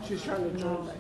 She's trying to join back.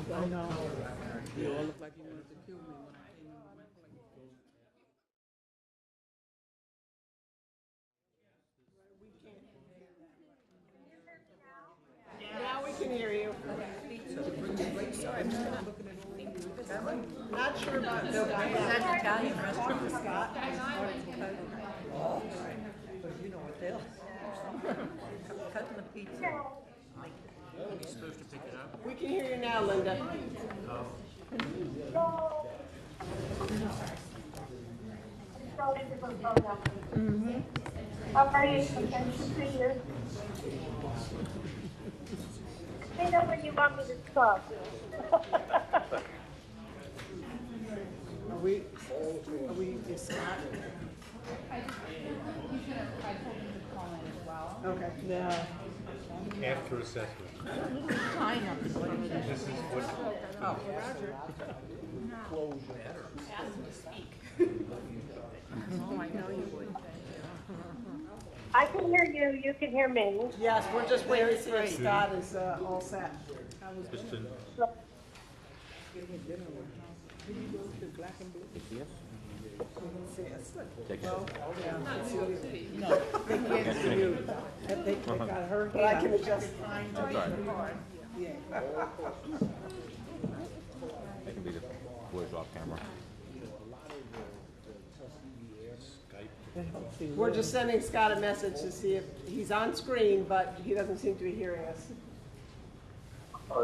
I know. You all look like you wanted to kill me when I came in my place. Now we can hear you. Not sure about the Italian restaurant. Scott. But you know what else? Cutting the pizza. He's supposed to pick it up. We can hear you now, Linda. How are you? Thank you. I know when you want me to stop. Are we, is Scott? I told him to call in as well. Okay. Yeah. After assessment. Tying up is what it is. This is what. Oh, Ask him to speak. oh, I know you would. I can hear you. You can hear me. Yes, we're just waiting to see if Scott is all set. Just in. They got her. But I can adjust. That's all right. Yeah. That can be the voice off camera. We're just sending Scott a message to see if he's on screen, but he doesn't seem to be hearing us.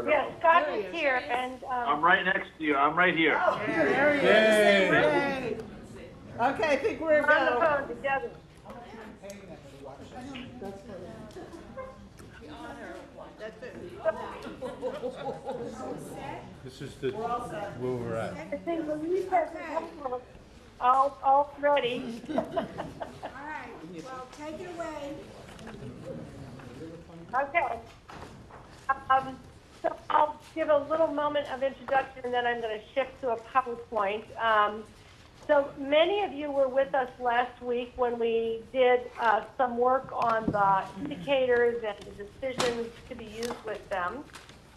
Yes, Scott is here, and I'm right next to you. I'm right here. Oh, there he is. Yay. Okay, I think we're we're on the go. phone together. This is the where we're at. I think Louise has all ready. All right, well, take it away. Okay. So I'll give a little moment of introduction, and then I'm going to shift to a PowerPoint. So many of you were with us last week when we did some work on the indicators and the decisions to be used with them.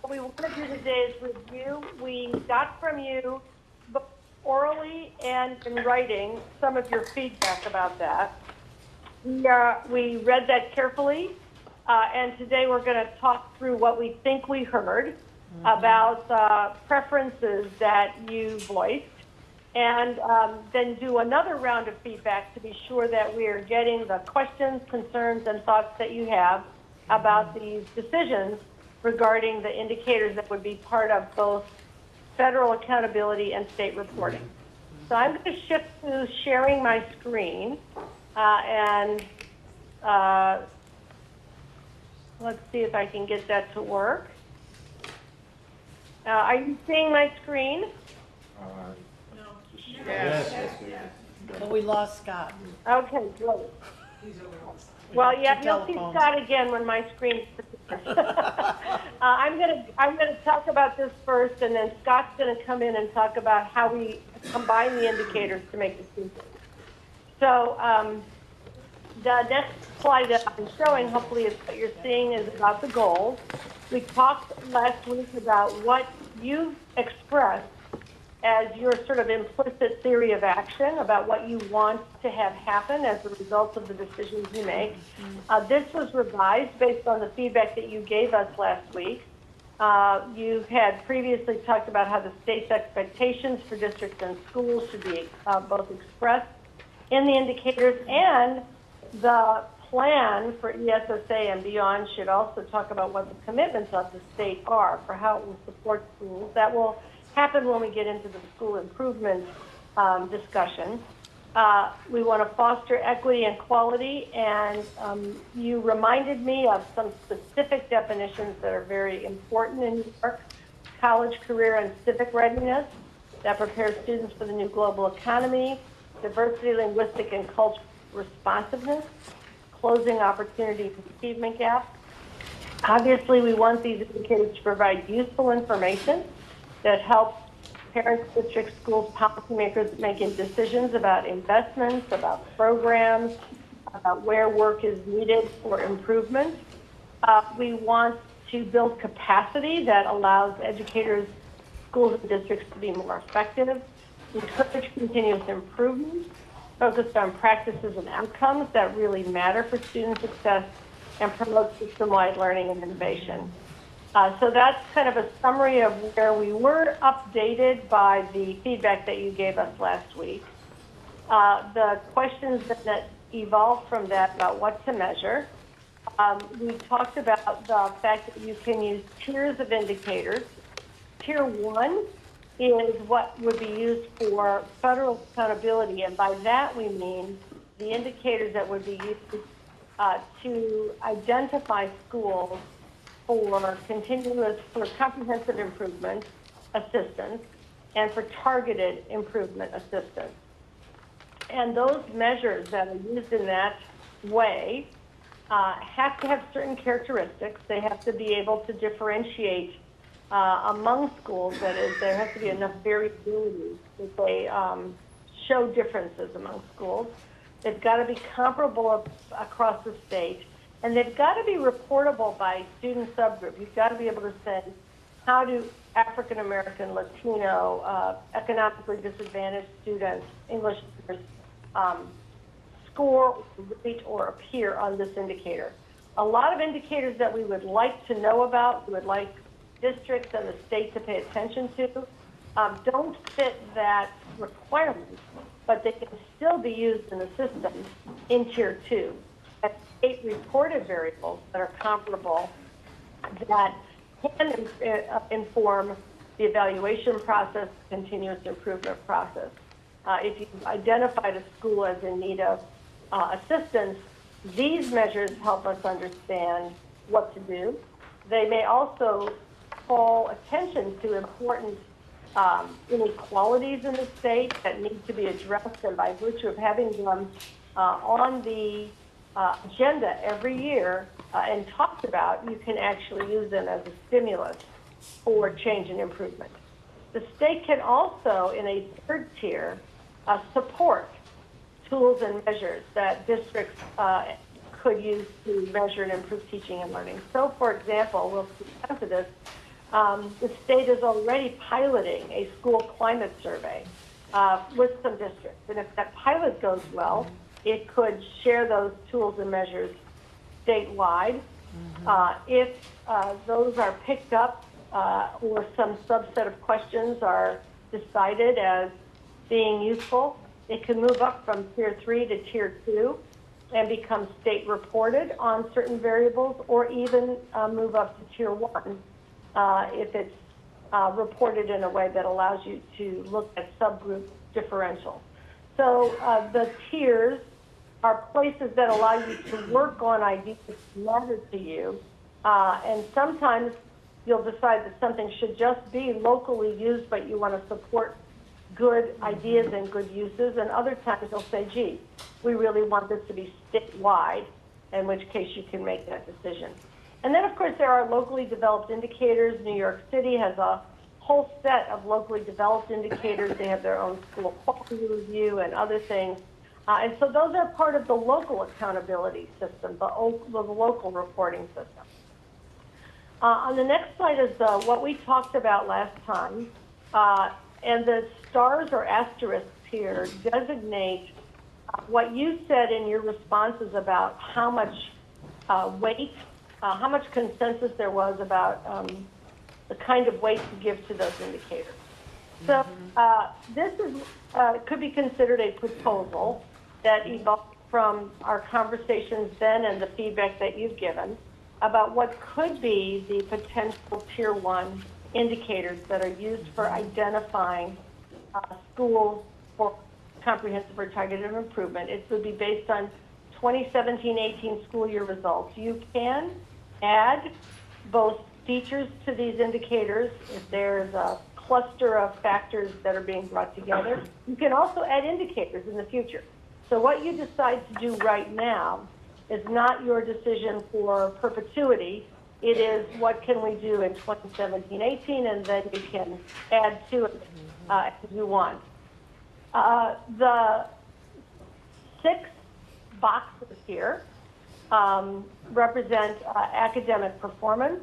What we want to do today is review. We got from you both orally and in writing some of your feedback about that. We read that carefully. And today we're going to talk through what we think we heard about preferences that you voiced, and then do another round of feedback to be sure that we are getting the questions, concerns, and thoughts that you have about these decisions regarding the indicators that would be part of both federal accountability and state reporting. So I'm going to shift to sharing my screen, and let's see if I can get that to work. Are you seeing my screen? Yes. But we lost Scott. Okay, good. Well, yeah, you'll see Scott again when my screen's I'm gonna talk about this first, and then Scott's gonna come in and talk about how we combine the indicators to make decisions. So the next slide that I'm showing, hopefully is what you're seeing, is about the goals. We talked last week about what you've expressed as your sort of implicit theory of action about what you want to have happen as a result of the decisions you make. This was revised based on the feedback that you gave us last week. You had previously talked about how the state's expectations for districts and schools should be both expressed in the indicators, and the plan for ESSA and beyond should also talk about what the commitments of the state are for how it will support schools. That will happen when we get into the school improvement discussion. We want to foster equity and quality, and you reminded me of some specific definitions that are very important in New York: college, career, and civic readiness that prepares students for the new global economy, diversity, linguistic, and cultural responsiveness, closing opportunity achievement gaps. Obviously, we want these indicators to provide useful information that helps parents, districts, schools, policymakers making decisions about investments, about programs, about where work is needed for improvement. We want to build capacity that allows educators, schools, and districts to be more effective, encourage continuous improvement, focused on practices and outcomes that really matter for student success, and promote system-wide learning and innovation. So that's kind of a summary of where we were, updated by the feedback that you gave us last week. The questions that evolved from that about what to measure. We talked about the fact that you can use tiers of indicators. Tier 1 is what would be used for federal accountability, and by that we mean the indicators that would be used to identify schools for comprehensive improvement assistance and for targeted improvement assistance. And those measures that are used in that way have to have certain characteristics. They have to be able to differentiate among schools. That is, there has to be enough variability that they show differences among schools. They've got to be comparable across the state, and they've got to be reportable by student subgroup. You've got to be able to say, how do African American, Latino, economically disadvantaged students, English speakers, score, rate, or appear on this indicator? A lot of indicators that we would like to know about, we would like districts and the state to pay attention to, don't fit that requirement, but they can still be used in the system in Tier 2. And state reported variables that are comparable that can inform the evaluation process, continuous improvement process. If you've identified a school as in need of assistance, these measures help us understand what to do. They may also call attention to important inequalities in the state that need to be addressed, and by virtue of having them on the agenda every year and talked about, you can actually use them as a stimulus for change and improvement. The state can also, in a third tier, support tools and measures that districts could use to measure and improve teaching and learning. So, for example, we'll come to this, the state is already piloting a school climate survey with some districts. And if that pilot goes well, it could share those tools and measures statewide. If those are picked up or some subset of questions are decided as being useful, it can move up from Tier 3 to Tier 2 and become state reported on certain variables, or even move up to Tier 1 if it's reported in a way that allows you to look at subgroup differentials. So the tiers are places that allow you to work on ideas that matter to you, and sometimes you'll decide that something should just be locally used, but you want to support good ideas and good uses, and other times you'll say, gee, we really want this to be statewide, in which case you can make that decision. And then, of course, there are locally developed indicators. New York City has a whole set of locally developed indicators. They have their own school quality review and other things. And so those are part of the local accountability system, the local reporting system. On the next slide is what we talked about last time. And the stars or asterisks here designate what you said in your responses about how much weight, how much consensus there was about the kind of weight to give to those indicators. So this is could be considered a proposal that evolved from our conversations then and the feedback that you've given about what could be the potential Tier 1 indicators that are used for identifying schools for comprehensive or targeted improvement. It would be based on 2017-18 school year results. You can add both features to these indicators if there's a cluster of factors that are being brought together. You can also add indicators in the future. So what you decide to do right now is not your decision for perpetuity. It is what can we do in 2017-18, and then you can add to it if you want. The 6 boxes here represent academic performance.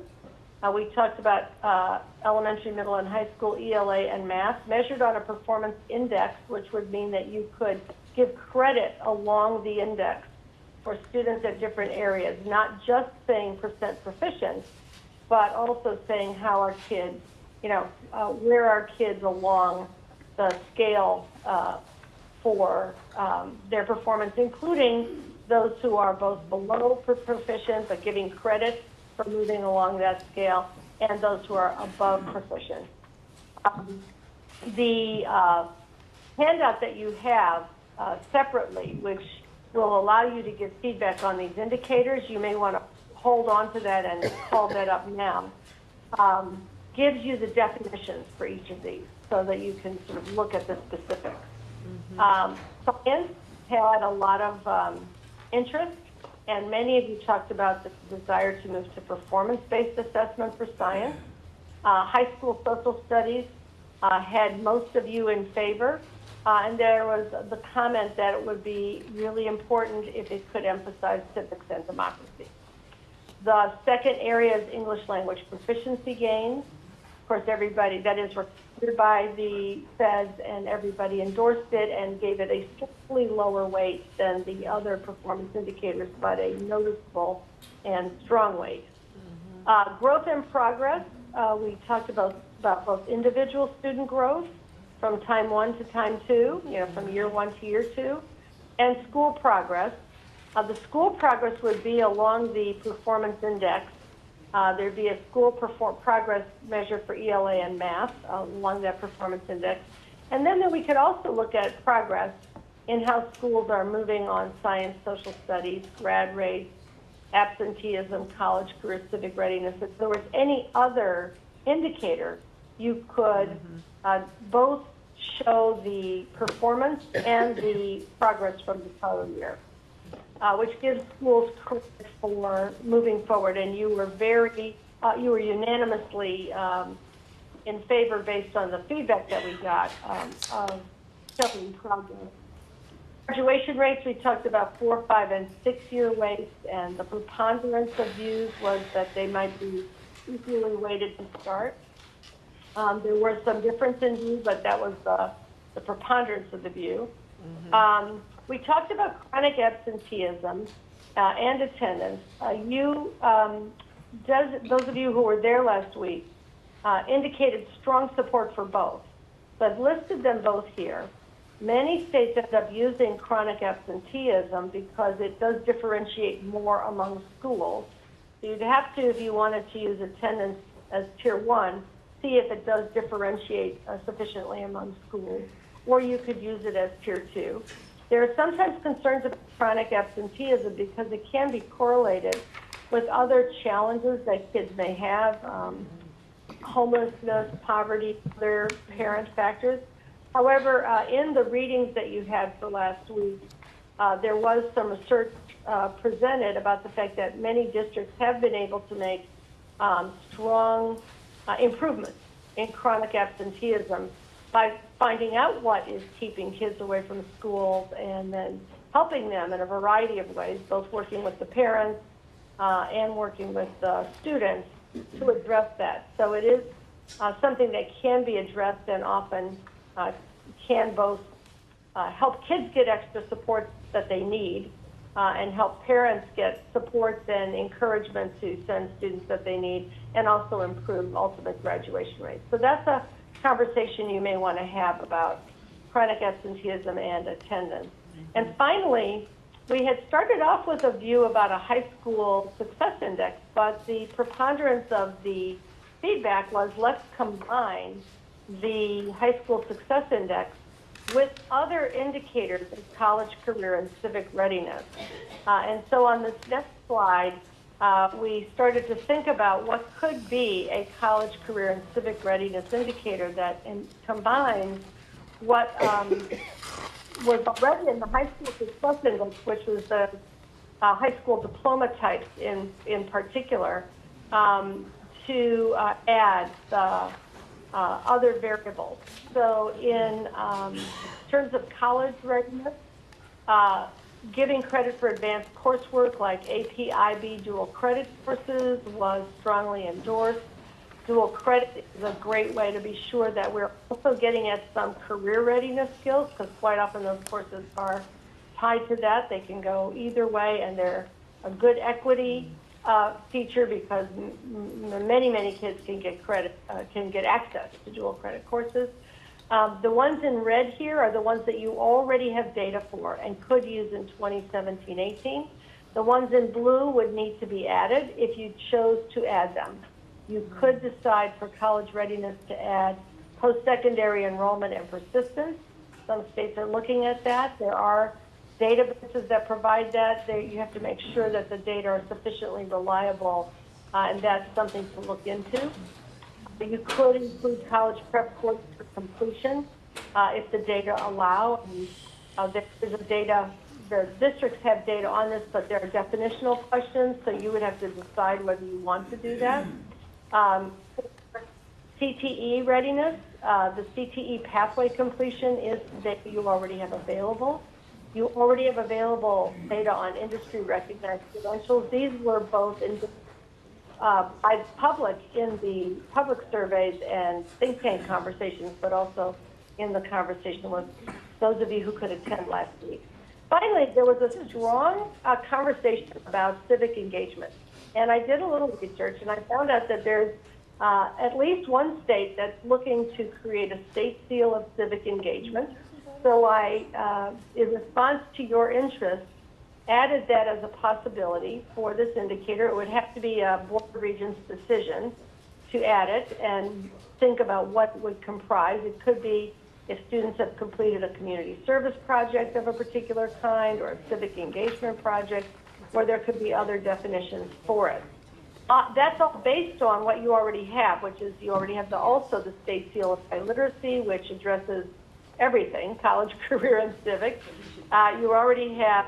We talked about elementary, middle, and high school ELA and math measured on a performance index, which would mean that you could give credit along the index for students at different areas, not just saying percent proficient, but also saying how our kids, where our kids along the scale for their performance, including those who are both below proficient but giving credit for moving along that scale, and those who are above proficient. The handout that you have separately, which will allow you to give feedback on these indicators, you may want to hold on to that and call that up now, gives you the definitions for each of these so that you can sort of look at the specifics. Science had a lot of interest, and many of you talked about the desire to move to performance-based assessment for science. High school social studies had most of you in favor, and there was the comment that it would be really important if it could emphasize civics and democracy. The second area is English language proficiency gains. Of course, everybody, that is required by the feds, and everybody endorsed it and gave it a slightly lower weight than the other performance indicators, but a noticeable and strong weight. Growth and progress, we talked about both individual student growth from time 1 to time 2, from year 1 to year 2, and school progress. The school progress would be along the performance index. There'd be a school progress measure for ELA and math along that performance index. And then we could also look at progress in how schools are moving on science, social studies, grad rates, absenteeism, college, career, civic readiness. If there was any other indicator, you could both show the performance and the progress from the prior year, which gives schools credit for moving forward. And you were unanimously in favor based on the feedback that we got of showing progress. Graduation rates, we talked about 4-, 5-, and 6-year weights, and the preponderance of views was that they might be equally weighted to start. There were some difference in view, but that was the preponderance of the view. We talked about chronic absenteeism and attendance. Those of you who were there last week indicated strong support for both. So I've listed them both here. Many states end up using chronic absenteeism because it does differentiate more among schools. So you'd have to, if you wanted to use attendance as Tier 1, see if it does differentiate sufficiently among schools, or you could use it as Tier 2. There are sometimes concerns about chronic absenteeism because it can be correlated with other challenges that kids may have, homelessness, poverty, other parent factors. However, in the readings that you had for last week, there was some research presented about the fact that many districts have been able to make strong improvements in chronic absenteeism by finding out what is keeping kids away from schools and then helping them in a variety of ways, both working with the parents and working with the students to address that. So it is something that can be addressed and often can both help kids get extra support that they need and help parents get supports and encouragement to send students that they need, and also improve ultimate graduation rates. So that's a conversation you may want to have about chronic absenteeism and attendance. And finally, we had started off with a view about a high school success index, but the preponderance of the feedback was let's combine the high school success index with other indicators of college career and civic readiness. And so on this next slide, we started to think about what could be a college career and civic readiness indicator that combines what was already in the high school success index, which was the high school diploma types in particular, to add the other variables. So in terms of college readiness, giving credit for advanced coursework like AP, IB, dual credit courses was strongly endorsed. Dual credit is a great way to be sure that we're also getting at some career readiness skills, because quite often those courses are tied to that. They can go either way, and they're a good equity feature because many kids can get credit, can get access to dual credit courses. The ones in red here are the ones that you already have data for and could use in 2017-18. The ones in blue would need to be added if you chose to add them. You could decide for college readiness to add post-secondary enrollment and persistence. Some states are looking at that. There are databases that provide that. You have to make sure that the data are sufficiently reliable, and that's something to look into. You could include college prep course for completion if the data allow. There's a data, the districts have data on this, but there are definitional questions, so you would have to decide whether you want to do that. CTE readiness, the CTE pathway completion is data you already have available. You already have available data on industry recognized credentials. These were both by the public in the public surveys and think tank conversations, but also in the conversation with those of you who could attend last week. Finally, there was a strong conversation about civic engagement. And I did a little research, and I found out that there's at least one state that's looking to create a state seal of civic engagement. So I, in response to your interest, added that as a possibility for this indicator. It would have to be a Board of Regents decision to add it and think about what it would comprise. It could be if students have completed a community service project of a particular kind or a civic engagement project, or there could be other definitions for it. That's all based on what you already have, which is you already have also the state seal of high literacy, which addresses everything, college, career, and civic. You already have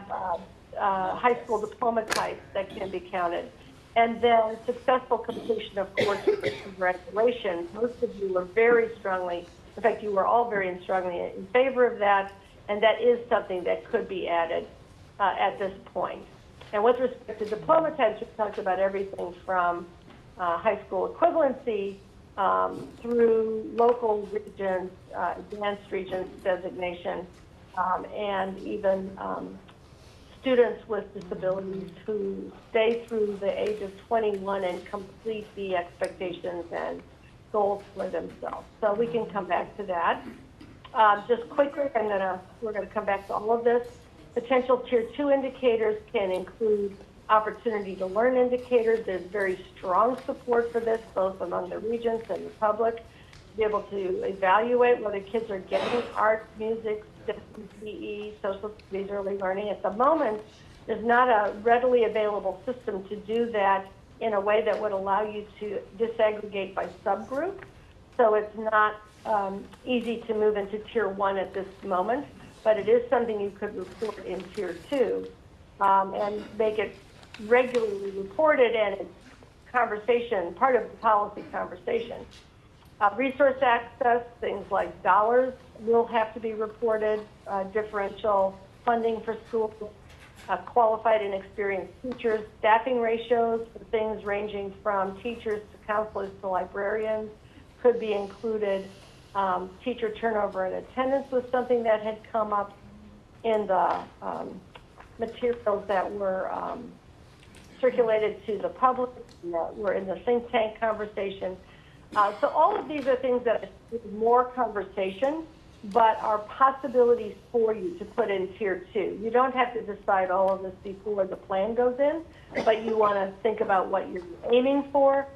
high school diploma types that can be counted. And then successful completion of courses and graduation. Most of you were very strongly, in fact, you were all very strongly in favor of that, and that is something that could be added at this point. And with respect to diploma types, we talked about everything from high school equivalency through local regions, advanced regions designation, and even students with disabilities who stay through the age of 21 and complete the expectations and goals for themselves. So we can come back to that. Just quickly, we're gonna come back to all of this. Potential Tier 2 indicators can include opportunity to learn indicators. There's very strong support for this, both among the regents and the public, to be able to evaluate whether kids are getting art, music, PE, social studies, early learning. At the moment, there's not a readily available system to do that in a way that would allow you to disaggregate by subgroup. So it's not easy to move into Tier 1 at this moment, but it is something you could report in Tier 2 and make it regularly reported, and it's conversation, part of the policy conversation. Resource access, things like dollars will have to be reported, differential funding for schools, qualified and experienced teachers, staffing ratios for things ranging from teachers to counselors to librarians could be included. Teacher turnover and attendance was something that had come up in the materials that were circulated to the public, that were in the think tank conversation. So all of these are things that are more conversation, but are possibilities for you to put in tier 2. You don't have to decide all of this before the plan goes in, but you want to think about what you're aiming for.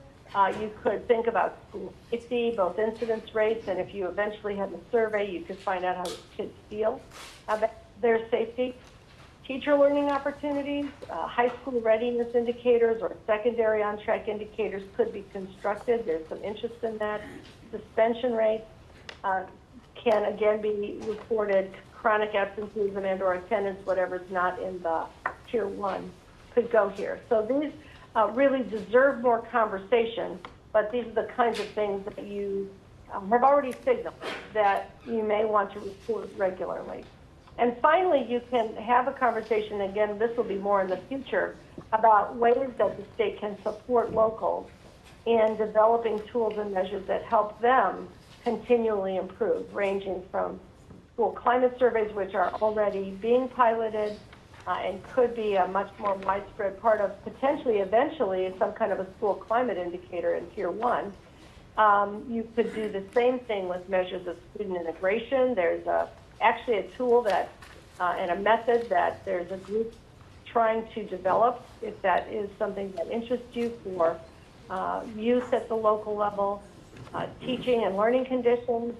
You could think about school safety, both incidence rates, and if you eventually have a survey, you could find out how kids feel about their safety. Teacher learning opportunities, high school readiness indicators, or secondary on-track indicators could be constructed. There's some interest in that. Suspension rates can again be reported. Chronic absenteeism and/or attendance, whatever's not in the tier 1, could go here. So these really deserve more conversation, but these are the kinds of things that you have already signaled that you may want to report regularly. And finally, you can have a conversation, again, this will be more in the future, about ways that the state can support locals in developing tools and measures that help them continually improve, ranging from school climate surveys, which are already being piloted and could be a much more widespread part of potentially eventually some kind of a school climate indicator in tier 1. You could do the same thing with measures of student integration. There's actually a tool that and a method that there's a group trying to develop, if that is something that interests you, for use at the local level, teaching and learning conditions.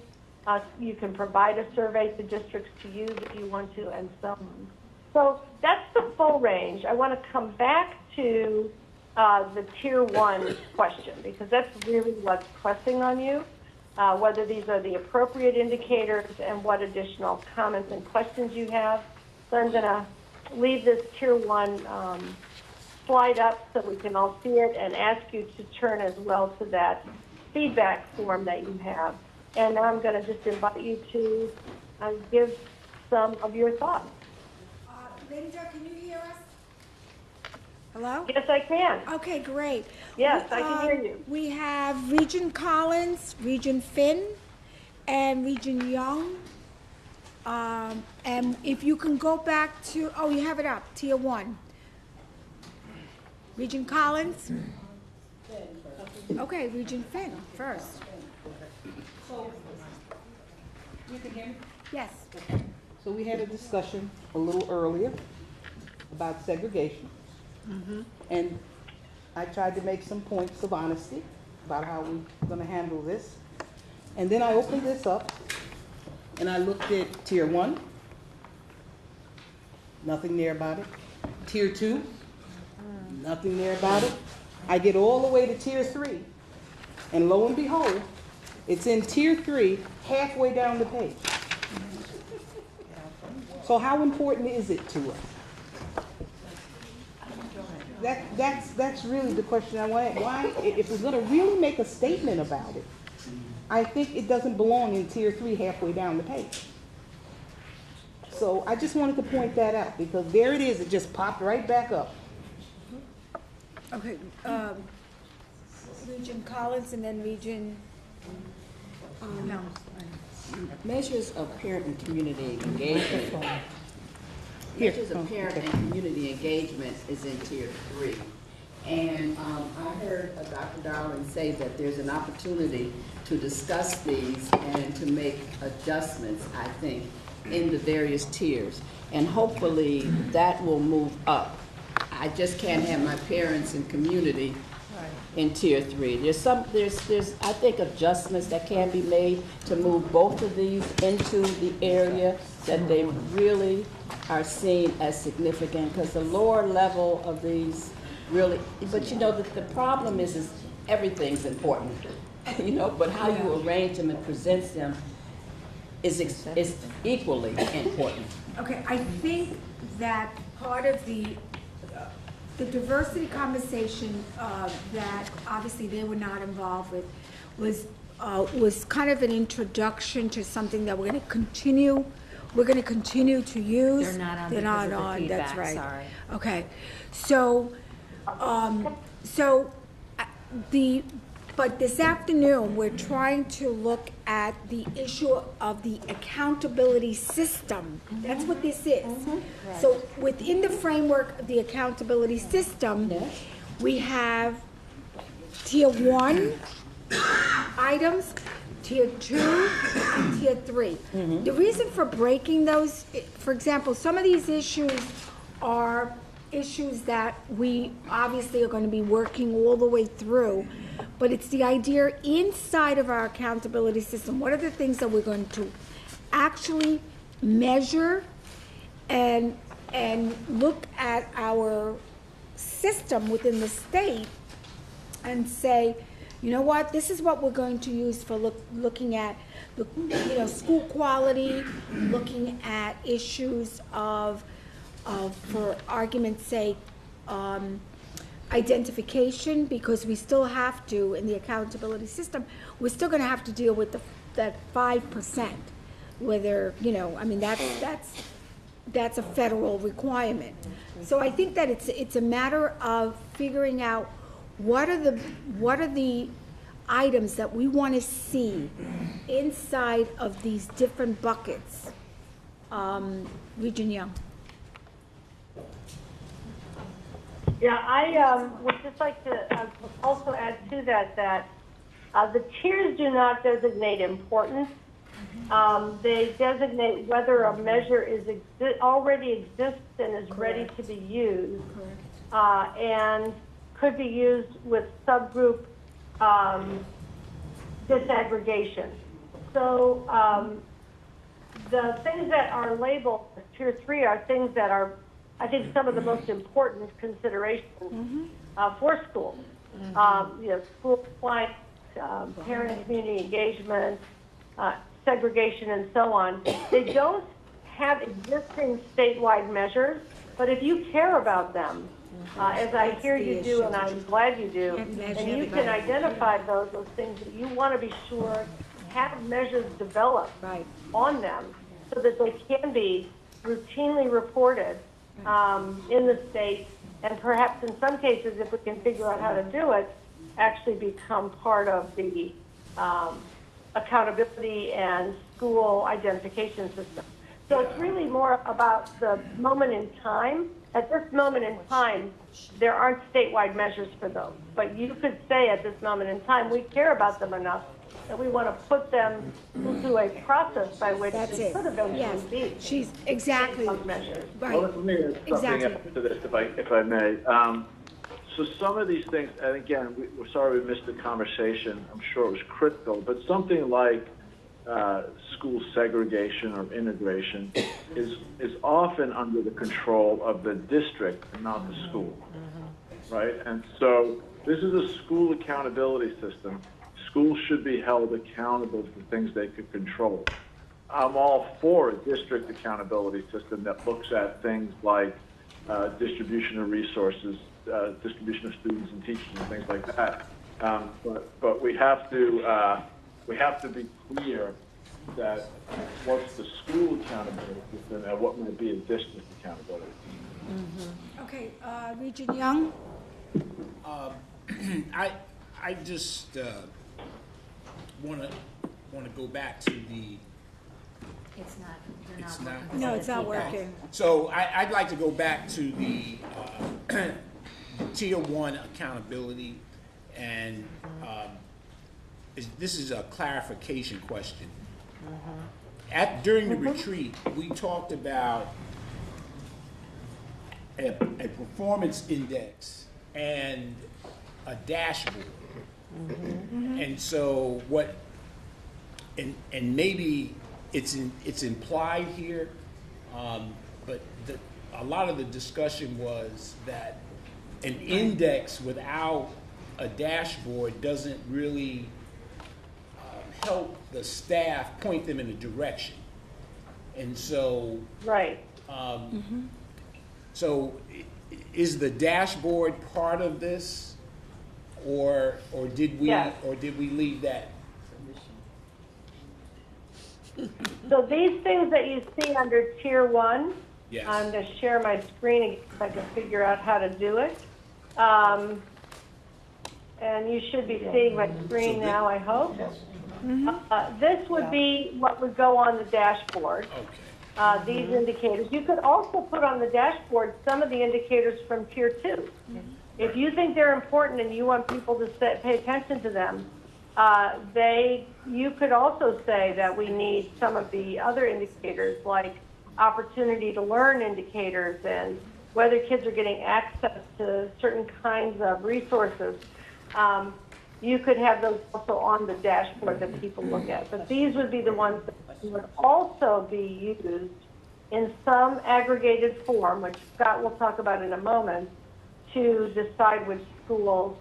You can provide a survey to districts to use if you want to, and so on. So that's the full range. I want to come back to the tier 1 question, because that's really what's pressing on you. Whether these are the appropriate indicators and what additional comments and questions you have. So I'm going to leave this tier 1 slide up so we can all see it, and ask you to turn as well to that feedback form that you have. And now I'm going to just invite you to give some of your thoughts. Linda, can you hear us? Hello? Yes, I can. Okay, great. Yes, I can hear you. We have Regent Collins, Regent Finn, and Regent Young. And if you can go back to, oh, you have it up, tier 1. Regent Collins? Okay, Regent Finn first. So, you can hear me? Yes. So we had a discussion a little earlier about segregation. And I tried to make some points of honesty about how we're going to handle this. And then I opened this up and I looked at tier 1. Nothing there about it. Tier 2. Nothing there about it. I get all the way to tier 3. And lo and behold, it's in tier 3, halfway down the page. So how important is it to us? That's really the question I want. Why, if we're going to really make a statement about it, I think it doesn't belong in tier 3, halfway down the page. So I just wanted to point that out, because there it is. It just popped right back up. Okay, Regent Collins and then Regent, no. Measures of parent and community engagement. Measures of parent and community engagement is in tier 3. And I heard Dr. Darling say that there's an opportunity to discuss these and to make adjustments, I think, in the various tiers. And hopefully that will move up. I just can't have my parents and community in tier 3. There's I think adjustments that can be made to move both of these into the area that they really are seen as significant, because the lower level of these really, but you know, the problem is everything's important, you know, but how you arrange them and present them is equally important. Okay, I think that part of the diversity conversation that obviously they were not involved with was kind of an introduction to something that we're going to continue to use. They're not on They're because not of the on. feedback, That's right. sorry. Okay, so but this afternoon, we're trying to look at the issue of the accountability system. That's what this is. So within the framework of the accountability system, we have tier 1 items, tier 2, and tier 3. The reason for breaking those, for example, some of these issues are issues that we obviously are going to be working all the way through, but it's the idea inside of our accountability system. What are the things that we're going to actually measure and look at our system within the state and say, you know what, this is what we're going to use for looking at school quality, looking at issues of for argument's sake, identification, because we still have to, in the accountability system, we're still going to have to deal with that 5%, whether, I mean, that's a federal requirement. So I think that it's a matter of figuring out what are the items that we want to see inside of these different buckets. Regent Young. Yeah, I would just like to also add to that the tiers do not designate importance. They designate whether a measure already exists and is ready to be used, and could be used with subgroup disaggregation. So the things that are labeled as tier 3 are things that are, I think, some of the most important considerations for schools. School compliance, parent and community engagement, segregation, and so on. They don't have existing statewide measures, but if you care about them, as I hear you do, and I'm glad you do, and you can identify those things that you want to be sure have measures developed on them so that they can be routinely reported in the state, and perhaps in some cases, if we can figure out how to do it, actually become part of the accountability and school identification system. So it's really more about the moment in time. At this moment in time, there aren't statewide measures for those. But you could say at this moment in time, we care about them enough that we want to put them into a process by which they could eventually be. She's exactly measures. right. Well, let me add something else to this, if I may. So some of these things, and again, we're sorry we missed the conversation. I'm sure it was critical, but something like school segregation or integration is often under the control of the district and not the school, right? And so this is a school accountability system. Schools should be held accountable for things they could control. I'm all for a district accountability system that looks at things like distribution of resources, distribution of students and teachers and things like that. But we have to be clear that what's the school accountability system and what might be a district accountability system. Okay, Regent Young. I just want to go back to the. It's not. No, it's not working. So I'd like to go back to the tier 1 accountability, and this is a clarification question. During the retreat, we talked about a performance index and a dashboard. And so and maybe it's implied here, but a lot of the discussion was that an index without a dashboard doesn't really help the staff point them in a direction. And so, so is the dashboard part of this, or did we leave that? So these things that you see under tier 1, yes. I'm going to share my screen again if I can figure out how to do it. and you should be seeing my screen now, I hope. This would be what would go on the dashboard. Okay. These indicators. You could also put on the dashboard some of the indicators from Tier 2. If you think they're important and you want people to pay attention to them, you could also say that we need some of the other indicators like opportunity to learn indicators and whether kids are getting access to certain kinds of resources. You could have those also on the dashboard that people look at. But these would be the ones that would also be used in some aggregated form, which Scott will talk about in a moment, to decide which schools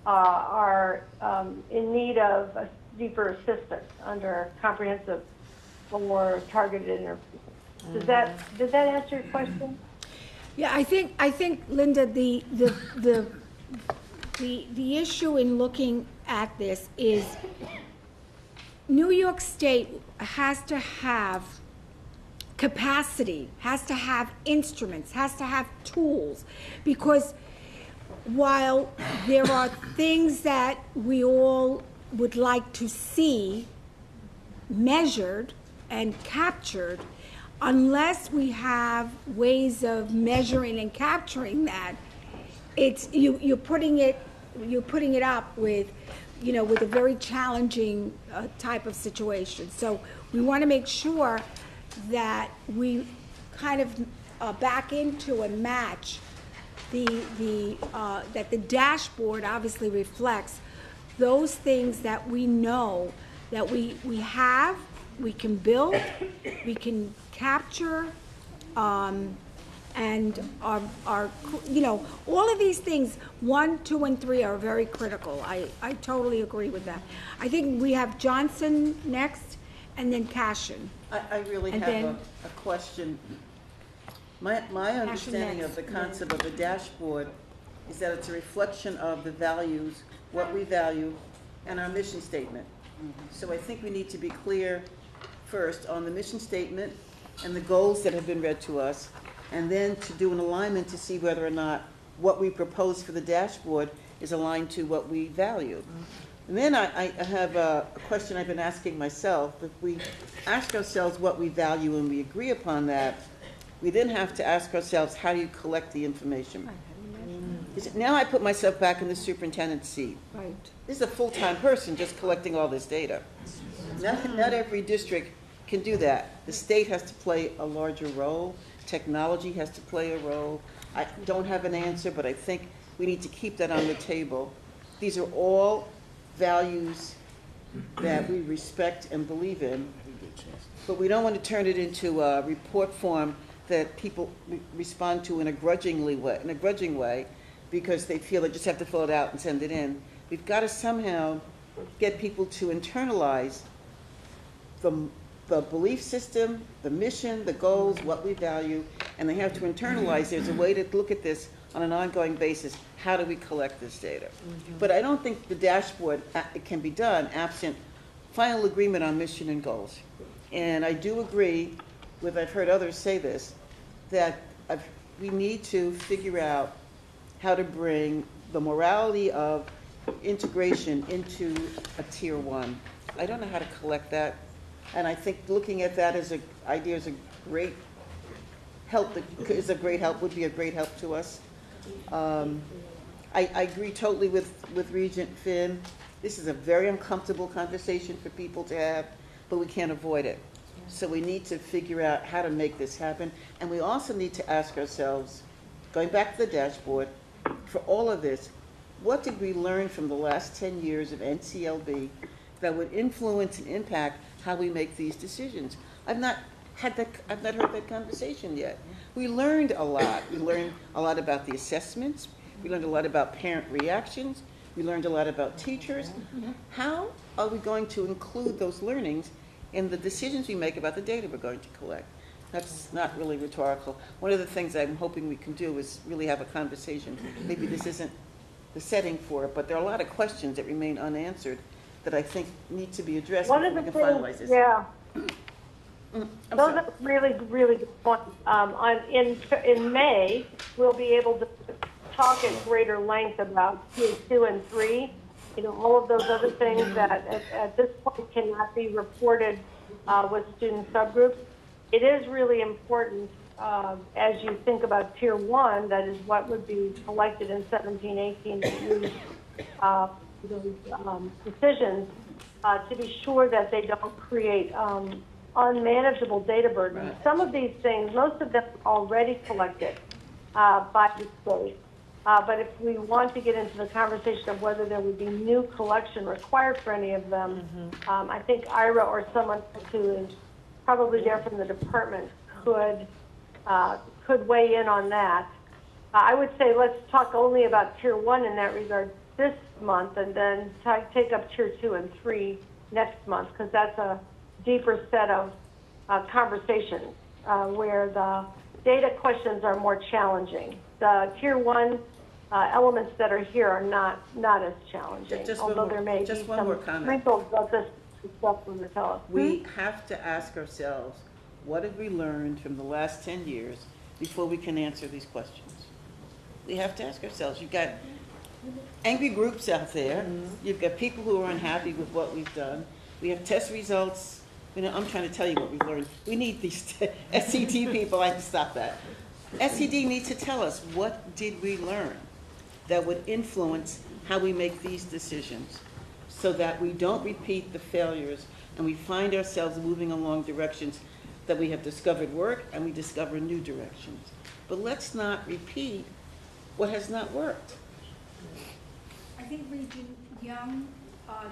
are in need of a deeper assistance under comprehensive or targeted intervention. Does that answer your question? Yeah, I think, Linda, the issue in looking at this is New York State has to have capacity, has to have instruments, has to have tools, because while there are things that we all would like to see measured and captured, unless we have ways of measuring and capturing that, it's you're putting it up with, with a very challenging type of situation. So we want to make sure that we kind of back into and match that the dashboard obviously reflects those things that we know that we have, we can build, we can capture, and are all of these things, 1, 2, and 3 are very critical. I totally agree with that. I think we have Johnson next, and then Cashin. I really And have then- a question. My understanding of the concept of the dashboard is that it's a reflection of the values, what we value, and our mission statement. So I think we need to be clear first on the mission statement and the goals that have been read to us, and then to do an alignment to see whether or not what we propose for the dashboard is aligned to what we value. And then I have a question I've been asking myself. If we ask ourselves what we value and we agree upon that, we then have to ask ourselves, how do you collect the information? Now I put myself back in the superintendent's seat. Right. This is a full-time person just collecting all this data. Not every district can do that. The state has to play a larger role. Technology has to play a role. I don't have an answer, but I think we need to keep that on the table. These are all values that we respect and believe in, but we don't want to turn it into a report form that people respond to in a grudging way, because they feel they just have to fill it out and send it in. We've got to somehow get people to internalize the belief system, the mission, the goals, what we value, and they have to internalize there's a way to look at this on an ongoing basis. How do we collect this data? But I don't think the dashboard it can be done absent final agreement on mission and goals. And I do agree with, I've heard others say this, that we need to figure out how to bring the morality of integration into a tier 1. I don't know how to collect that. And I think looking at that as an idea is a great help, would be a great help to us. I agree totally with Regent Finn. This is a very uncomfortable conversation for people to have, but we can't avoid it. So we need to figure out how to make this happen. And we also need to ask ourselves, going back to the dashboard, for all of this, what did we learn from the last 10 years of NCLB that would influence and impact how we make these decisions? I've not heard that conversation yet. We learned a lot. We learned a lot about the assessments. We learned a lot about parent reactions. We learned a lot about teachers. How are we going to include those learnings in the decisions we make about the data we're going to collect? That's not really rhetorical. One of the things I'm hoping we can do is really have a conversation. Maybe this isn't the setting for it, but there are a lot of questions that remain unanswered that I think need to be addressed before we can finalize this. Yeah. I'm Those sorry. are really, really good points. In May, we'll be able to talk at greater length about Tier 2 and 3 all of those other things that at this point cannot be reported with student subgroups. It is really important as you think about tier one, that is what would be collected in 17, 18 to use those decisions to be sure that they don't create unmanageable data burden. Right. Some of these things, most of them are already collected by the state. But if we want to get into the conversation of whether there would be new collection required for any of them, I think Ira or someone who is probably there from the department could weigh in on that. I would say let's talk only about tier one in that regard this month, and then take up tier 2 and 3 next month, because that's a deeper set of conversations where the data questions are more challenging. The tier 1 elements that are here are not as challenging, although there may be some wrinkles about this stuff when they tell us. We have to ask ourselves, what have we learned from the last 10 years before we can answer these questions? We have to ask ourselves. You've got angry groups out there. You've got people who are unhappy with what we've done. We have test results. I'm trying to tell you what we've learned. We need these SCD people. I have to stop that. SCD needs to tell us, what did we learn that would influence how we make these decisions, so that we don't repeat the failures and we find ourselves moving along directions that we have discovered work and we discover new directions. But let's not repeat what has not worked. I think Regent Young, I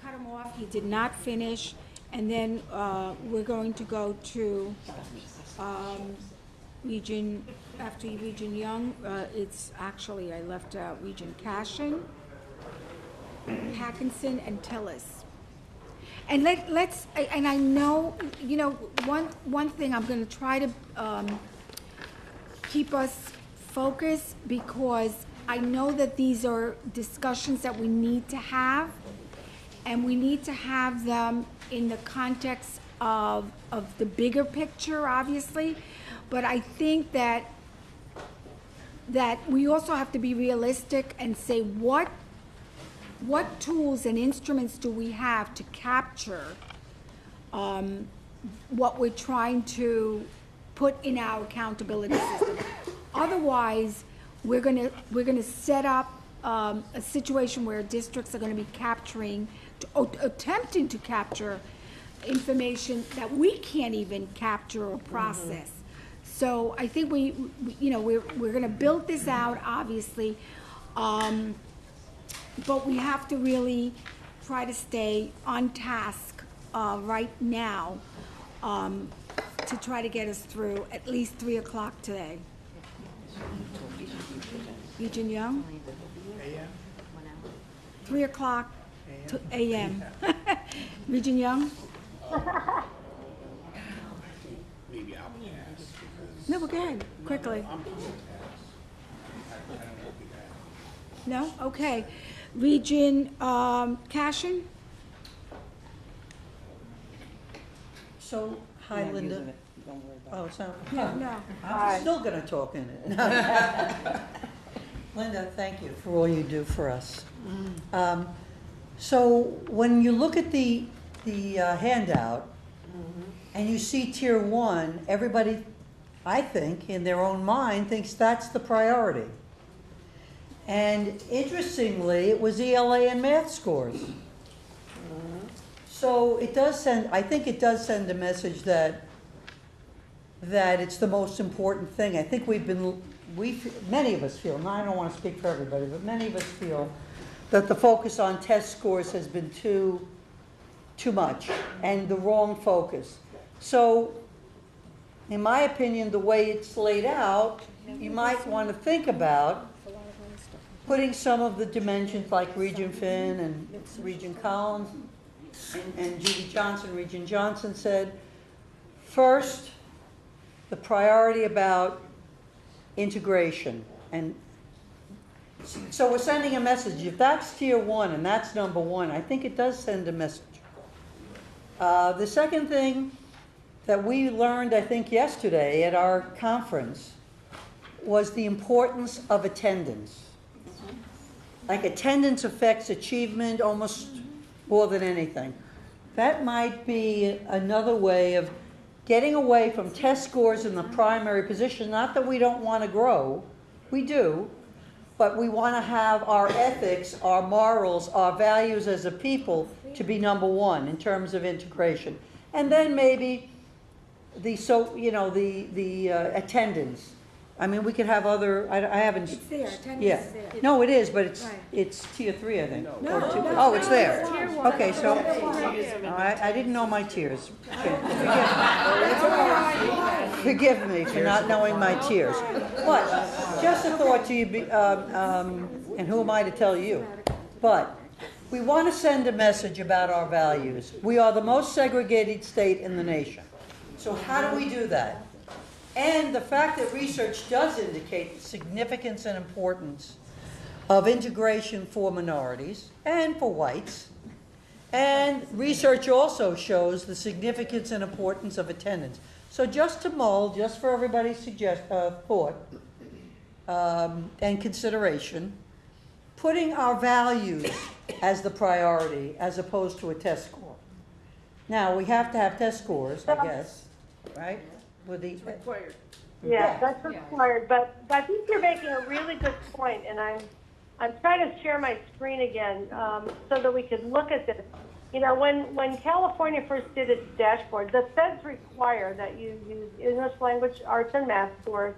cut him off, he did not finish, and then we're going to go to after Regent Young, it's actually, I left out Regent Cashin, Hackinson, and Tillis. And let's, and I know, one thing I'm going to try to keep us focused, because I know that these are discussions that we need to have, and we need to have them in the context of the bigger picture, obviously. But I think that we also have to be realistic and say what tools and instruments do we have to capture what we're trying to put in our accountability system. Otherwise, we're gonna set up a situation where districts are gonna be attempting to capture information that we can't even capture or process. So I think we're gonna build this out, obviously, but we have to really try to stay on task right now to try to get us through at least 3 o'clock today. Regent Young? 3 o'clock to a.m. Regent Young? Maybe I'll pass. No, we're good. Quickly. No? Okay. Regent Cashin? So, hi, Linda. Don't worry about Oh, it's not. No. I'm still going to talk in it. Linda, thank you for all you do for us. So, when you look at the handout and you see tier 1, everybody, I think, in their own mind, thinks that's the priority. And interestingly, it was ELA and math scores. So it does send, I think it does send a message that it's the most important thing. I think many of us feel, and I don't want to speak for everybody, but many of us feel that the focus on test scores has been too much and the wrong focus. So, in my opinion, the way it's laid out, you might want to think about putting some of the dimensions like Regent Finn and Regent Collins and Judy Johnson. Regent Johnson said, first, the priority about integration. And so we're sending a message. If that's tier 1 and that's number 1, I think it does send a message. The second thing that we learned, I think, yesterday at our conference was the importance of attendance. like attendance affects achievement almost more than anything. That might be another way of getting away from test scores in the primary position. Not that we don't want to grow, we do, but we want to have our ethics, our morals, our values as a people to be number one in terms of integration. And then maybe the attendance. I mean, we could have other, I haven't. It's there, attendance Yeah. is there. No, it is, but Right. it's tier 3, I think. No, Or two- no, Oh, it's there. tier one. Okay, so, I didn't know my tiers. Okay, forgive me for not knowing my tiers. But, just a thought to you, and who am I to tell you? But, we want to send a message about our values. We are the most segregated state in the nation. So how do we do that? And the fact that research does indicate the significance and importance of integration for minorities and for whites. And research also shows the significance and importance of attendance. So just to mull, just for everybody's thought and consideration, putting our values as the priority as opposed to a test score. Now, we have to have test scores, I guess, right? With the Required. Yeah, that's required, but I think you're making a really good point, and I'm trying to share my screen again so that we could look at this. You know, when California first did its dashboard, the feds require that you use English language, arts, and math scores,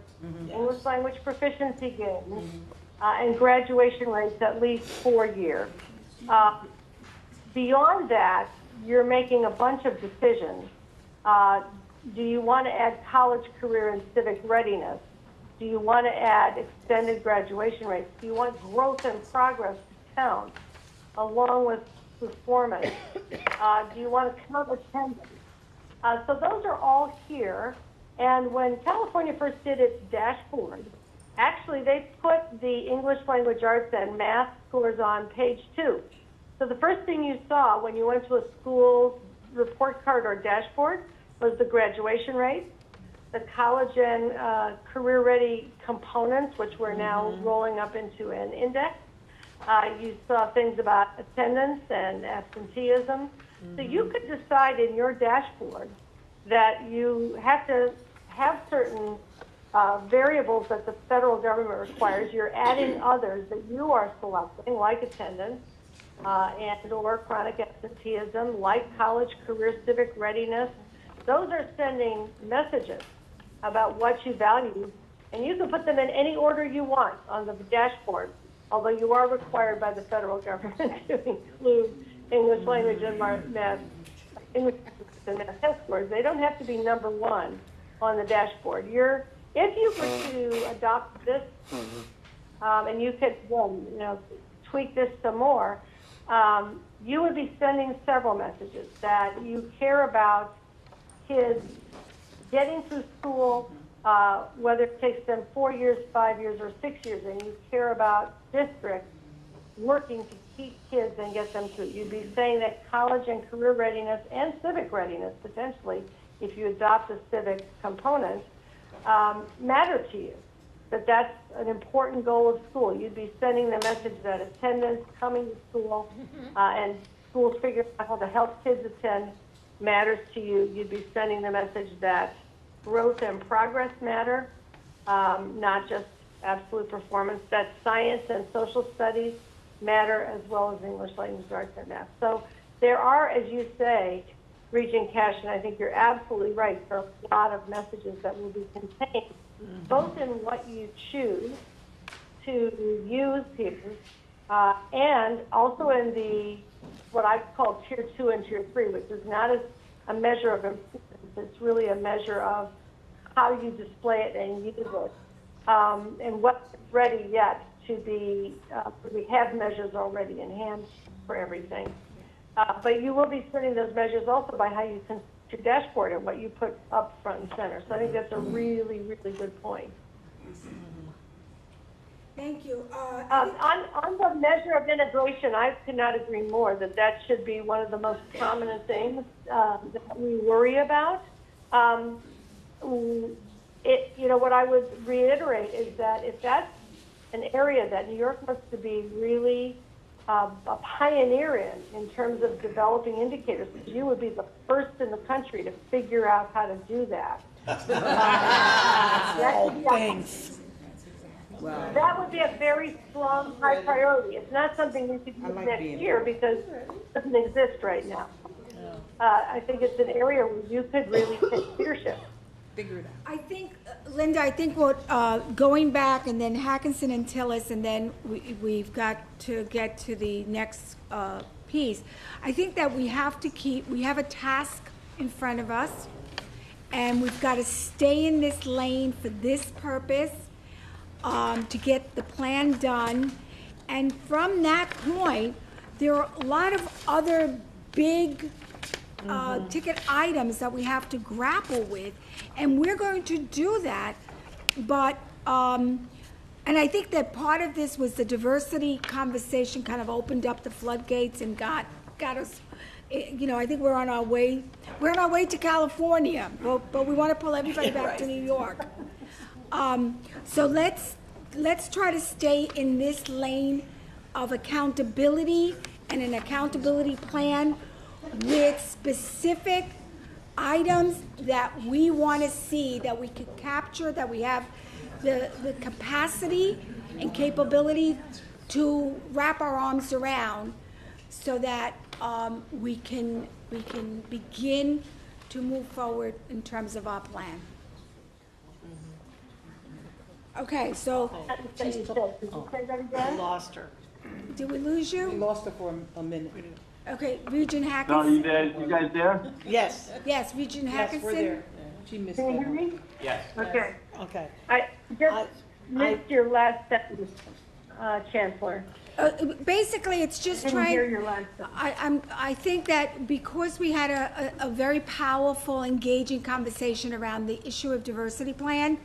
English language proficiency gains, and graduation rates at least 4 years. Beyond that, you're making a bunch of decisions. Do you want to add college, career, and civic readiness? Do you want to add extended graduation rates? Do you want growth and progress to count along with performance? Do you want to count attendance? So those are all here. And when California first did its dashboard, actually they put the English language arts and math scores on page 2. So the first thing you saw when you went to a school report card or dashboard was the graduation rate, the college and career-ready components, which we're now rolling up into an index. You saw things about attendance and absenteeism. So you could decide in your dashboard that you have to have certain variables that the federal government requires. You're adding others that you are selecting, like attendance and or chronic absenteeism, like college, career, civic readiness. Those are sending messages about what you value, and you can put them in any order you want on the dashboard, although you are required by the federal government to include English language and math, English and math test scores. They don't have to be number one on the dashboard. If you were to adopt this, and you could, tweak this some more, you would be sending several messages that you care about kids getting through school, whether it takes them 4 years, 5 years, or 6 years, and you care about districts working to keep kids and get them through. You'd be saying that college and career readiness and civic readiness, potentially, if you adopt a civic component, matter to you, that that's an important goal of school. You'd be sending the message that attendance, coming to school, and schools figuring out how to help kids attend matters to you. You'd be sending the message that growth and progress matter, not just absolute performance, that science and social studies matter, as well as English language arts and math. So there are, as you say, Regent Cash, and I think you're absolutely right, there are a lot of messages that will be contained, both in what you choose to use here, and also in the what I call tier 2 and tier 3, which is not a measure of importance. It's really a measure of how you display it and use it, and what's ready yet to be. We have measures already in hand for everything, but you will be setting those measures also by how you can your dashboard and what you put up front and center. So I think that's a really, really good point. Thank you. On the measure of integration, I could not agree more that should be one of the most prominent things that we worry about. What I would reiterate is that if that's an area that New York wants to be really a pioneer in terms of developing indicators. You would be the first in the country to figure out how to do that. Thanks. Well, That would be a very strong, high priority. It's not something you could use next year because it doesn't exist right now. I think it's an area where you could really take leadership. I think, Linda, I think what, going back and then Hackinson and Tillis, and then we've got to get to the next piece. I think that we have a task in front of us, and we've got to stay in this lane for this purpose, to get the plan done. And from that point, there are a lot of other big ticket items that we have to grapple with, and we're going to do that. But and I think that part of this was the diversity conversation kind of opened up the floodgates and got us. You know, I think we're on our way to California, but we want to pull everybody back to New York. So let's try to stay in this lane of accountability and an accountability plan with specific items that we want to see, that we could capture, that we have the capacity and capability to wrap our arms around, so that we can begin to move forward in terms of our plan. Okay, so Did you say that again? Lost her. did we lose We you? lost her for a minute. Okay, Regent No, Hackinson? you guys there? Yes, Yes, Regent yes, Hackinson? we're there. She missed Can you that hear one. me? Yes. Okay. Okay. I just missed your last sentence, Chancellor. Basically, it's just Didn't hear trying, your last sentence. I think that because we had a very powerful, engaging conversation around the issue of diversity plan,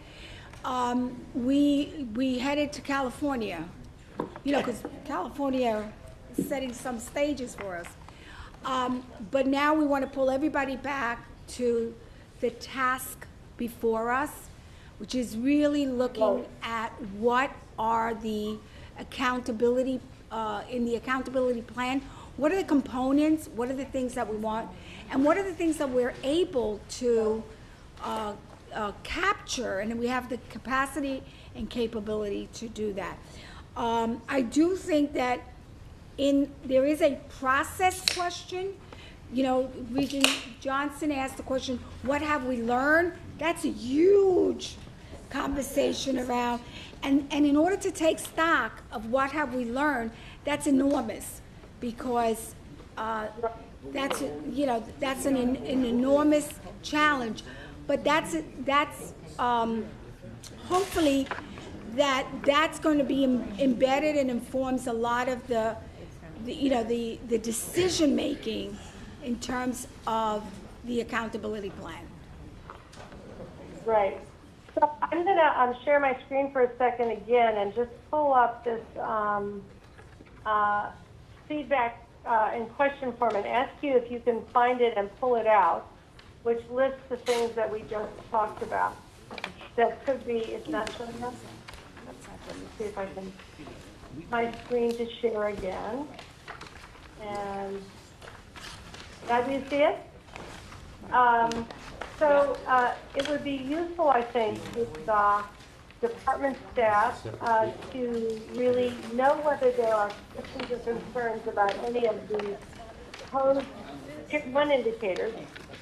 we headed to California, you know, because California is setting some stages for us. But now we want to pull everybody back to the task before us, which is really looking at what are the accountability, in the accountability plan, what are the components, what are the things that we want, and what are the things that we're able to capture, and we have the capacity and capability to do that. I do think that there is a process question. You know, Regent Johnson asked the question, what have we learned? That's a huge conversation around, and in order to take stock of what have we learned, that's enormous, because that's, you know, that's an enormous challenge. But that's hopefully that's going to be embedded and informs a lot of the decision making in terms of the accountability plan. Right. So I'm going to share my screen for a second again and just pull up this feedback and question form and ask you if you can find it and pull it out, which lists the things that we just talked about. That could be, it's not showing up. Let me see if I can, my screen to share again. And now do you see it? So it would be useful, I think, with department staff to really know whether there are questions or concerns about any of the proposed Tier 1 indicators.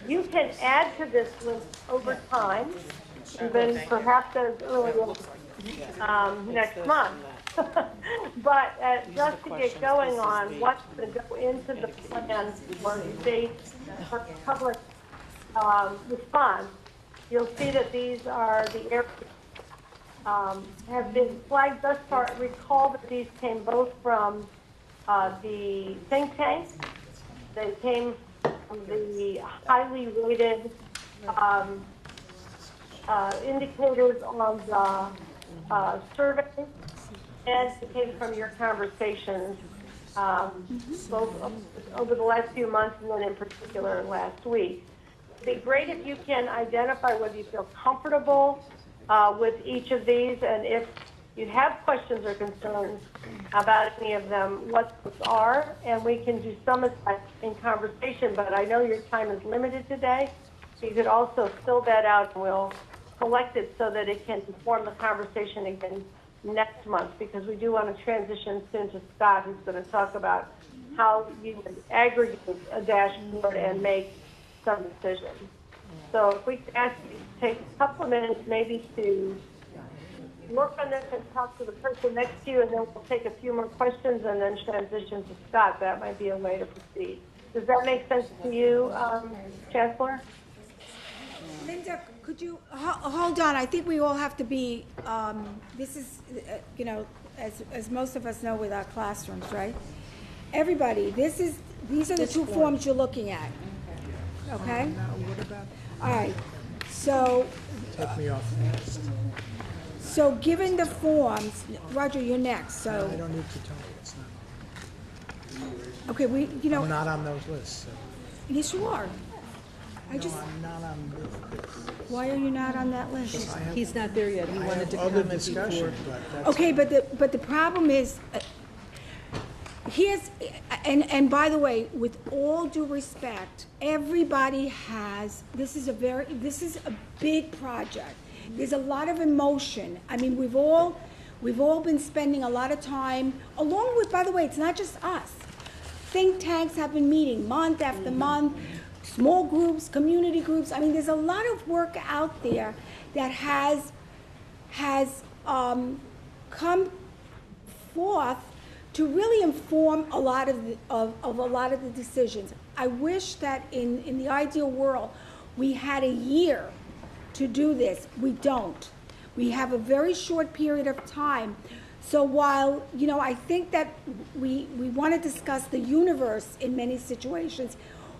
You can add to this list over time, even perhaps as early as next month. But just to get going on what's going to go into the plan for state for public response, you'll see that these are the areas have been flagged thus far. Recall that these came both from the think tank. They came from the highly rated indicators on the survey, and it came from your conversations both over the last few months and then in particular last week. It'd be great if you can identify whether you feel comfortable with each of these, and if you have questions or concerns about any of them, what those are, and we can do some of that in conversation, but I know your time is limited today. You could also fill that out, and we'll collect it so that it can inform the conversation again next month, because we do want to transition soon to Scott, who's going to talk about how you would aggregate a dashboard and make some decisions. So if we could ask you to take a couple of minutes maybe to work on this and talk to the person next to you, and then we'll take a few more questions and then transition to Scott. That might be a way to proceed. Does that make sense to you, Chancellor? Linda, could you, hold on, I think we all have to be, this is, you know, as most of us know with our classrooms, right? Everybody, these are the two forms you're looking at, okay? All right, so. Take me off next. So given the forms, Roger, you're next, so. I don't need to tell you, it's not. Okay, you know. I'm not on those lists, so. Yes, you are. No, I'm not on this. Why are you not on that list? He's not there yet. He I wanted have to other comment discussion, before. but that's. Okay, but the problem is, here's, and by the way, with all due respect, everybody has, this is a big project. There's a lot of emotion. I mean, we've all been spending a lot of time, along with, by the way, it's not just us. Think tanks have been meeting month after month, small groups, community groups. I mean, there's a lot of work out there that has come forth to really inform a lot of the decisions. I wish that in the ideal world we had a year to do this. We don't. We have a very short period of time. So while, you know, I think that we want to discuss the universe in many situations,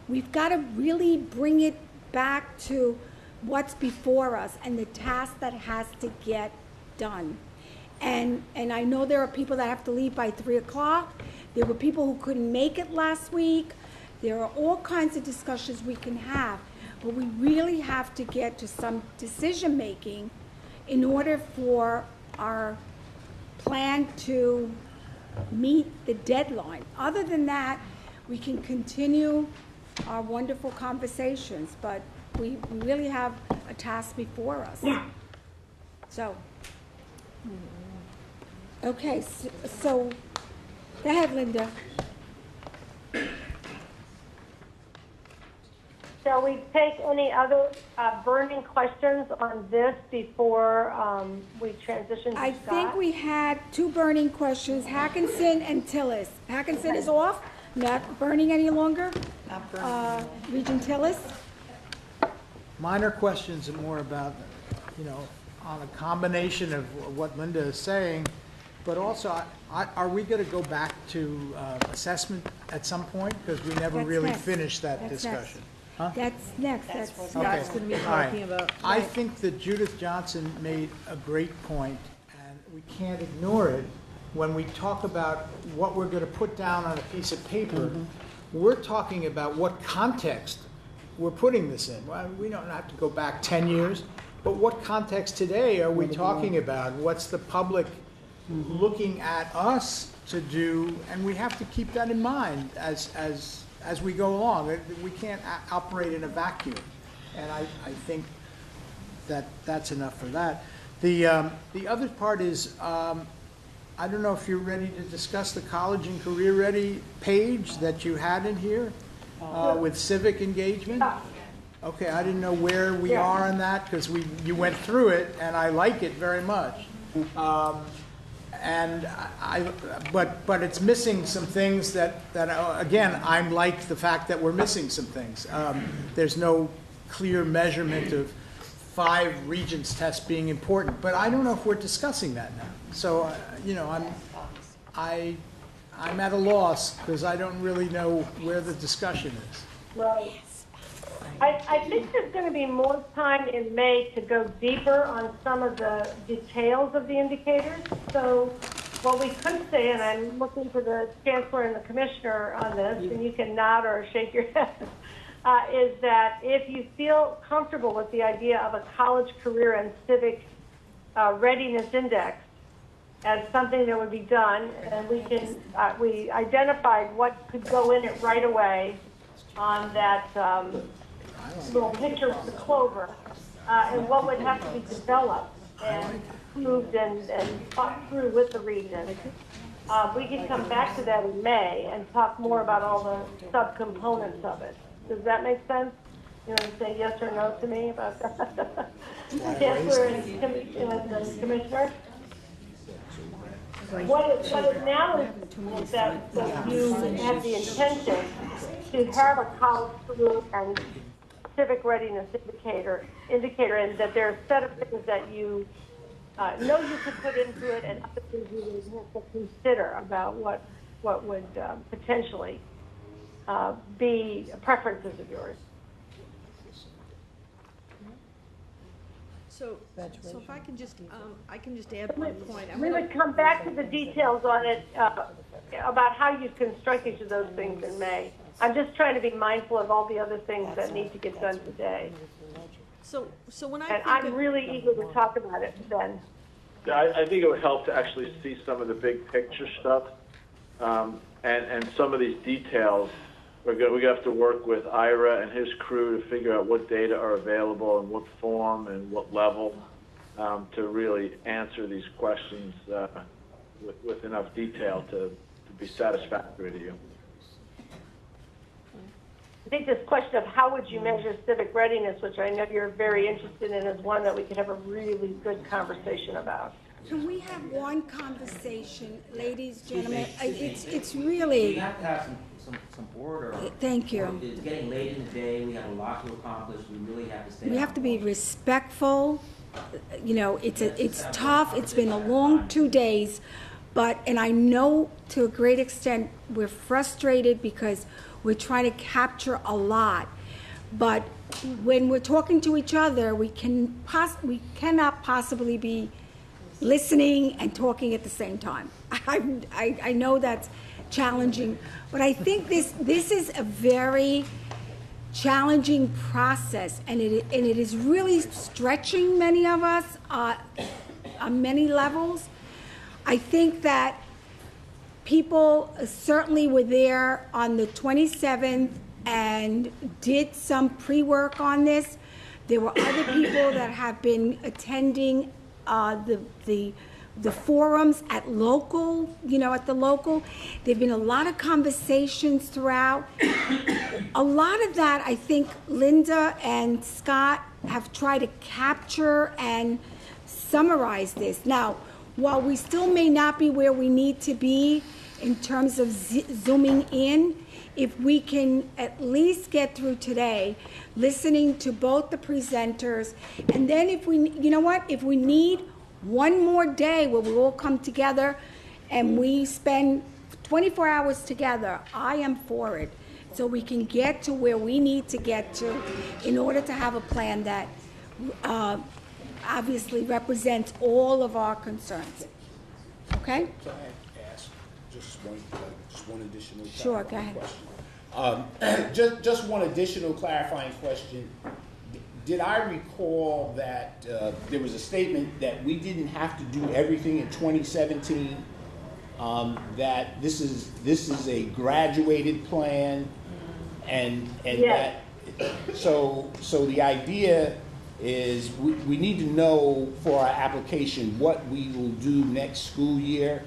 we've got to really bring it back to what's before us and the task that has to get done. And I know there are people that have to leave by 3 o'clock. There were people who couldn't make it last week. There are all kinds of discussions we can have, but we really have to get to some decision making in order for our plan to meet the deadline. Other than that, we can continue our wonderful conversations, but we really have a task before us. So, okay, so go ahead, Linda. Shall we take any other burning questions on this before we transition to Scott? I think we had 2 burning questions, Hackinson and Tillis. Hackinson is off, not burning any longer. Not burning. Regent Tillis? Minor questions are more about, you know, on a combination of what Linda is saying, but also, are we going to go back to assessment at some point? Because we never That's really next. finished that That's discussion. Next. That's next. That's Scott's Okay. going to be All right. talking about. I think that Judith Johnson made a great point, and we can't ignore it when we talk about what we're going to put down on a piece of paper. We're talking about what context we're putting this in. Well, we don't have to go back 10 years, but what context today are we talking about? What's the public looking at us to do? And we have to keep that in mind as we go along. We can't operate in a vacuum. And I think that that's enough for that. The other part is, I don't know if you're ready to discuss the college and career ready page that you had in here with civic engagement. Okay, I didn't know where we are on that because you went through it and I like it very much. But it's missing some things that again, I'm like the fact that we're missing some things. There's no clear measurement of 5 Regents tests being important, but I don't know if we're discussing that now. So, you know, I'm at a loss because I don't really know where the discussion is. Right. I think there's going to be more time in May to go deeper on some of the details of the indicators. So what we could say, and I'm looking for the Chancellor and the Commissioner on this, and you can nod or shake your head, is that if you feel comfortable with the idea of a college career and civic readiness index, as something that would be done, and we identified what could go in it right away on that little picture of the clover, and what would have to be developed and approved and thought through with the region. We can come back to that in May and talk more about all the subcomponents of it. Does that make sense? You want to say yes or no to me about that? Chancellor and Commissioner? What it now is that you have the intention to have a college career and civic readiness indicator, and that there are a set of things that you know you could put into it, and other things you would have to consider about what would potentially be preferences of yours. So if I can just add one point. We would come back to the details on it, about how you construct each of those things in May. I'm just trying to be mindful of all the other things that need to get done today. So when And I'm really eager to talk about it then. I think it would help to actually see some of the big picture stuff, and some of these details. We're going to have to work with Ira and his crew to figure out what data are available and what form and what level, to really answer these questions with enough detail to be satisfactory to you. I think this question of how would you measure civic readiness, which I know you're very interested in, is one that we could have a really good conversation about. Can we have one conversation, ladies, gentlemen? It's really. We have to have some order. Thank you. It's getting late in the day. We have a lot to accomplish. We really have to stay. We have to be respectful. You know, it's tough. It's been a long 2 days, and I know to a great extent we're frustrated because we're trying to capture a lot. But when we're talking to each other, we cannot possibly be listening and talking at the same time. I know that's challenging, but I think this is a very challenging process, and it is really stretching many of us on many levels. I think that people certainly were there on the 27th and did some pre-work on this. There were other people that have been attending the forums at the local. There've been a lot of conversations throughout. A lot of that, I think Linda and Scott have tried to capture and summarize this. Now, while we still may not be where we need to be in terms of zooming in, if we can at least get through today, listening to both the presenters, and then if we need one more day where we all come together and we spend 24 hours together, I am for it, so we can get to where we need to get to in order to have a plan that obviously represents all of our concerns. Okay? Can I ask just one additional Sure, go ahead. question? Just one additional clarifying question. Did I recall that there was a statement that we didn't have to do everything in 2017? That this is a graduated plan, and yes. So the idea is we need to know for our application what we will do next school year,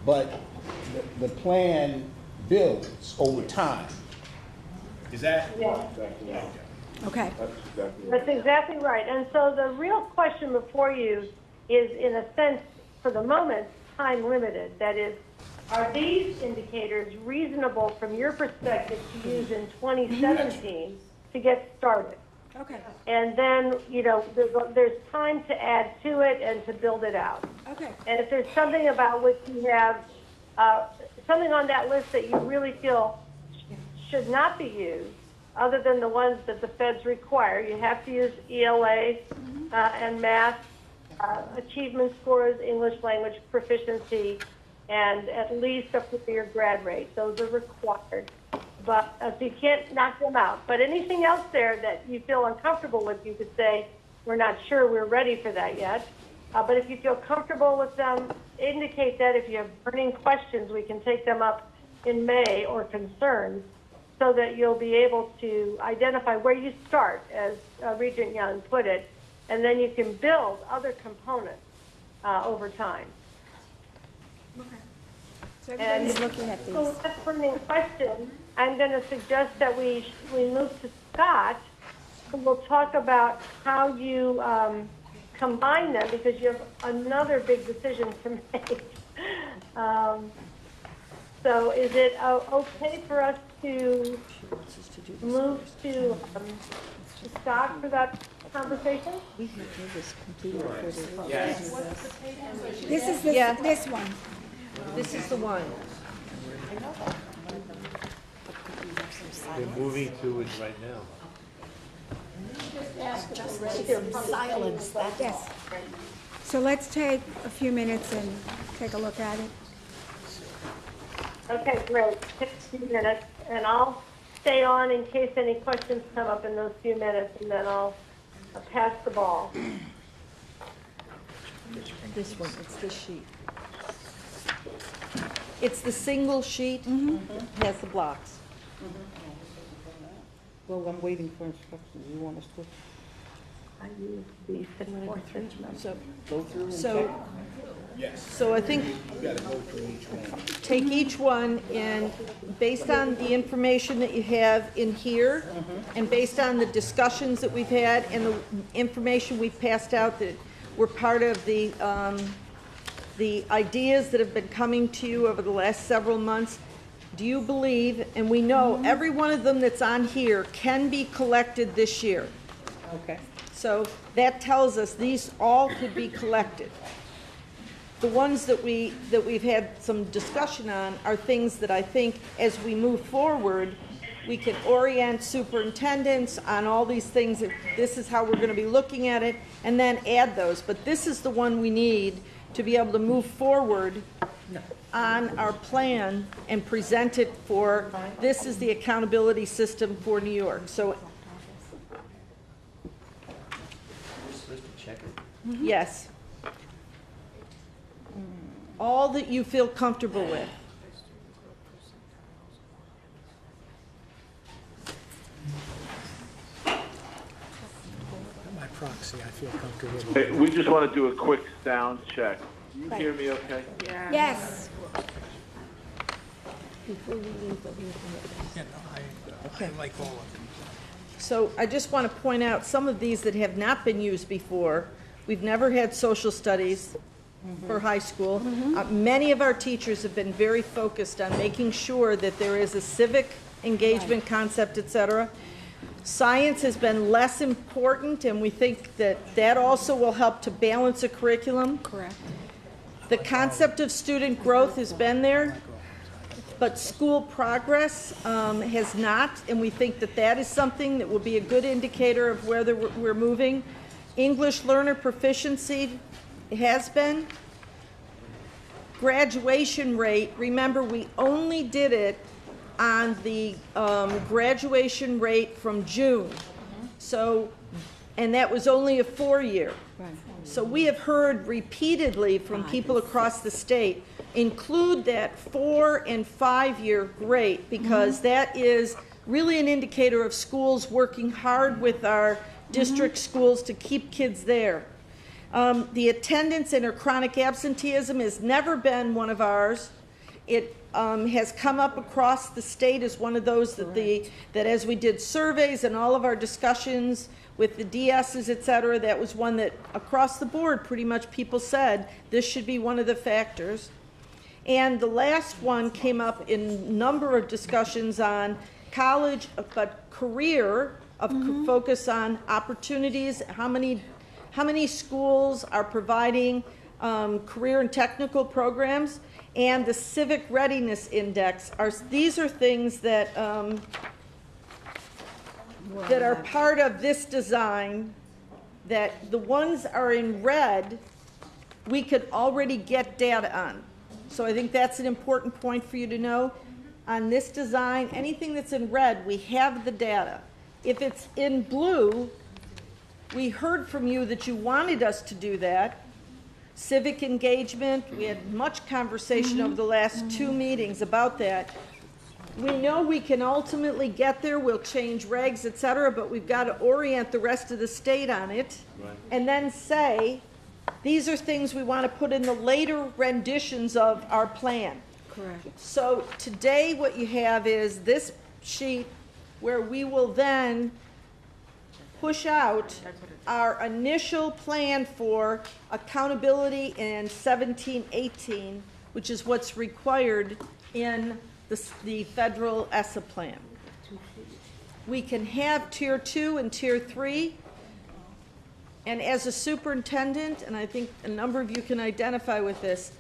but the plan builds over time. Is that? Yeah. Okay. That's exactly right. And so the real question before you is, in a sense, for the moment, time limited. That is, are these indicators reasonable from your perspective to use in 2017 to get started? Okay. And then, there's time to add to it and to build it out. Okay. And if there's something about which you have, something on that list that you really feel should not be used, other than the ones that the feds require, you have to use ELA and math, achievement scores, English language proficiency, and at least up to your grad rate. Those are required. But so you can't knock them out. But anything else there that you feel uncomfortable with, you could say, we're not sure we're ready for that yet. But if you feel comfortable with them, indicate that. If you have burning questions, we can take them up in May, or concerns, so that you'll be able to identify where you start, as Regent Young put it, and then you can build other components over time. So And everybody's looking at these. So that's burning question. I'm going to suggest that we move to Scott, who will talk about how you combine them, because you have another big decision to make. So is it okay for us to move to Scott for that conversation? Yes. This is this one. This is the one. They're moving to it right now. Silence. Yes. So let's take a few minutes and take a look at it. Okay, great. 15 minutes, and I'll stay on in case any questions come up in those few minutes, and then I'll pass the ball. This one, it's this sheet. It's the single sheet, has the blocks. Well, I'm waiting for instructions. You want us to So, go through and check? so, Yes. so I think You gotta go through each one. take each one, and based on the information that you have in here, and based on the discussions that we've had and the information we've passed out that were part of the ideas that have been coming to you over the last several months, do you believe, and we know every one of them that's on here can be collected this year. Okay. So that tells us these all could be collected. The ones that we've had some discussion on are things that I think as we move forward, we can orient superintendents on all these things. This is how we're going to be looking at it, and then add those. But this is the one we need to be able to move forward on our plan and present it for, this is the accountability system for New York. So, We're supposed to check it. yes. All that you feel comfortable with. My proxy, I feel comfortable. Hey, we just want to do a quick sound check. You hear me okay? Yes. I like all of them. So I just want to point out some of these that have not been used before. We've never had social studies for high school. Many of our teachers have been very focused on making sure that there is a civic engagement concept, et cetera. Science has been less important, and we think that that also will help to balance a curriculum. Correct. The concept of student growth has been there, but school progress has not, and we think that that is something that will be a good indicator of whether we're moving. English learner proficiency has been. Graduation rate, remember, we only did it on the graduation rate from June. So, and that was only a 4-year. So we have heard repeatedly from people across the state, include that 4- and 5-year rate, because that is really an indicator of schools working hard with our district schools to keep kids there. The attendance and or chronic absenteeism has never been one of ours. It has come up across the state as one of those that as we did surveys and all of our discussions with the DSs, et cetera, that was one that across the board pretty much people said this should be one of the factors. And the last one came up in a number of discussions on college, but career, of focus on opportunities, how many schools are providing career and technical programs, and the civic readiness index. These are things that that are part of this design, that the ones are in red, we could already get data on. So I think that's an important point for you to know. On this design, anything that's in red, we have the data. If it's in blue, we heard from you that you wanted us to do that, civic engagement. We had much conversation over the last 2 meetings about that. We know we can ultimately get there, we'll change regs, et cetera, but we've got to orient the rest of the state on it. Right. And then say, these are things we want to put in the later renditions of our plan. Correct. So today what you have is this sheet where we will then push out our initial plan for accountability in 17-18, which is what's required in the federal ESSA plan. We can have tier 2 and tier 3, and as a superintendent, and I think a number of you can identify with this,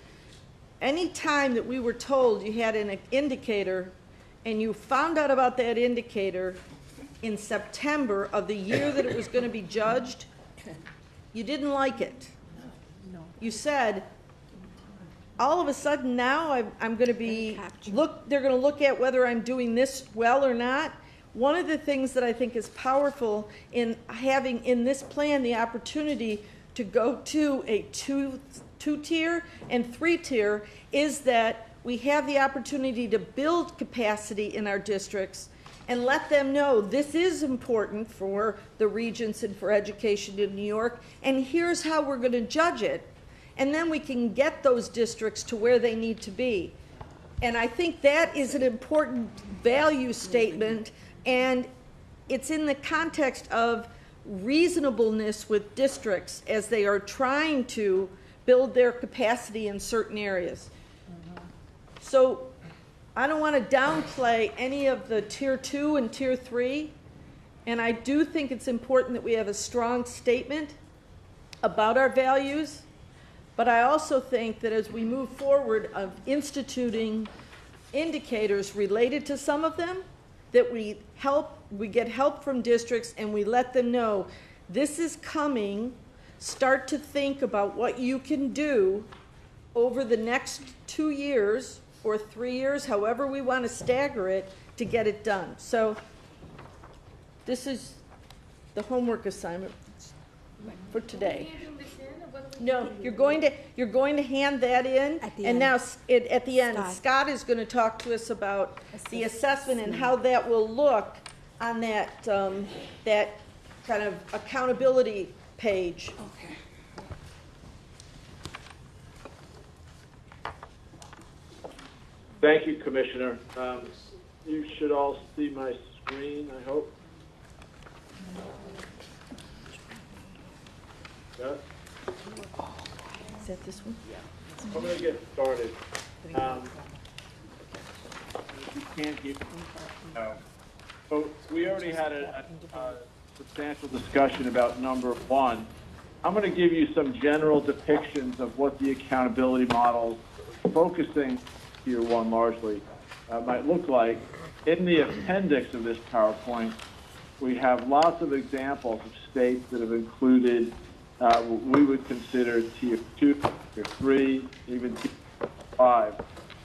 any time that we were told you had an indicator and you found out about that indicator in September of the year that it was going to be judged, you didn't like it. You said, all of a sudden now I'm going to be, they're going to look at whether I'm doing this well or not. One of the things that I think is powerful in having in this plan the opportunity to go to a two-tier and 3-tier is that we have the opportunity to build capacity in our districts and let them know this is important for the Regents and for education in New York, and here's how we're going to judge it. And then we can get those districts to where they need to be. And I think that is an important value statement, and it's in the context of reasonableness with districts as they are trying to build their capacity in certain areas. So I don't want to downplay any of the tier 2 and tier 3, and I do think it's important that we have a strong statement about our values, but I also think that as we move forward of instituting indicators related to some of them, that we get help from districts and we let them know this is coming. Start to think about what you can do over the next 2 years or 3 years, however we want to stagger it, to get it done. So this is the homework assignment for today. No, you're going to hand that in, and now at the end, Scott is going to talk to us about the assessment and how that will look on that that kind of accountability page. Okay. Thank you, Commissioner. You should all see my screen, I hope. Yeah? Is that this one? I'm going to get started. You can't get. No. So we already had a substantial discussion about number 1. I'm going to give you some general depictions of what the accountability models, focusing tier 1 largely, might look like. In the appendix of this PowerPoint, we have lots of examples of states that have included what we would consider tier 2, tier 3, even tier 5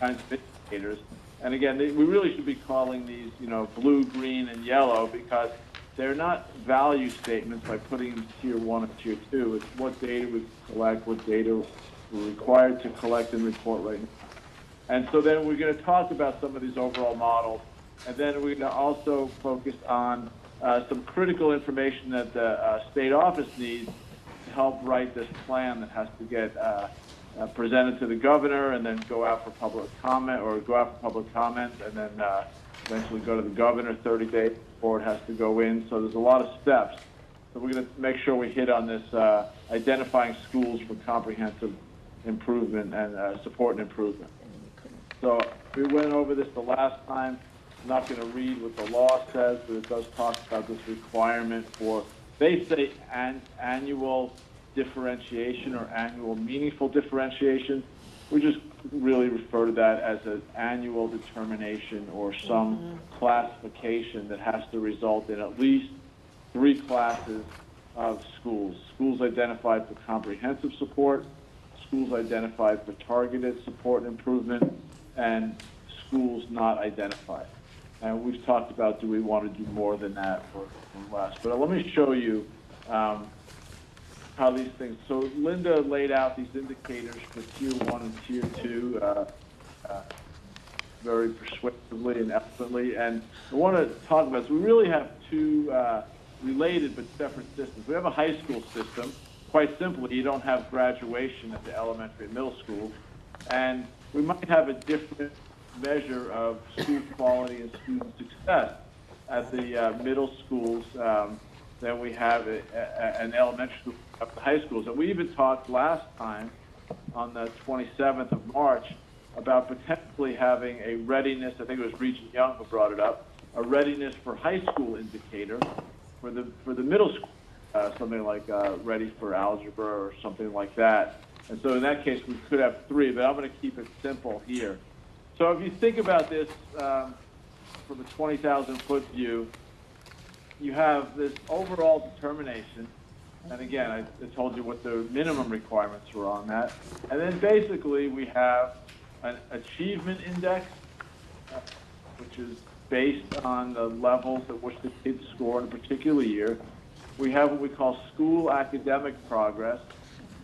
kinds of indicators. And again, we really should be calling these, blue, green, and yellow, because they're not value statements by putting them tier 1 and tier 2. It's what data we collect, what data we're required to collect and report right now. And so then we're going to talk about some of these overall models, and then we're going to also focus on some critical information that the state office needs to help write this plan that has to get presented to the governor and then go out for public comment, or go out for public comment and then eventually go to the governor 30 days before it has to go in. So there's a lot of steps. So we're going to make sure we hit on this identifying schools for comprehensive improvement and support and improvement. So we went over this the last time. I'm not going to read what the law says, but it does talk about this requirement for, they say, annual differentiation or annual meaningful differentiation. We just really refer to that as an annual determination or some classification that has to result in at least 3 classes of schools. Schools identified for comprehensive support, schools identified for targeted support and improvement, and schools not identified. And we've talked about, do we want to do more than that or less? But let me show you how these things, so Linda laid out these indicators for Tier 1 and Tier 2 very persuasively and eloquently. And I want to talk about, so we really have two related but separate systems. We have a high school system. Quite simply, you don't have graduation at the elementary and middle school. And we might have a different measure of school quality and student success at the middle schools than we have an elementary school up to high schools. And we even talked last time on the 27th of March about potentially having a readiness, I think it was Regent Young who brought it up, a readiness for high school indicator for the middle school, something like ready for algebra or something like that. And so in that case, we could have three, but I'm going to keep it simple here. So if you think about this from a 20,000-foot view, you have this overall determination, and again, I told you what the minimum requirements were on that. And then basically we have an achievement index, which is based on the levels at which the kids score in a particular year. We have what we call school academic progress,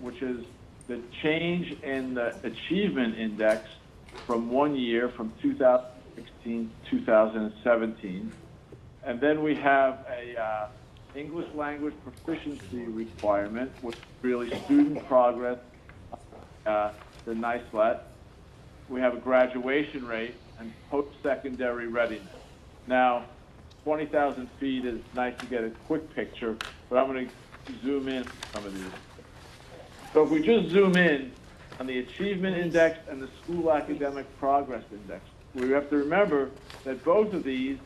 which is the change in the achievement index from one year, from 2016 to 2017. And then we have a English language proficiency requirement, which is really student progress, the NISLET. We have a graduation rate and post-secondary readiness. Now, 20,000 feet is nice to get a quick picture, but I'm going to zoom in on some of these. So if we just zoom in on the achievement index and the school academic progress index, we have to remember that both of these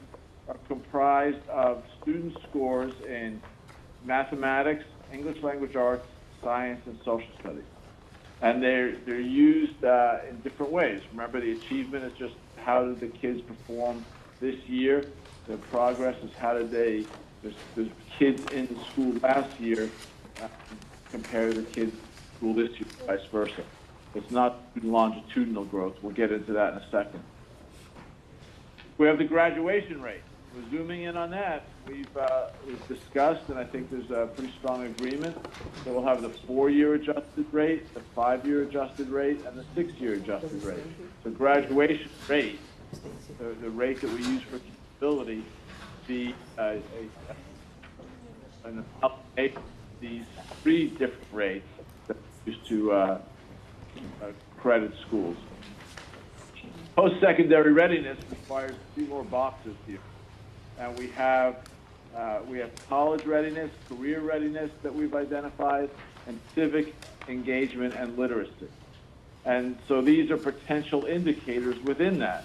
are comprised of student scores in mathematics, English language arts, science, and social studies. And they're used in different ways. Remember, the achievement is just how did the kids perform this year. The progress is how did the kids in the school last year compare to the kids in school this year, vice versa. It's not longitudinal growth. We'll get into that in a second. We have the graduation rate. We're zooming in on that. We've discussed, and I think there's a pretty strong agreement, that we'll have the 4-year adjusted rate, the 5-year adjusted rate, and the 6-year adjusted rate. The graduation rate, the rate that we use for capability, be an update these 3 different rates that we use to credit schools. Post-secondary readiness requires a few more boxes here. And we have college readiness, career readiness that we've identified, and civic engagement and literacy. And so these are potential indicators within that.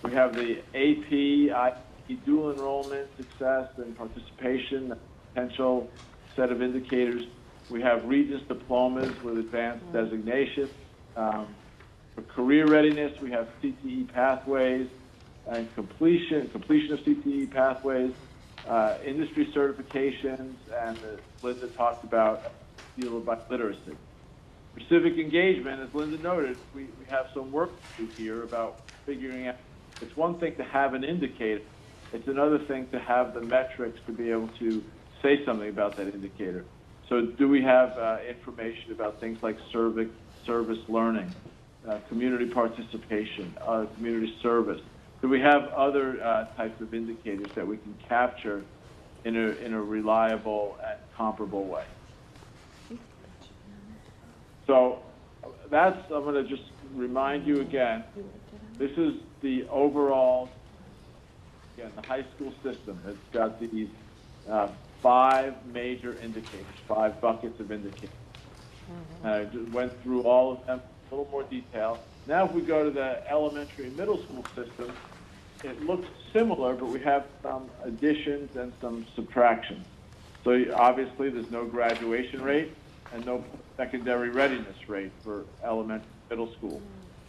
We have the AP, IE, dual enrollment, success, and participation, a potential set of indicators. We have Regents diplomas with advanced designation. For career readiness, we have CTE pathways and completion of CTE pathways, industry certifications, and Linda talked about deal about literacy. For civic engagement, as Linda noted, we have some work to do here about figuring out. It's one thing to have an indicator. It's another thing to have the metrics to be able to say something about that indicator. So do we have information about things like service learning, community participation, community service? Do we have other types of indicators that we can capture in a reliable and comparable way? So I'm going to just remind you again, this is the overall, again, the high school system. It's got these 5 major indicators, 5 buckets of indicators. I just went through all of them in a little more detail. Now if we go to the elementary and middle school system, it looks similar, but we have some additions and some subtractions. So obviously there's no graduation rate and no secondary readiness rate for elementary and middle school.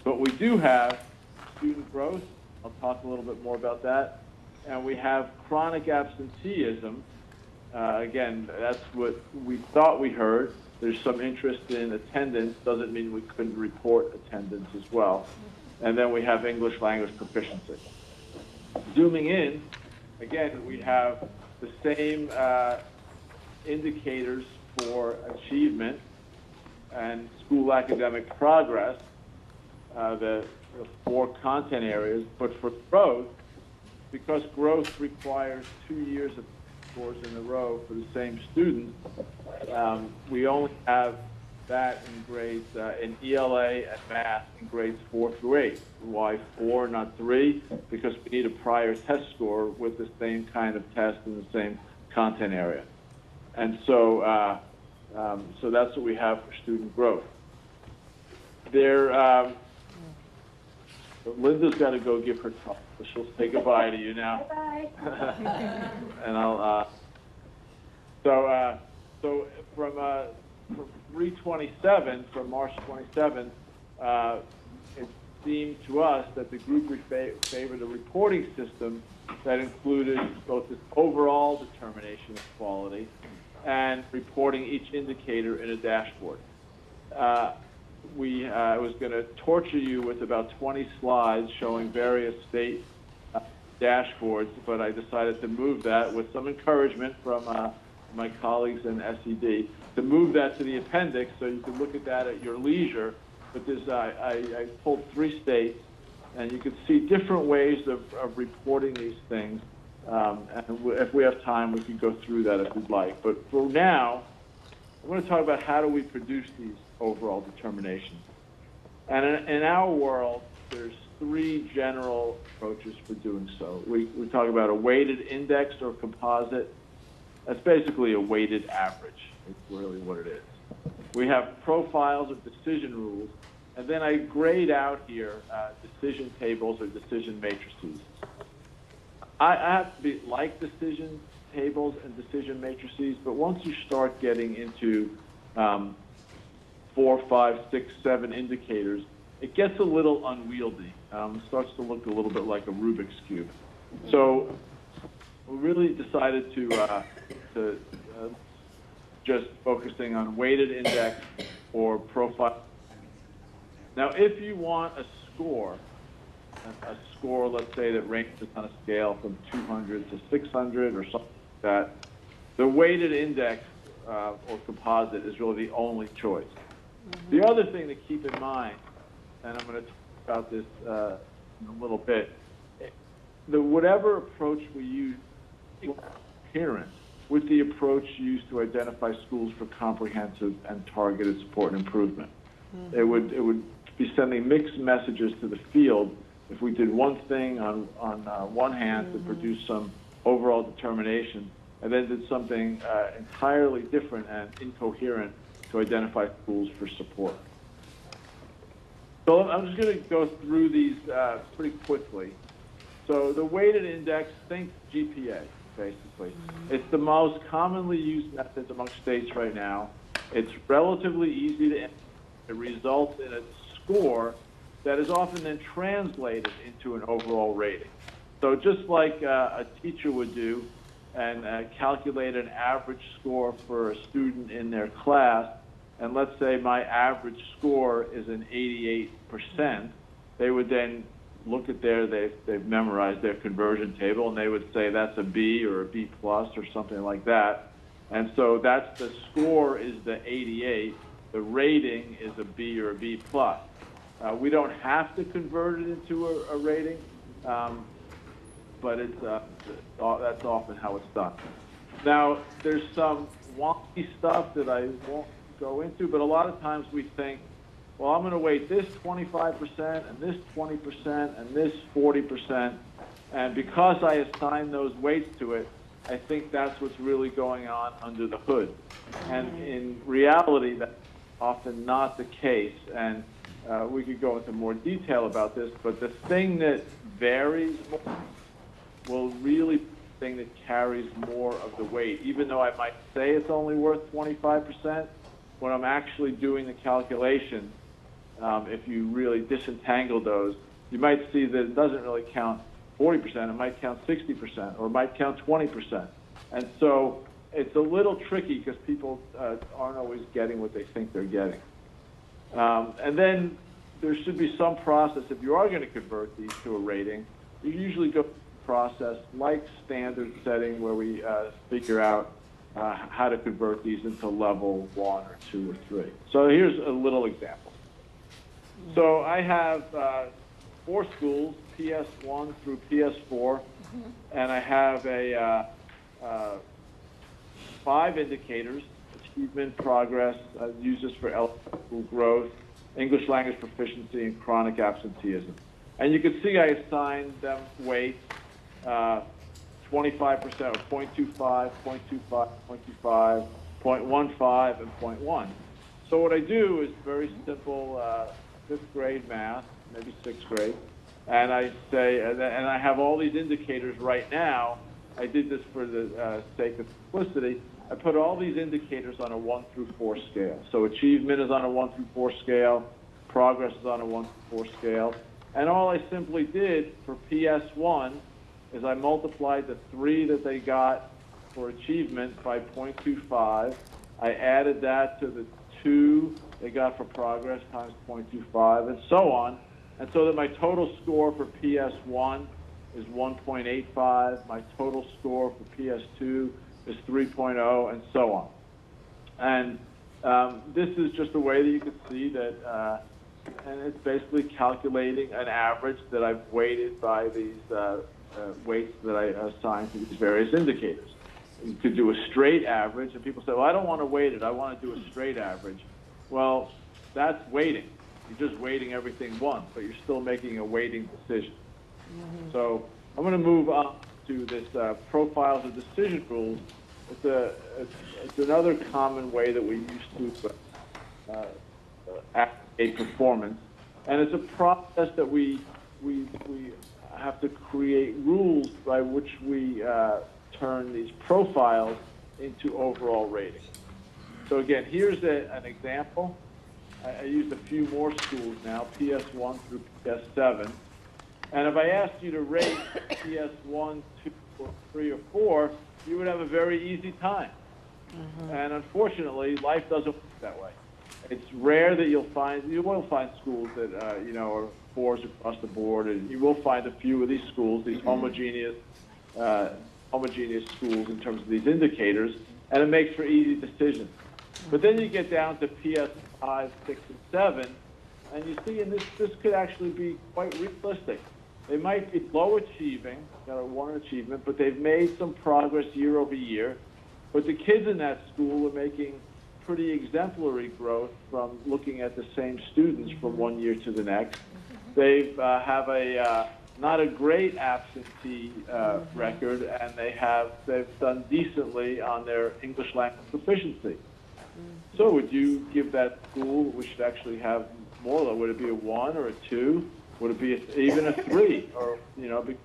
But we do have student growth. I'll talk a little bit more about that. And we have chronic absenteeism. Again, that's what we thought we heard. There's some interest in attendance. Doesn't mean we couldn't report attendance as well. And then we have English language proficiency. Zooming in, again, we have the same indicators for achievement and school academic progress, the four content areas, but for growth, because growth requires 2 years of scores in a row for the same student, we only have that in grades, in ELA and math in grades 4 through 8. Why 4, not 3? Because we need a prior test score with the same kind of test in the same content area. And so, so that's what we have for student growth. There, Linda's got to go give her talk, so she'll say goodbye to you now. Bye. And I'll, so from 3/27, from March 27th, it seemed to us that the group favored a reporting system that included both this overall determination of quality and reporting each indicator in a dashboard. I was going to torture you with about 20 slides showing various state dashboards, but I decided to move that with some encouragement from my colleagues in SED to move that to the appendix so you can look at that at your leisure. But there's, I pulled 3 states, and you can see different ways of reporting these things. And if we have time, we can go through that if we'd like. But for now, I'm going to talk about how do we produce these overall determinations. And in our world, there's 3 general approaches for doing so. We talk about a weighted index or composite. That's basically a weighted average. It's really what it is. We have profiles of decision rules, and then I grade out here decision tables or decision matrices. I have to be like decision tables and decision matrices, but once you start getting into 4, 5, 6, 7 indicators, it gets a little unwieldy. It starts to look a little bit like a Rubik's Cube. So we really decided to just focusing on weighted index or profile. Now, if you want a score, let's say, that ranges on a scale from 200 to 600 or something like that, the weighted index or composite is really the only choice. The other thing to keep in mind, and I'm going to talk about this in a little bit, whatever approach we use is coherent with the approach used to identify schools for comprehensive and targeted support and improvement. It would be sending mixed messages to the field if we did one thing on one hand to produce some overall determination, and then did something entirely different and incoherent to identify schools for support. So I'm just going to go through these pretty quickly. So the weighted index, think GPA, basically. It's the most commonly used method among states right now. It's relatively easy to implement. It results in a score that is often then translated into an overall rating. So just like a teacher would do and calculate an average score for a student in their class, and let's say my average score is an 88%, they would then look at they've memorized their conversion table, and they would say that's a B or a B plus or something like that. And so that's the score is the 88, the rating is a B or a B plus. We don't have to convert it into a rating, but it's, that's often how it's done. Now, there's some wonky stuff that I won't go into, but a lot of times we think, well, I'm going to weight this 25% and this 20% and this 40%, and because I assign those weights to it, I think that's what's really going on under the hood. And in reality, that's often not the case, and we could go into more detail about this, but the thing that varies more will really be the thing that carries more of the weight. Even though I might say it's only worth 25%, when I'm actually doing the calculation, if you really disentangle those, you might see that it doesn't really count 40%, it might count 60%, or it might count 20%. And so it's a little tricky because people aren't always getting what they think they're getting. And then there should be some process, if you are going to convert these to a rating, you usually go through a process like standard setting where we figure out how to convert these into level 1 or 2 or 3. So here's a little example. So I have 4 schools, PS1 through PS4, and I have a 5 indicators: achievement, progress, use this for elementary growth, English language proficiency, and chronic absenteeism. And you can see I assigned them weights, 25% or 0.25, 0.25, 0.25, 0.15, and 0.1. So what I do is very simple, 5th grade math, maybe 6th grade, and I say, and I have all these indicators right now. I did this for the sake of simplicity. I put all these indicators on a 1 through 4 scale. So achievement is on a 1 through 4 scale, progress is on a 1 through 4 scale, and all I simply did for PS1 is I multiplied the 3 that they got for achievement by 0.25. I added that to the 2 they got for progress times 0.25, and so on. And so that my total score for PS1 is 1.85, my total score for PS2 is 3.0, and so on. And this is just a way that you can see that, and it's basically calculating an average that I've weighted by these weights that I assign to these various indicators. You could do a straight average, and people say, well, I don't want to weight it, I want to do a straight average. Well, that's weighting. You're just weighting everything once, but you're still making a weighting decision. So I'm going to move on to this profiles of decision rules. It's another common way that we use to aggregate performance, and it's a process that we have to create rules by which we turn these profiles into overall ratings. So again, here's an example. I used a few more schools now, PS1 through PS7. And if I asked you to rate PS1, 2, or 3, or 4, you would have a very easy time. And unfortunately, life doesn't work that way. It's rare that you will find schools that are 4s across the board, and you will find a few of these schools, these homogeneous schools in terms of these indicators, and it makes for easy decisions. But then you get down to PS5, 6, and 7, and you see, and this could actually be quite realistic. They might be low achieving, got a 1 achievement, but they've made some progress year over year. But the kids in that school are making pretty exemplary growth from looking at the same students from one year to the next. They have a not a great absentee record, and they've done decently on their English language proficiency. So would you give that school, we should actually have more, would it be a 1 or a 2? Would it be even a 3? Or, because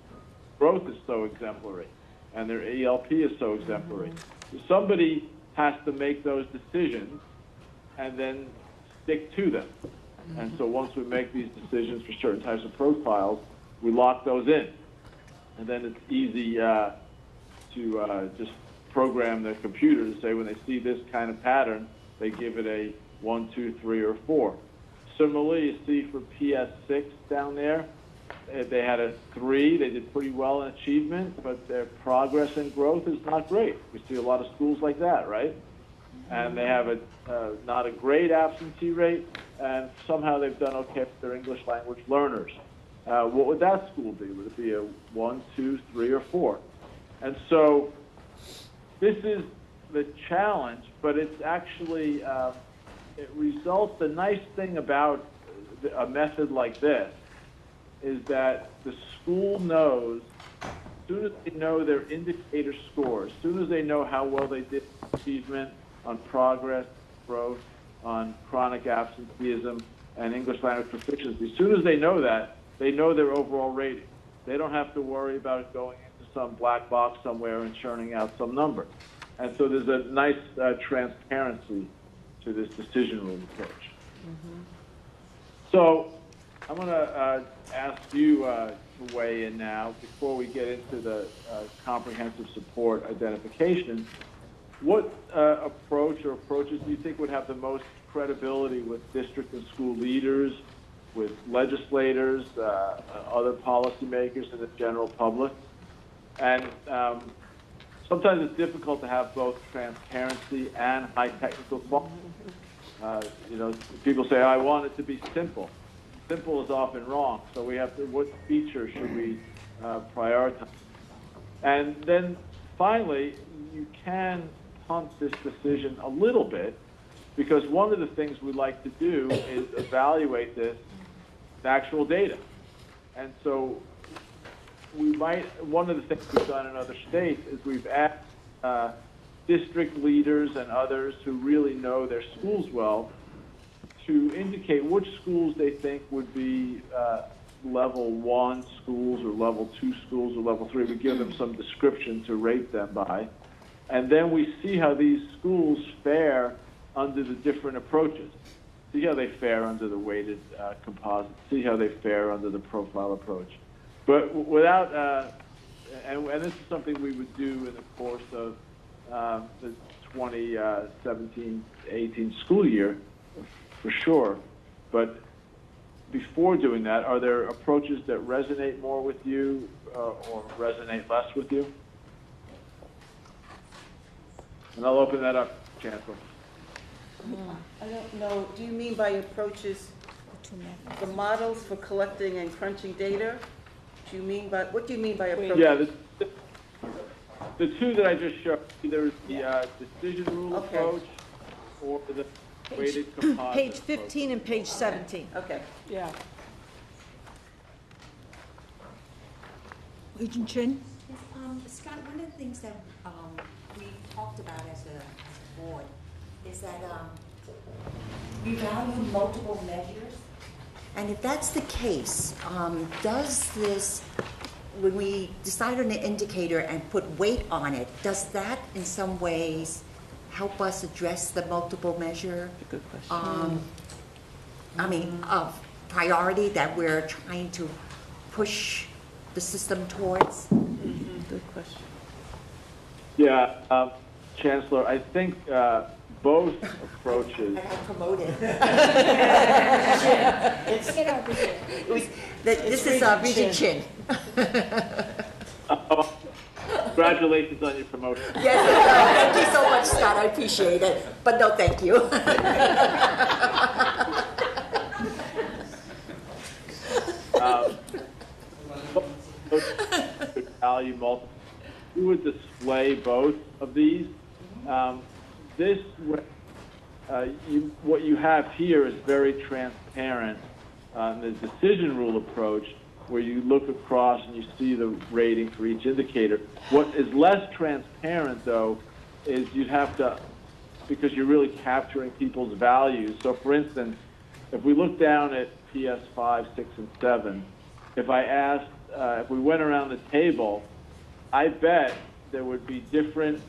growth is so exemplary and their ELP is so exemplary. So somebody has to make those decisions and then stick to them. And so once we make these decisions for certain types of profiles, we lock those in. And then it's easy to just program the computer to say when they see this kind of pattern, they give it a 1, 2, 3, or 4. Similarly, you see for PS6 down there, they had a 3. They did pretty well in achievement, but their progress and growth is not great. We see a lot of schools like that, right? And they have not a great absentee rate, and somehow they've done okay with their English language learners. What would that school be? Would it be a 1, 2, 3, or 4? And so this is the challenge, but it's actually, it results, the nice thing about a method like this is that the school knows, as soon as they know their indicator scores, as soon as they know how well they did achievement, on progress, growth, on chronic absenteeism, and English language proficiency, as soon as they know that, they know their overall rating. They don't have to worry about it going into some black box somewhere and churning out some number. And so there's a nice transparency to this decision rule approach. So I'm going to ask you to weigh in now before we get into the comprehensive support identification. What approach or approaches do you think would have the most credibility with district and school leaders, with legislators, other policymakers, and the general public? And sometimes it's difficult to have both transparency and high technical quality. You know, people say, I want it to be simple. Simple is often wrong, so we have to, what feature should we prioritize? And then finally, you can punt this decision a little bit, because one of the things we like to do is evaluate this with actual data. And so one of the things we've done in other states is we've asked district leaders and others who really know their schools well to indicate which schools they think would be level 1 schools or level 2 schools or level 3. We give them some description to rate them by. And then we see how these schools fare under the different approaches. See how they fare under the weighted composite. See how they fare under the profile approach. But without, and this is something we would do in the course of the 2017-18 school year, for sure. But before doing that, are there approaches that resonate more with you or resonate less with you? And I'll open that up, Chancellor. I don't know, do you mean by approaches the models for collecting and crunching data? Do you mean by, what do you mean by approaches? Yeah, the two that I just showed, either the decision rule approach or the weighted composite Page 15 and page 17. Okay. Yeah. Regent Chin? Yes, Scott, one of the things that we talked about as a board is that we value multiple measures. And if that's the case, does this, when we decide on an indicator and put weight on it, does that in some ways help us address the multiple measure? Good question. I mean, of priority that we're trying to push the system towards? Good question. Yeah, Chancellor, I think both approaches. I got promoted. Get over here. This is Regent Chin. Congratulations on your promotion. Yes, thank you so much, Scott. I appreciate it. But no, thank you. Value multiple. We would display both of these. What you have here is very transparent on the decision rule approach, where you look across and you see the rating for each indicator. What is less transparent, though, is you'd have to, because you're really capturing people's values. So, for instance, if we look down at PS 5, 6, and 7, if I asked, if we went around the table, I bet there would be different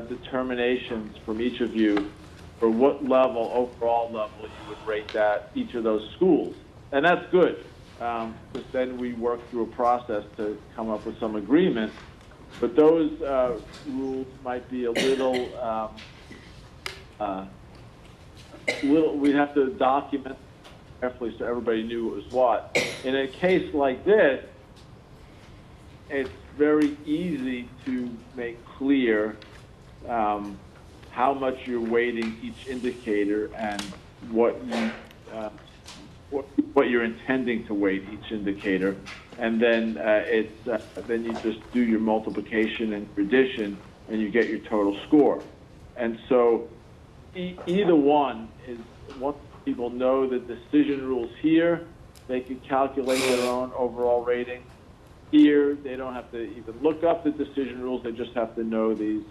determinations from each of you for what level, overall level, you would rate that, each of those schools. And that's good, because then we work through a process to come up with some agreement. But those rules might be a little, we'd have to document carefully so everybody knew what was what. In a case like this, it's very easy to make clear how much you're weighting each indicator and what you're intending to weight each indicator, and then then you just do your multiplication and addition, and you get your total score. And so either one is, once people know the decision rules here, they can calculate their own overall rating. Here, they don't have to even look up the decision rules. They just have to know these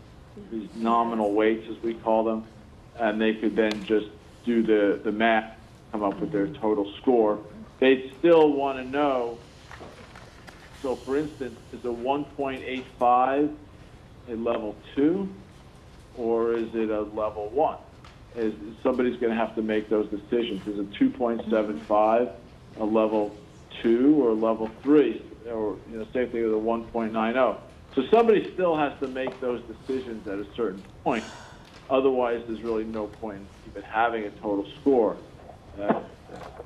nominal weights, as we call them, and they could then just do the math, come up with their total score. They'd still want to know, so for instance, is a 1.85 a level 2, or is it a level 1? Somebody's going to have to make those decisions. Is a 2.75 a level 2 or a level 3? Or, same thing with a 1.90. So somebody still has to make those decisions at a certain point. Otherwise, there's really no point in even having a total score,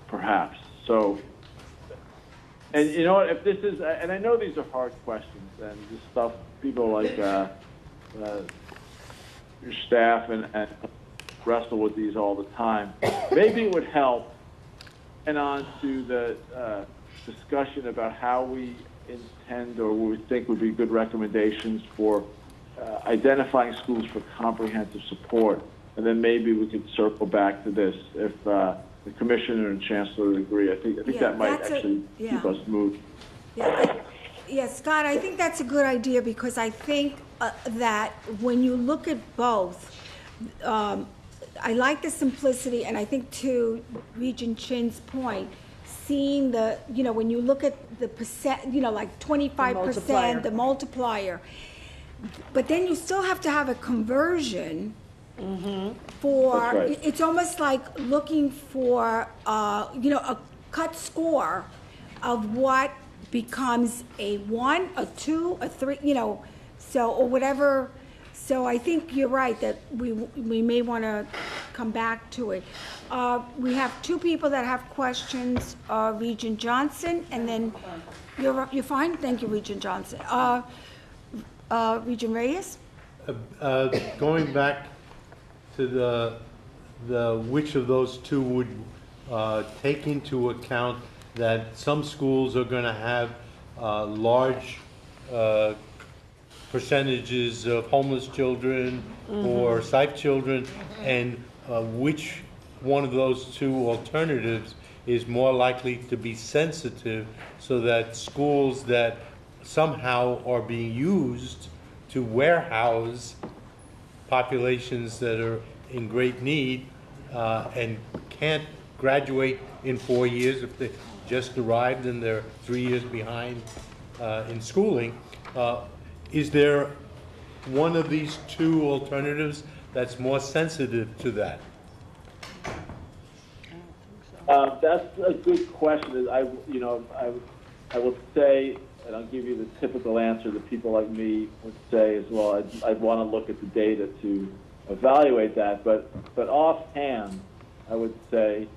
perhaps. So, and you know what, if this is, and I know these are hard questions, and this stuff, people are like, your staff and wrestle with these all the time. Maybe it would help, and on to the discussion about how we intend or what we think would be good recommendations for identifying schools for comprehensive support. And then maybe we could circle back to this if the commissioner and chancellor would agree. I think Yeah, that might that's actually keep us moved. Yeah, Scott, I think that's a good idea because I think that when you look at both, I like the simplicity, and I think to Regent Chin's point, seeing the, when you look at the percent, like 25%, the multiplier, but then you still have to have a conversion for, That's right. it's almost like looking for, a cut score of what becomes a 1, a 2, a 3, so, or whatever. So I think you're right that we may want to come back to it. We have 2 people that have questions, Regent Johnson, and then you're fine. Thank you, Regent Johnson. Regent Reyes? Going back to the which of those 2 would take into account that some schools are going to have large percentages of homeless children or sight children, and which one of those 2 alternatives is more likely to be sensitive, so that schools that somehow are being used to warehouse populations that are in great need and can't graduate in 4 years if they just arrived and they're 3 years behind in schooling. Is there one of these 2 alternatives that's more sensitive to that? That's a good question. I would say, and I'll give you the typical answer that people like me would say as well. I'd want to look at the data to evaluate that, but offhand, I would say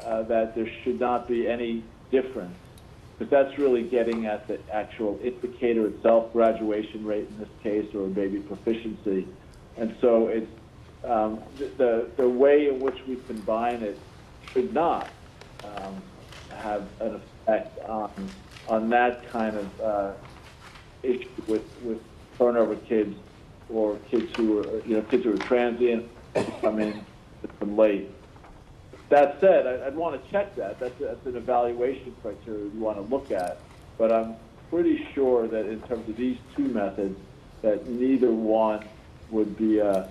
that there should not be any difference, because that's really getting at the actual indicator itself, graduation rate in this case, or maybe proficiency. And so it's the way in which we combine it should not have an effect on that kind of issue with turnover kids, or kids who are transient, come in late. That said, I'd want to check that. That's an evaluation criteria you want to look at. But I'm pretty sure that in terms of these 2 methods, that neither one would be a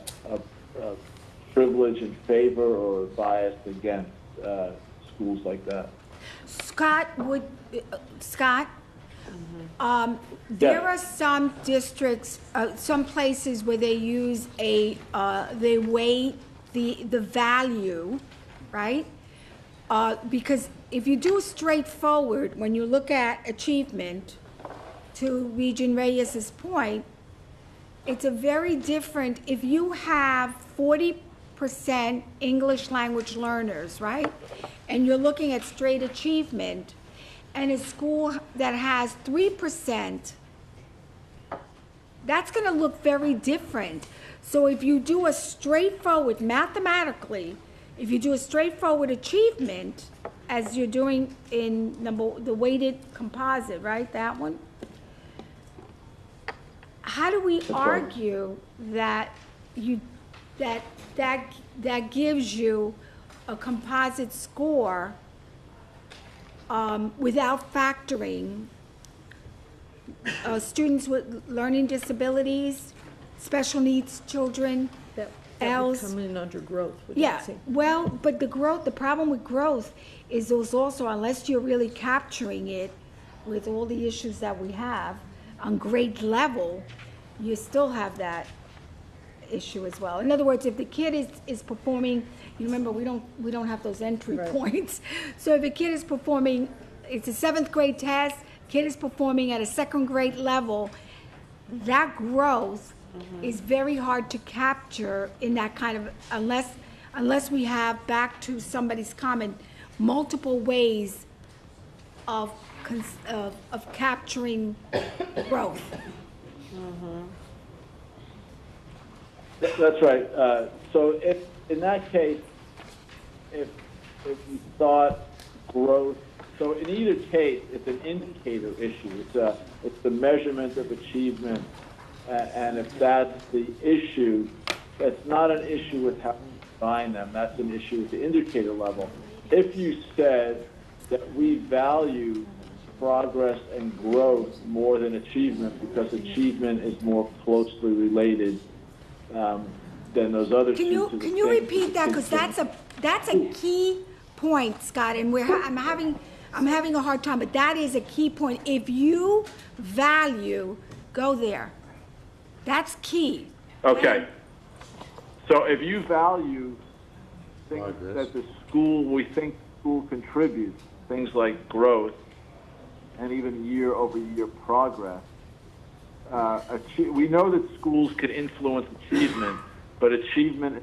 privilege in favor or biased against schools like that. Scott, there are some districts, some places where they use they weigh the value, right? Because if you do straightforward, when you look at achievement, to Regent Reyes's point, it's a very different, if you have 40% English language learners, right? And you're looking at straight achievement, and a school that has 3%, that's going to look very different. So if you do a straightforward, mathematically, if you do a straightforward achievement, as you're doing in the weighted composite, right, that one? How do we argue that that gives you a composite score without factoring students with learning disabilities, special needs children, That else? would come in under growth. Yeah, well, but the problem with growth is those also, unless you're really capturing it with all the issues that we have on grade level, you still have that issue as well. In other words, if the kid is performing, you remember we don't have those entry points. So if a kid is performing, it's a 7th grade test, kid is performing at a 2nd grade level, that growth is very hard to capture in that kind of, unless we have, back to somebody's comment, multiple ways of capturing growth. That's right. So if, in that case, if you thought growth, so in either case, it's an indicator issue. It's the measurement of achievement, and if that's the issue, that's not an issue with how you define them. That's an issue at the indicator level. If you said that we value progress and growth more than achievement because achievement is more closely related than those other Can two you, to the can you thing. repeat that? Because that's a key point, Scott, and I'm having a hard time, but that is a key point. If you value, go there. That's key. Okay. So if you value things that the school, we think school contributes, things like growth and even year-over-year progress, we know that schools can influence achievement, but achievement is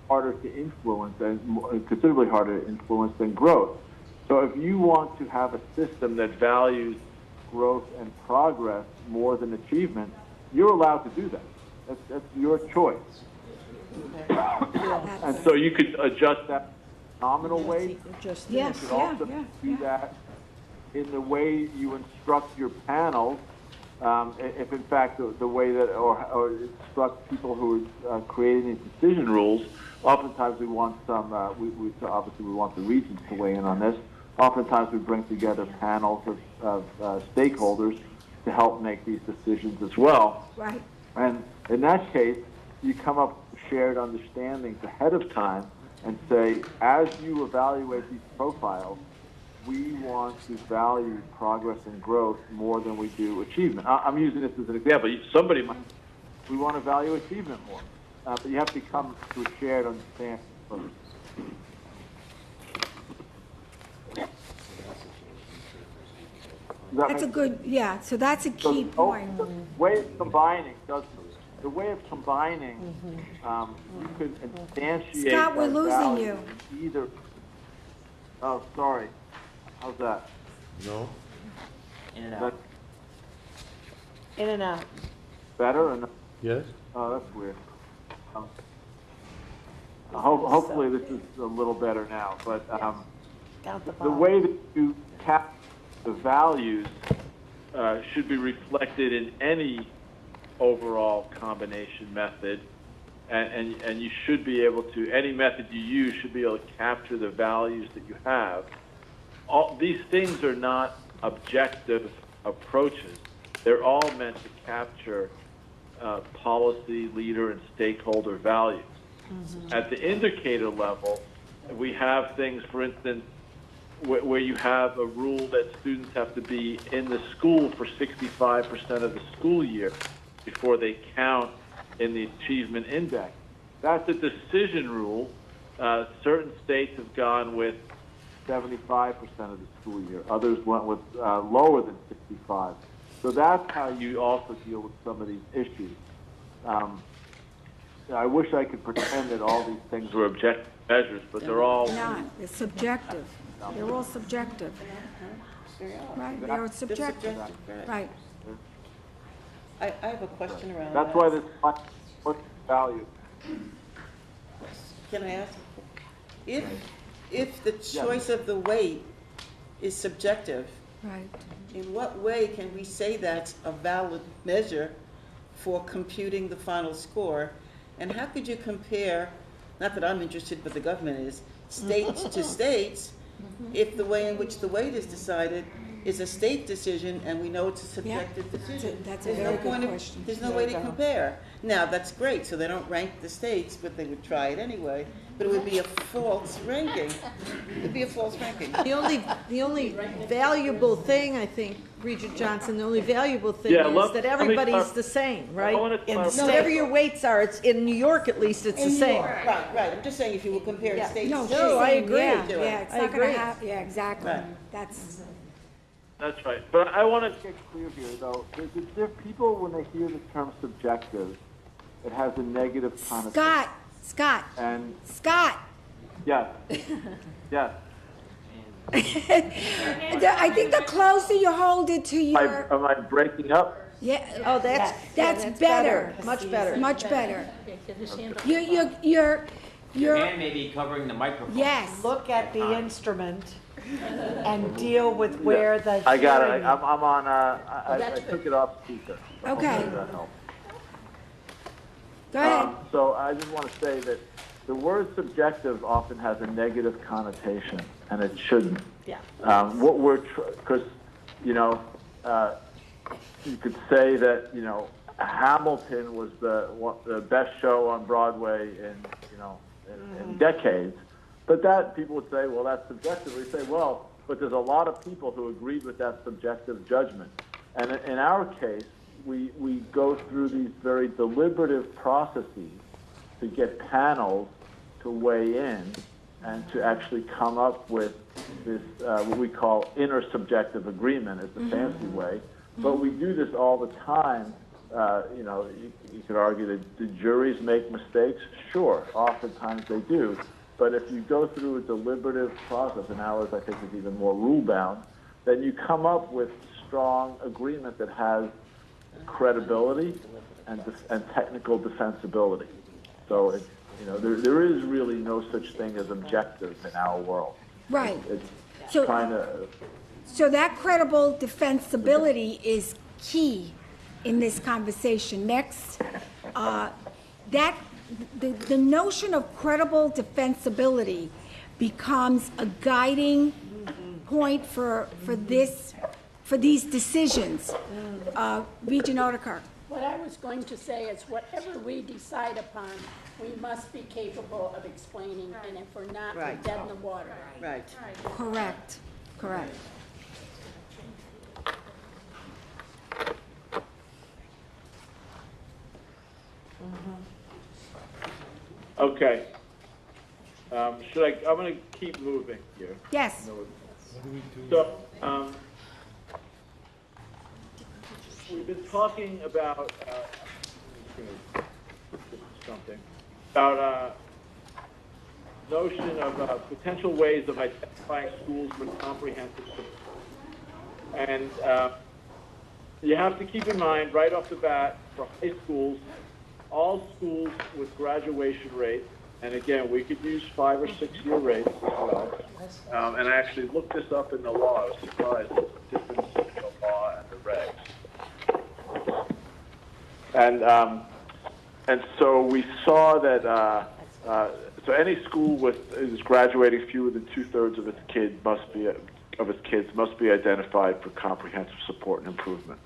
harder to influence and considerably harder to influence than growth. So if you want to have a system that values growth and progress more than achievement, you're allowed to do that. That's your choice. And so you could adjust that nominal weight. Yes, You could also do that in the way you instruct your panels. If in fact the way that, or instruct people who are creating these decision rules, oftentimes we want some, obviously we want the Regents to weigh in on this. Oftentimes we bring together panels of stakeholders to help make these decisions as well. Right. And in that case, you come up with shared understandings ahead of time and say, as you evaluate these profiles, we want to value progress and growth more than we do achievement. I'm using this as an example. Somebody might, we want to value achievement more, but you have to come to a shared understanding first. That's a good, yeah, so that's a key point. The way of combining you could instantiate Scott, we're that losing value you. in either. Oh, sorry. How's that? No. In and That out. In and out. better or no? Yes? Oh, that's weird. Hopefully this is a little better now, but the way that you cap the values should be reflected in any overall combination method, and you should be able to, any method you use should be able to capture the values that you have. All these things are not objective approaches. They're all meant to capture policy, leader, and stakeholder values. Mm-hmm. At the indicator level, we have things, for instance, where you have a rule that students have to be in the school for 65% of the school year before they count in the achievement index. That's a decision rule. Certain states have gone with 75% of the school year. Others went with lower than 65. So that's how you also deal with some of these issues. I wish I could pretend that all these things were objective measures, but they're all not. It's subjective. They're all subjective. Right, they're subjective. Right. I have a question around That's that. why this what's value. Can I ask? If the choice of the weight is subjective, right, in what way can we say that's a valid measure for computing the final score? And how could you compare, not that I'm interested, but the government is, states to states, if the way in which the weight is decided is a state decision and we know it's a subjective decision? That's a very good question. There's no way to compare. Now, that's great, so they don't rank the states, but they would try it anyway, but it would be a false ranking. It would be a false ranking. The only valuable thing, I think, Regent Johnson, the only valuable thing Yeah, is that everybody's the same, right? clarify. Whatever your weights are, it's in New York at least, it's the same. Right, I'm just saying if you were comparing states. No, I agree. Yeah, it's I not gonna agree. happen, yeah, exactly. Right. That's right. But I want to get clear here, though. People, when they hear the term subjective, it has a negative connotation. Scott. And Scott. yes, yes. I think the closer you hold it to your. Am I breaking up? Yeah. Oh, That's better. Much better. Much better. Your You're, hand may be covering the microphone. yes. Look at the instrument and deal with where the I got it. hearing- I'm on, I took it off speaker. So Okay. hopefully that helps. Go ahead. So I just want to say that the word subjective often has a negative connotation, and it shouldn't. Yeah. What we're, because, you know, you could say that, you know, Hamilton was the best show on Broadway in, you know, in decades. But that, people would say, well, that's subjective. We say, well, but there's a lot of people who agreed with that subjective judgment. And in our case, we go through these very deliberative processes to get panels to weigh in and to actually come up with this, what we call intersubjective agreement is the fancy way. But we do this all the time. You know, you could argue that do juries make mistakes? Sure, oftentimes they do. But if you go through a deliberative process, and ours I think is even more rule-bound, then you come up with strong agreement that has credibility and technical defensibility. So, it's, you know, there is really no such thing as objective in our world. Right. It's So- trying to... So that credible defensibility is key in this conversation. Next, the notion of credible defensibility becomes a guiding point for these decisions. Regent Otakar. What I was going to say is whatever we decide upon, we must be capable of explaining, and if we're not, we're Right. dead in the water. Right. Correct. Correct. Okay. I'm going to keep moving here. Yes. So, we've been talking about something about notion of potential ways of identifying schools with comprehensive support. And you have to keep in mind right off the bat for high schools, all schools with graduation rates, and again, we could use 5 or 6 year rates as well. And I actually looked this up in the law. I was surprised at the difference between the law and the regs. And so we saw that so any school is graduating fewer than 2/3 of its kids must be identified for comprehensive support and improvement.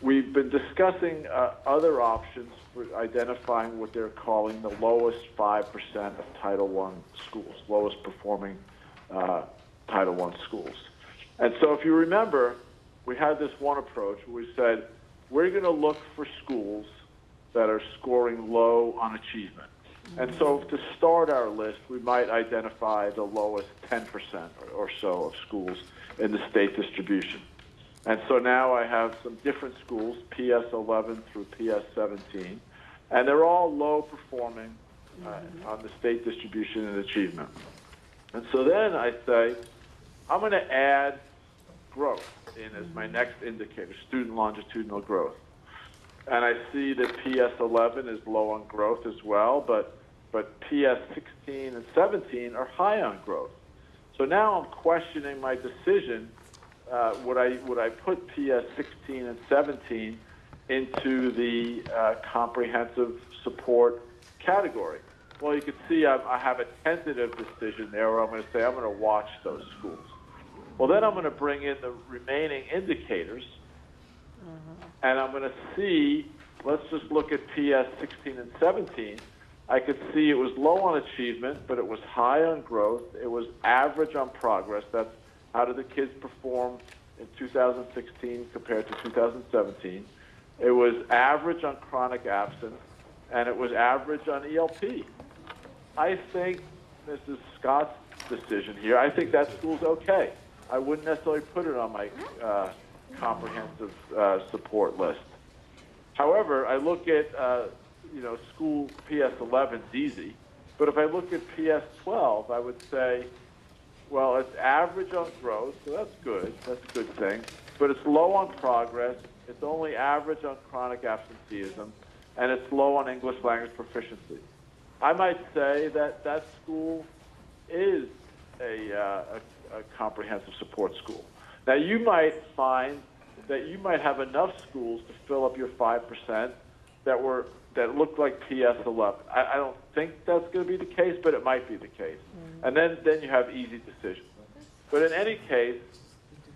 We've been discussing other options for identifying what they're calling the lowest 5% of Title I schools, lowest performing Title I schools. And so if you remember, we had this one approach where we said, we're going to look for schools that are scoring low on achievement. And so to start our list, we might identify the lowest 10% or so of schools in the state distribution. And so now I have some different schools, PS 11 through PS 17, and they're all low performing on the state distribution and achievement. And so then I say, I'm going to add growth in as my next indicator, student longitudinal growth. And I see that PS 11 is low on growth as well, but PS 16 and 17 are high on growth. So now I'm questioning my decision. Would I put PS 16 and 17 into the comprehensive support category? Well, you can see I have a tentative decision there where I'm going to say I'm going to watch those schools. Well, then I'm going to bring in the remaining indicators, and I'm going to see, let's just look at PS 16 and 17. I could see it was low on achievement, but it was high on growth. It was average on progress. That's how did the kids perform in 2016 compared to 2017. It was average on chronic absence, and it was average on ELP. I think this is Scott's decision here. I think that school's okay. I wouldn't necessarily put it on my comprehensive support list. However, I look at school PS 11's easy, but if I look at PS 12, I would say, well, it's average on growth, so that's good. That's a good thing. But it's low on progress, It's only average on chronic absenteeism, and it's low on English language proficiency. I might say that that school is a comprehensive support school. Now, you might find that you might have enough schools to fill up your 5% that look like PS 11. I don't think that's going to be the case, but it might be the case. And then you have easy decisions. But in any case,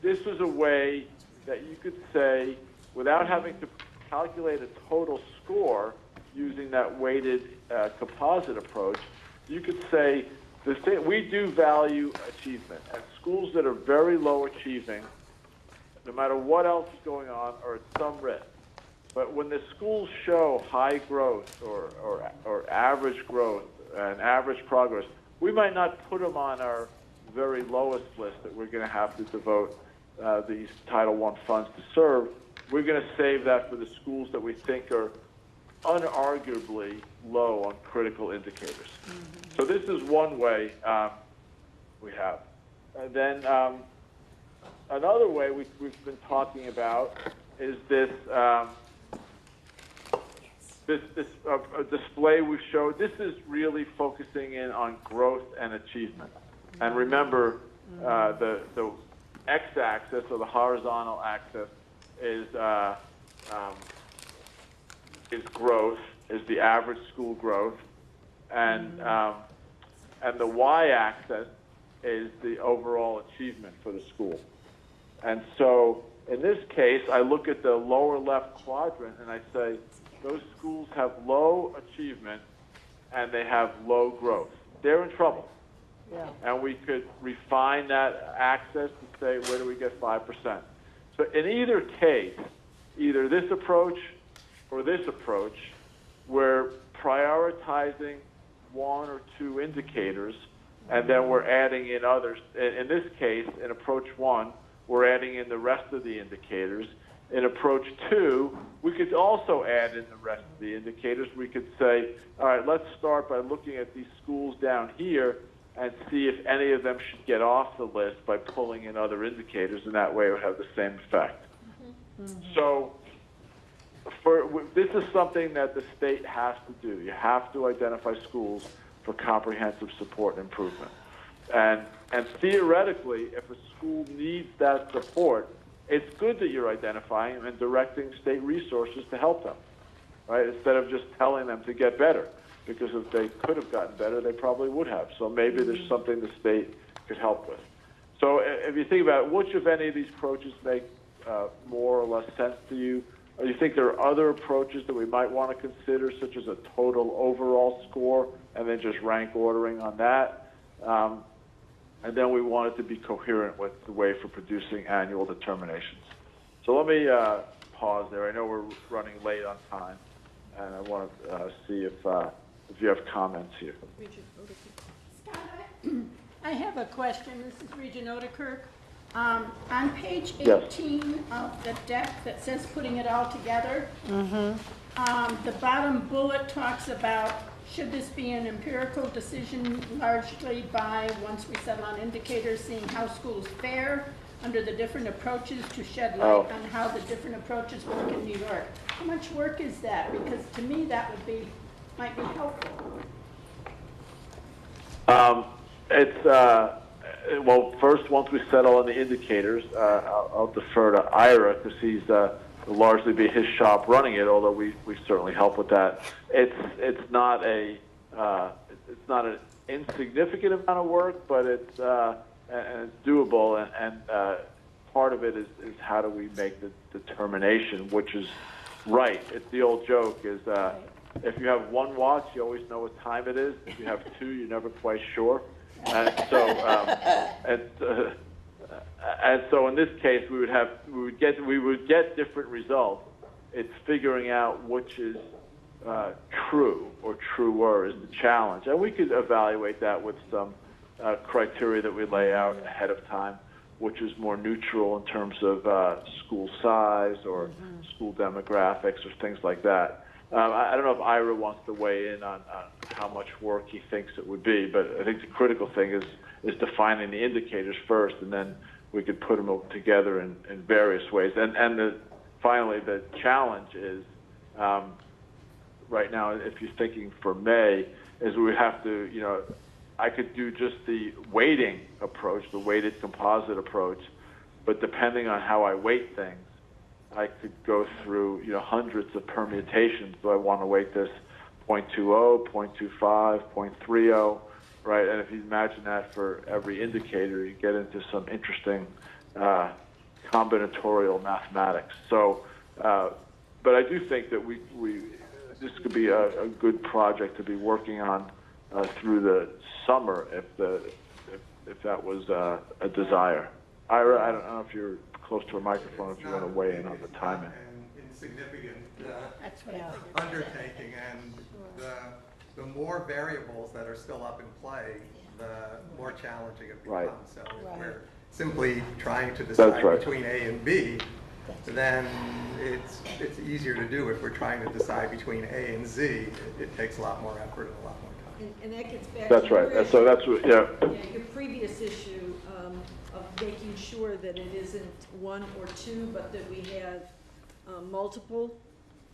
this was a way that you could say, without having to calculate a total score using that weighted composite approach, you could say, we do value achievement, and schools that are very low achieving, no matter what else is going on, are at some risk. But when the schools show high growth or average growth and average progress, we might not put them on our very lowest list that we're going to have to devote these Title I funds to serve. We're going to save that for the schools that we think are unarguably low on critical indicators. So this is one way we have. And then another way we've been talking about is this display we've showed. This is really focusing in on growth and achievement. And remember, the x-axis, or the horizontal axis, is growth, is the average school growth, and the y-axis is the overall achievement for the school. And so in this case, I look at the lower left quadrant and I say, those schools have low achievement and they have low growth. They're in trouble. Yeah. And we could refine that axis and say, where do we get 5%? So in either case, either this approach or this approach, we're prioritizing one or two indicators, and then we're adding in others. In this case, in approach 1, we're adding in the rest of the indicators. In approach 2, we could also add in the rest of the indicators. We could say, all right, let's start by looking at these schools down here and see if any of them should get off the list by pulling in other indicators, and that way it would have the same effect. So this is something that the state has to do. You have to identify schools for comprehensive support and improvement. And theoretically, if a school needs that support, it's good that you're identifying them and directing state resources to help them, right? Instead of just telling them to get better, because if they could have gotten better, they probably would have. So maybe there's something the state could help with. So if you think about it, which of any of these approaches make more or less sense to you? Or you think there are other approaches that we might want to consider, such as a total overall score, and then just rank ordering on that? And then we want it to be coherent with the way for producing annual determinations. So let me pause there. I know we're running late on time, and I want to see if you have comments here. Scott, I have a question. This is Regent Odekirk. On page 18 of the deck that says putting it all together, the bottom bullet talks about, should this be an empirical decision largely by, once we settle on indicators, seeing how schools fare under the different approaches to shed light on how the different approaches work in New York. How much work is that? Because to me that might be helpful. Well, first, once we settle on the indicators, I'll defer to Ira, because he's largely be his shop running it, although we certainly help with that. It's not an insignificant amount of work, but it's doable, and part of it is how do we make the determination, which is right. It's the old joke is if you have one watch, you always know what time it is. If you have two, you're never quite sure. And so in this case, we would get different results. It's figuring out which is true or truer is the challenge, and we could evaluate that with some criteria that we lay out ahead of time, which is more neutral in terms of school size or school demographics or things like that. I don't know if Ira wants to weigh in on how much work he thinks it would be, but I think the critical thing is defining the indicators first, and then we could put them together in various ways. And finally, the challenge is, right now, if you're thinking for May, is we have to, I could do just the weighting approach, the weighted composite approach, but depending on how I weight things, I could go through, hundreds of permutations. Do I want to weight this 0.20, 0.25, 0.30, right? And if you imagine that for every indicator, you get into some interesting combinatorial mathematics. So, but I do think that this could be a good project to be working on through the summer if that was a desire. Ira, I don't know if you're close to a microphone, if you want to weigh in on the timing. An insignificant That's what I figured. undertaking, and the more variables that are still up in play, the more challenging it becomes. Right. So if we're simply trying to decide between A and B, then it's easier to do. If we're trying to decide between A and Z, it takes a lot more effort and a lot more time. And that gets back That's to right. your So that's what, yeah. your previous issue of making sure that it isn't one or two, but that we have multiple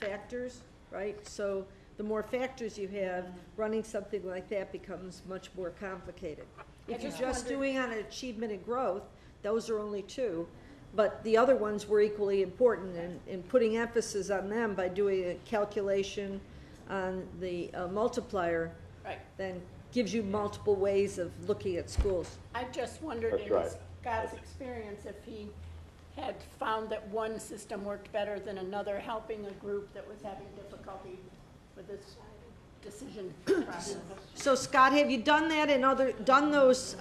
factors, right? So the more factors you have, running something like that becomes much more complicated. If you're just doing on achievement and growth, those are only two, but the other ones were equally important, and putting emphasis on them by doing a calculation on the multiplier, Right. then gives you multiple ways of looking at schools. I just wondered That's in right. Scott's experience if he had found that one system worked better than another, helping a group that was having difficulty with this decision process. So Scott, have you done that done those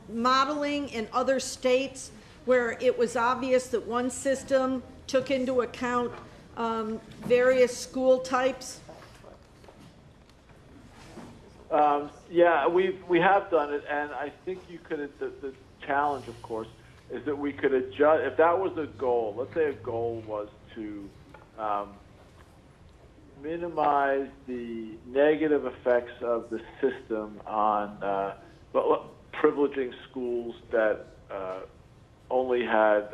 modeling in other states where it was obvious that one system took into account various school types? Yeah, we have done it, and I think you could. The challenge, of course, is that we could adjust. If that was a goal, let's say a goal was to minimize the negative effects of the system on privileging schools that only had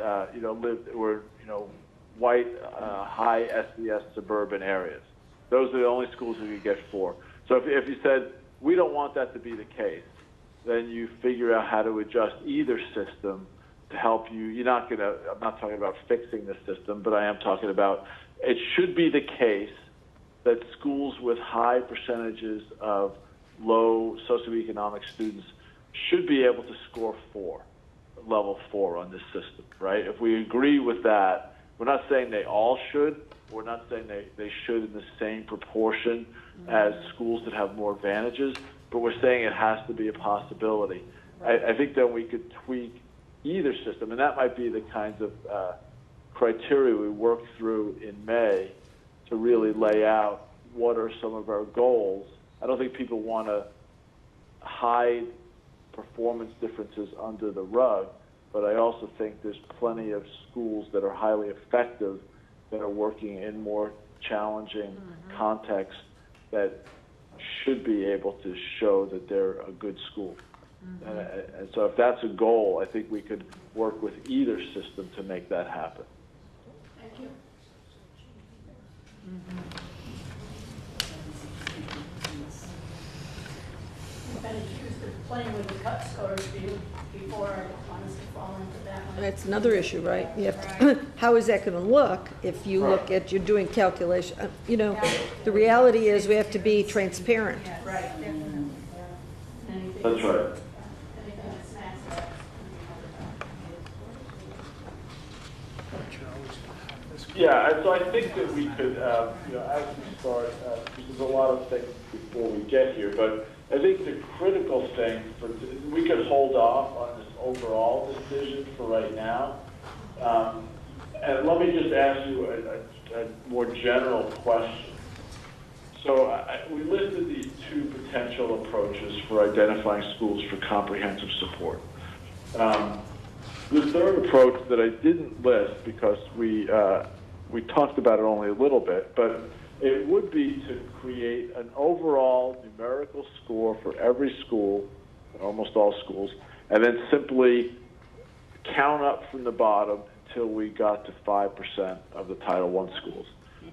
were white high SES suburban areas. Those are the only schools we could get for. So if you said we don't want that to be the case, then you figure out how to adjust either system to help you. I'm not talking about fixing the system, but I am talking about it should be the case that schools with high percentages of low socioeconomic students should be able to score level 4 on this system, right? If we agree with that, we're not saying they all should. We're not saying they should in the same proportion as schools that have more advantages, but we're saying it has to be a possibility. Right. I think then we could tweak either system, and that might be the kinds of criteria we work through in May to really lay out what are some of our goals. I don't think people want to hide performance differences under the rug, but I also think there's plenty of schools that are highly effective that are working in more challenging contexts that should be able to show that they're a good school. And so if that's a goal, I think we could work with either system to make that happen. Thank you. I've been accused of playing with the cut scores before. I honestly fall into that one. That's another issue, right? You have to, how is that going to look if you look at, you're doing calculation? The reality is we have to be transparent. Right. That's right. Yeah, and so I think that we could, as we start, there's a lot of things before we get here, but I think the critical thing we could hold off on this overall decision for right now. And let me just ask you a more general question. So we listed these two potential approaches for identifying schools for comprehensive support. The third approach that I didn't list because we talked about it only a little bit, but it would be to create an overall numerical score for every school, almost all schools, and then simply count up from the bottom until we got to 5% of the Title I schools.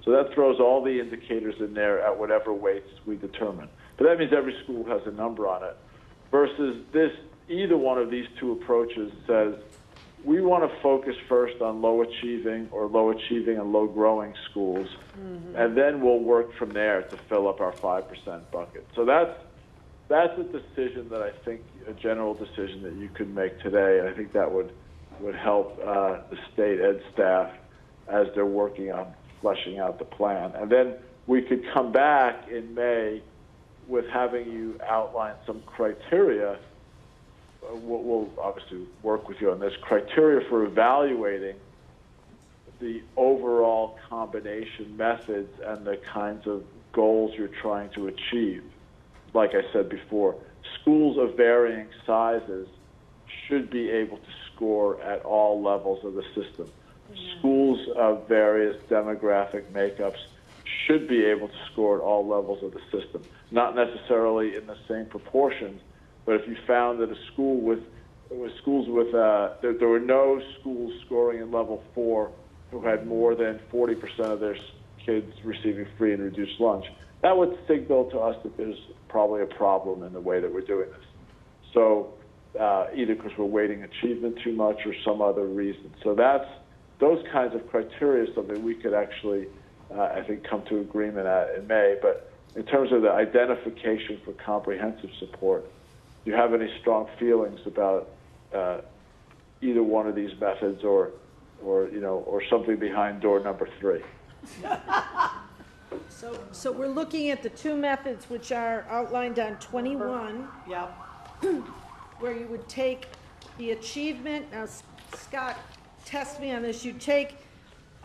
So that throws all the indicators in there at whatever weights we determine. But that means every school has a number on it. Versus this, either one of these two approaches says, we want to focus first on low achieving and low growing schools, and then we'll work from there to fill up our 5% bucket. So that's a decision that I think, a general decision that you could make today. And I think that would help the state ed staff as they're working on fleshing out the plan. And then we could come back in May with having you outline some criteria. We'll obviously work with you on this, criteria for evaluating the overall combination methods and the kinds of goals you're trying to achieve. Like I said before, schools of varying sizes should be able to score at all levels of the system. Schools of various demographic makeups should be able to score at all levels of the system. Not necessarily in the same proportions, but if you found that a school there were no schools scoring in level 4 who had more than 40% of their kids receiving free and reduced lunch, that would signal to us that there's probably a problem in the way that we're doing this. So either because we're weighting achievement too much or some other reason. So those kinds of criteria is something we could actually, I think, come to agreement at in May. But in terms of the identification for comprehensive support, do you have any strong feelings about either one of these methods or something behind door number 3? So we're looking at the two methods which are outlined on 21. Yep. Where you would take the achievement, now Scott, test me on this, you take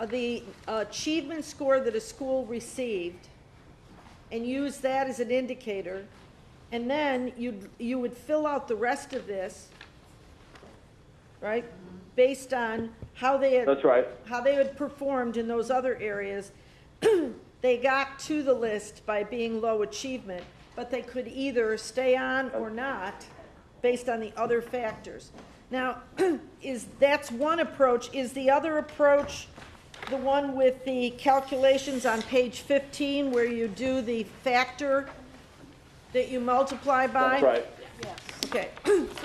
the achievement score that a school received and use that as an indicator, and then you would fill out the rest of this, right, based on how they had, that's right, how they had performed in those other areas. They got to the list by being low achievement, but they could either stay on or not based on the other factors. Now, that's one approach. Is the other approach the one with the calculations on page 15 where you do the factor that you multiply by? That's right. Yes. Okay.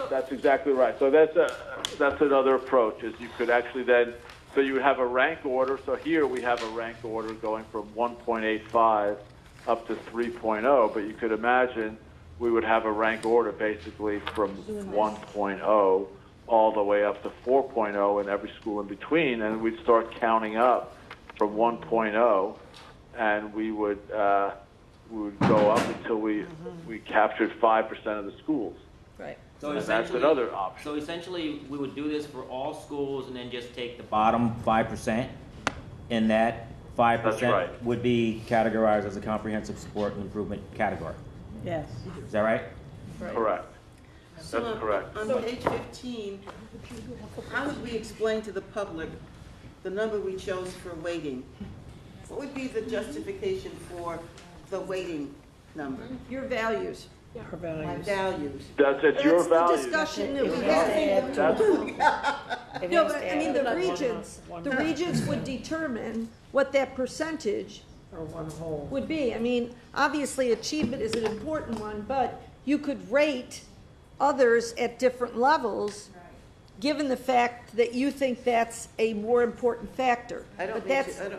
That's exactly right. So that's another approach, is you could actually then, so you would have a rank order. So here we have a rank order going from 1.85 up to 3.0, but you could imagine we would have a rank order basically from 1.0 all the way up to 4.0 and every school in between, and we'd start counting up from 1.0, and we would go up until we captured 5% of the schools. Right. So and that's another option. So essentially, we would do this for all schools and then just take the bottom 5%, and that 5% would be categorized as a comprehensive support and improvement category. Yes. Is that right? Correct. That's correct. On page 15, how would we explain to the public the number we chose for weighting? What would be the justification for the weighting number? Your values. My values. It's your values. The discussion that we had. No, but I mean, the regents would determine what that percentage Or one whole. would be. I mean, obviously, achievement is an important one, but you could rate others at different levels, given the fact that you think that's a more important factor. I don't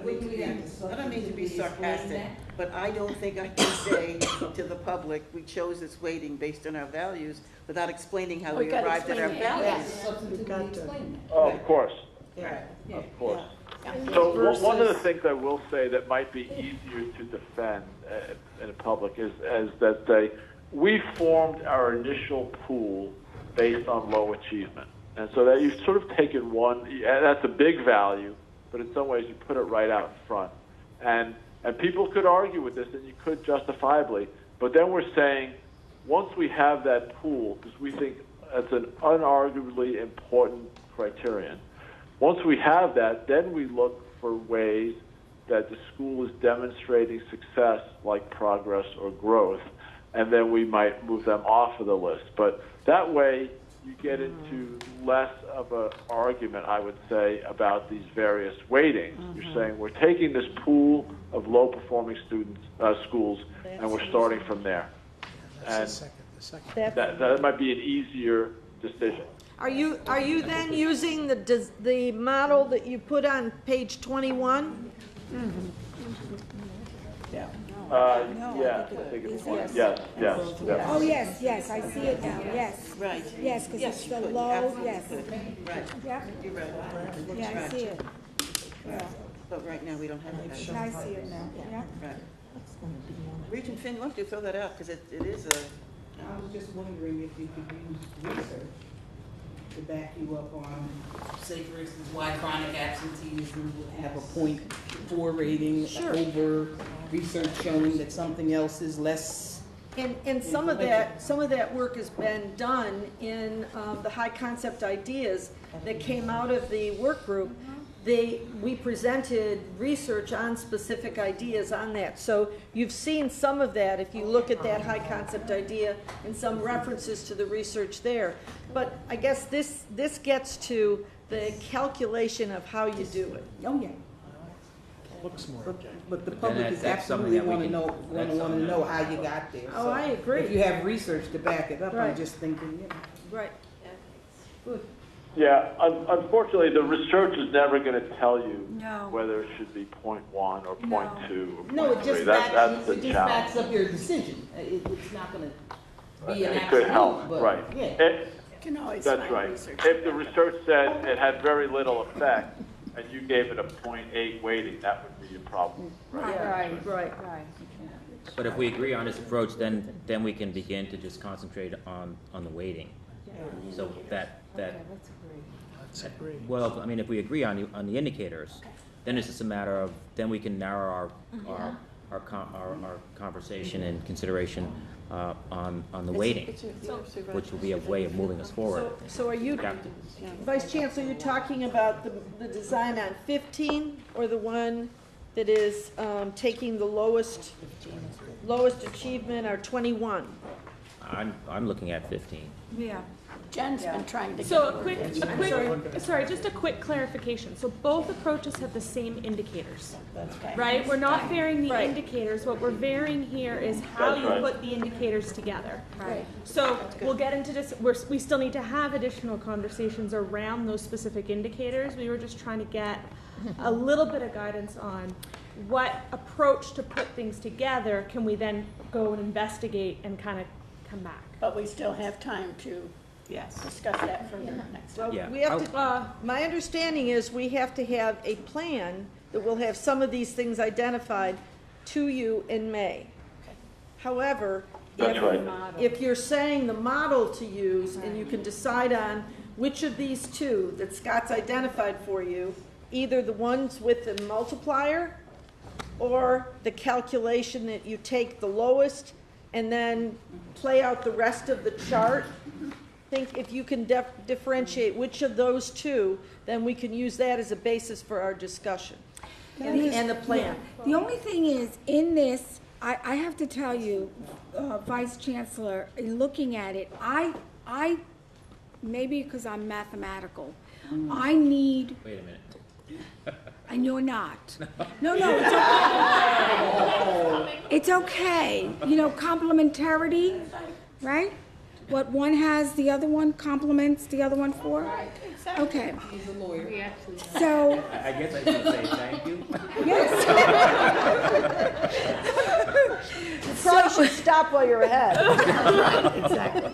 mean to be sarcastic, but I don't think I can say to the public, we chose this weighting based on our values without explaining how we arrived at our values. Oh, of course. Yeah. Of course. So one of the things I will say that might be easier to defend in public is that we formed our initial pool based on low achievement. And so that you've sort of taken one, and that's a big value, but in some ways you put it right out in front. And people could argue with this, and you could justifiably, but then we're saying, once we have that pool, because we think that's an unarguably important criterion, once we have that, then we look for ways that the school is demonstrating success, like progress or growth, and then we might move them off of the list. But that way, you get into less of an argument, I would say, about these various weightings. You're saying we're taking this pool of low-performing students, schools, and we're starting from there. And that might be an easier decision. Are you then using the model that you put on page 21? Yeah. Yeah, I think it's one. Yes. Oh, yes, I see it now, yes. Right. Yes, because Yes, it's you the could. You low, absolutely yes. could. Right. Yeah, You're right. yeah, I see it. Yeah, But right now, we don't have that. I see it now, yeah. Right. Regent Finn, why don't you throw that out, because it is a, I was just wondering if you could use research to back you up on, say for instance, why chronic absenteeism would have a 0.4 rating over research showing that something else is less. And some of that work has been done in the high concept ideas that came out of the work group. We presented research on specific ideas on that. So you've seen some of that if you look at that high concept idea and some references to the research there. But I guess this gets to the calculation of how you do it. Oh, yeah. Looks more objective. But the public is absolutely want to know how you got there. Oh, I agree. If you have research to back it up, Right. I'm just thinking, Right. Good. Yeah, unfortunately, the research is never going to tell you No. whether it should be 0.1 or 0.2 or 0.3. No, it just That's the challenge. backs up your decision. It's not going to be an It could help, absolute, but right. yeah. Can always That's find right. research. If the research said it had very little effect and you gave it a 0.8 weighting, that would be a problem. Right. But if we agree on this approach, then we can begin to just concentrate on the weighting. So that, well, I mean, if we agree on the indicators, then it's just a matter of, then we can narrow our conversation and consideration on the weighting, which will be a way of moving us forward. So are you, Vice Chancellor, you're talking about the design on 15 or the one that is taking the lowest achievement, or 21? I'm looking at 15. Yeah. Jen's been trying to get. So just a quick clarification. So both approaches have the same indicators, right? We're not varying the indicators. What we're varying here is how you put the indicators together. Right. So we'll get into this. We still need to have additional conversations around those specific indicators. We were just trying to get a little bit of guidance on what approach to put things together can we then go and investigate and kind of come back. But we still have time to discuss that further next time. Well, we have to, my understanding is we have to have a plan that will have some of these things identified to you in May. However, if you're saying the model to use and you can decide on which of these two that Scott's identified for you, either the ones with the multiplier or the calculation that you take the lowest and then play out the rest of the chart, think if you can differentiate which of those two, then we can use that as a basis for our discussion and the plan. Yeah. The only thing is, in this, I have to tell you, Vice Chancellor, in looking at it, I maybe because I'm mathematical, I need. Wait a minute. And you're not. No, it's okay. It's okay. You know, complementarity, right? What one has, the other one complements the other one for? Okay. He's a lawyer. So. I guess I should say thank you. Yes. You probably should stop while you're ahead. Right, exactly.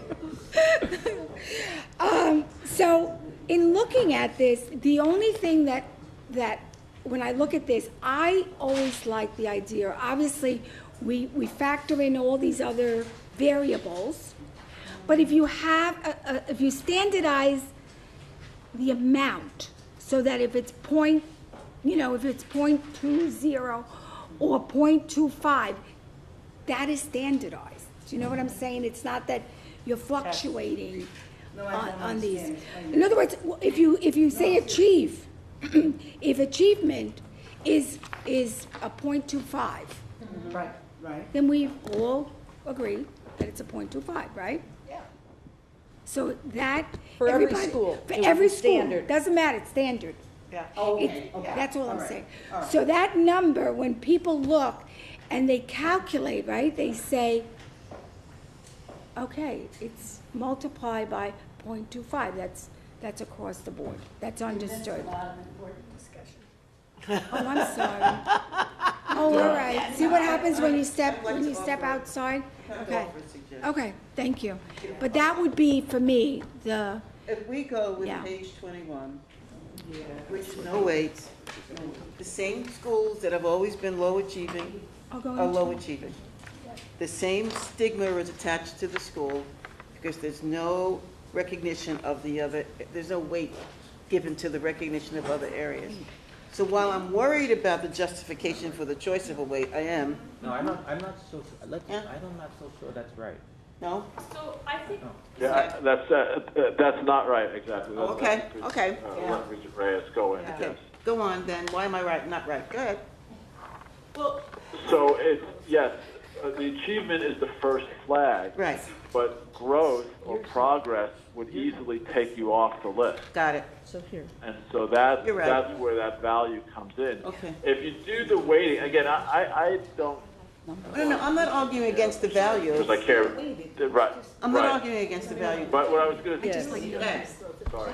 So in looking at this, the only thing that when I look at this, I always like the idea. Obviously, we factor in all these other variables, but if you have if you standardize the amount so that if it's if it's 0.20 or 0.25, that is standardized. Do you know what I'm saying? It's not that you're fluctuating on these. In other words, if you say achieve, if achievement is a 0.25, right, then we all agree that it's a 0.25, right? Yeah. So that. For every everybody- school, For it would every be school. standard. Doesn't matter, it's standard. Yeah. It's- That's all I'm saying. So that number, when people look and they calculate, right, they say, okay, it's multiplied by 0.25. That's across the board. That's understood. Oh, I'm sorry. Oh, all right. See what happens when you step outside? Okay. Okay, thank you. But that would be, for me, the, If we go with Yeah. page 21, which is no weights, the same schools that have always been low achieving I'll go are low into, achieving. The same stigma is attached to the school because there's no recognition of the other, there's no weight given to the recognition of other areas. So while I'm worried about the justification for the choice of a weight, I am. No, I'm not so sure, I'm Yeah. not so sure that's right. No? So I think. Yeah, that's not right, exactly. Oh, okay, okay. Let Regent Reyes go in, Okay, yes. go on then. Why am I right, not right? Go ahead. Well, So it's, yes, the achievement is the first flag. Right. But growth or progress would easily take you off the list. Got it. So here. And so that's, You're right. that's where that value comes in. Okay. If you do the weighting, again, I don't, No, I'm not arguing against the value. because I care, right, I'm not right. arguing against the value. But what I was going Just to, like numbers. sorry.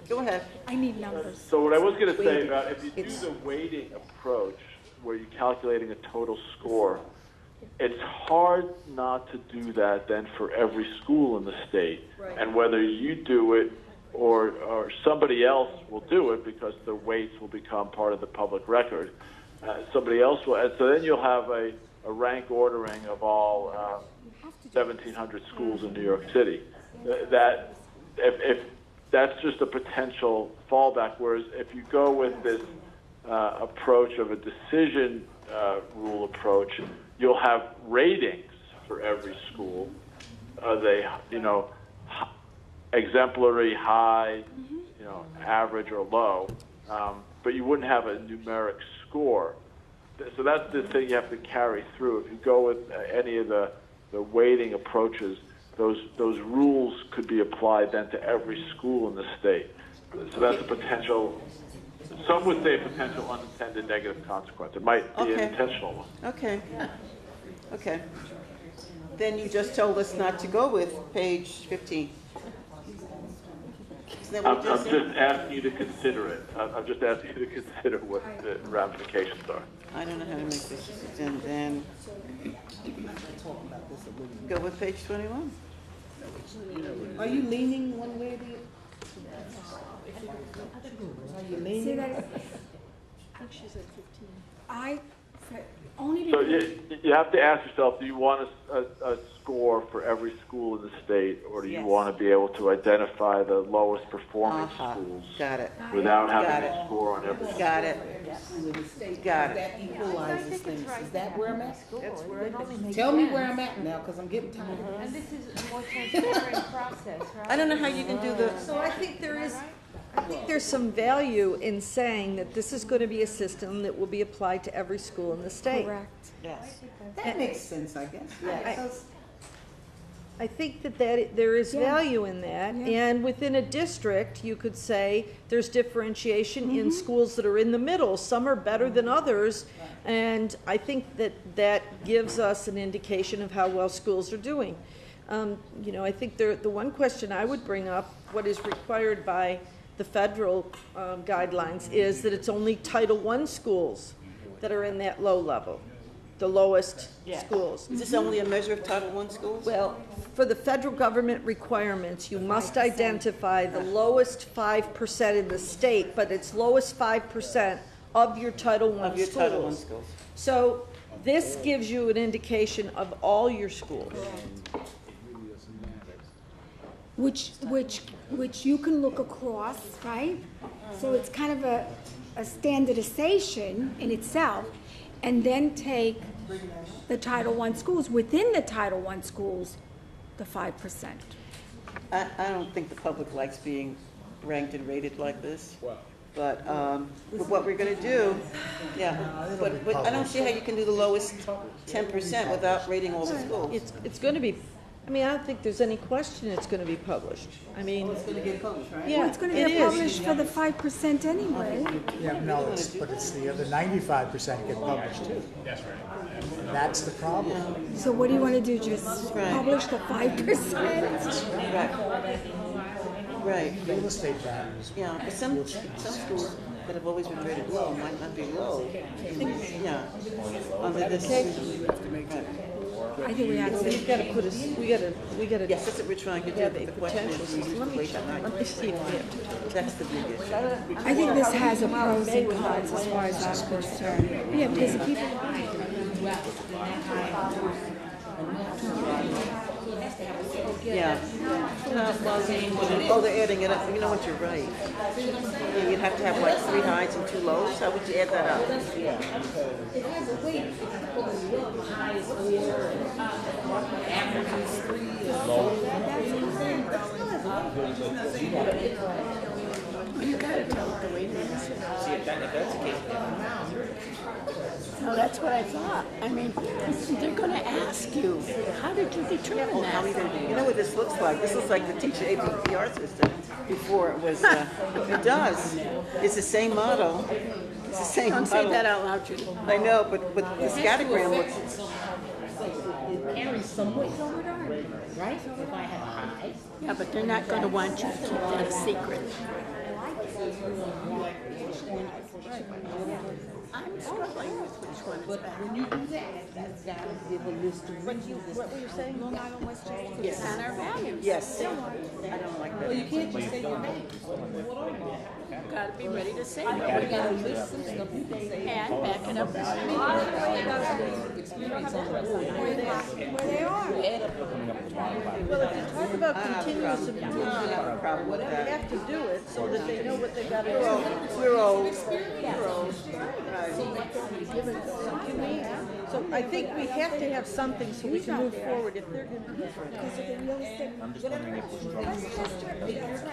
Go ahead. I need numbers. So what I was going to say about if you do the weighting approach, where you're calculating a total score, it's hard not to do that then for every school in the state. Right. And whether you do it or somebody else will do it because the weights will become part of the public record. Somebody else will, and so then you'll have a rank ordering of all 1,700 schools in New York City. That if that's just a potential fallback. Whereas if you go with this approach of a decision rule approach, you'll have ratings for every school. Are they, exemplary, high, average or low? But you wouldn't have a numeric score. So that's the thing you have to carry through. If you go with any of the weighting approaches, those rules could be applied then to every school in the state. So that's a potential, some would say a potential unintended negative consequence. It might be an intentional one. Okay. Okay. Then you just told us not to go with page 15. Isn't that what I'm you just said? just asking you to consider it. I'm just asking you to consider what the ramifications are. I don't know how to make this, and then go with page 21. Are you leaning one way or the other? Are you leaning? See that? I think she's at 15. Only So because, you have to ask yourself, do you want a score for every school in the state, or do you Yes. want to be able to identify the lowest performing schools Got it. without having Got a it. score on every? Got it. Got it. That equalizes things. Is that where I'm at? That's where it only makes Tell me sense. where I'm at now, because I'm getting tired. And this is a more transparent process, right? I don't know how you can do the, So I think there's some value in saying that this is going to be a system that will be applied to every school in the state. correct. yes. That makes sense, I guess. I think that there is value in that, and within a district, you could say there's differentiation in schools that are in the middle. Some are better than others, and I think that gives us an indication of how well schools are doing. I think the one question I would bring up, what is required by the federal guidelines, is that it's only Title I schools that are in that low level, the lowest schools. Is this only a measure of Title I schools? Well, for the federal government requirements, you must identify the lowest 5% in the state, but it's lowest 5% of your Title I Of your schools. Title I schools. So this gives you an indication of all your schools. Which you can look across, right? So it's kind of a standardization in itself, and then take the Title I schools, within the Title I schools, the 5%. I don't think the public likes being ranked and rated like this. But what we're going to do, but I don't see how you can do the lowest 10% without rating all the schools. It's going to be I mean, I don't think there's any question it's gonna be published. I mean. It's gonna get published, right? Yeah, Well, it's gonna it get is. published for the 5% anyway. Yeah, no, but it's the other 95% get published too. That's right. And that's the problem. So what do you wanna do, just publish the 5%? Right. Real estate values. Yeah, but some schools that have always been rated low might not be low. Yeah. Under this. I think we have to. We've gotta put us, we gotta. Yes, that's what we're trying to do. Yeah, but the The question potential. is, who's Let me place check, on let me see if we That's the big issue. I think this has a pros and cons as far as I'm concerned. Yeah, because the people. Yeah. Oh, they're adding it up. You know what, you're right. Yeah, you'd have to have like 3 highs and 2 lows. How would you add that up? You gotta tell it the way it is. See, if that's the case, No, that's what I thought. I mean, they're gonna ask you, how did you determine that? You know what this looks like? This looks like the teacher APPR system before it was, it does. It's the same model. It's the same Don't model. say that out loud, Judy. I know, but the scattergram looks, It carries some weight over time, right? If I have a high. Yeah, but they're not gonna want you to keep that a secret. I'm struggling with which one is better. When you do that, you've got to give a list of reasons. What were you saying? Long Island, Westchester? Yes. And our values. yes. I don't like that. Well, you can't just say your name. You gotta be ready to say You it. got to list some stuff you can say. And back it up. Where they are. Well, if you talk about continuous I improvement, don't have a problem with we that. have to do it so that they know what they gotta do. We're old. We're old. So I think we have to have something so we can move forward if they're gonna be different. I'm just wondering if we're strong.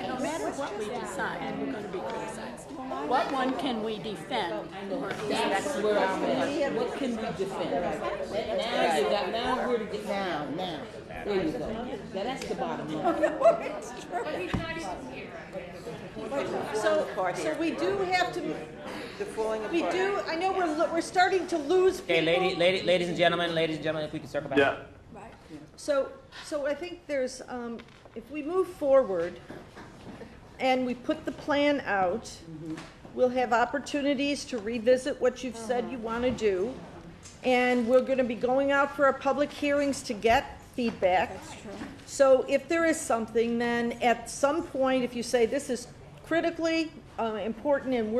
No matter what we decide, we're gonna be criticized. What one can we defend? That's where I'm at. What can we defend? Now you got, now where to get, now. There you go. Now that's the bottom line. So we do have to, They're falling apart. we do, I know we're starting to lose people. Okay, ladies and gentlemen, if we can circle back. Yeah. So I think there's, if we move forward and we put the plan out, we'll have opportunities to revisit what you've said you want to do. And we're going to be going out for our public hearings to get feedback. That's true. So if there is something, then at some point, if you say this is critically important and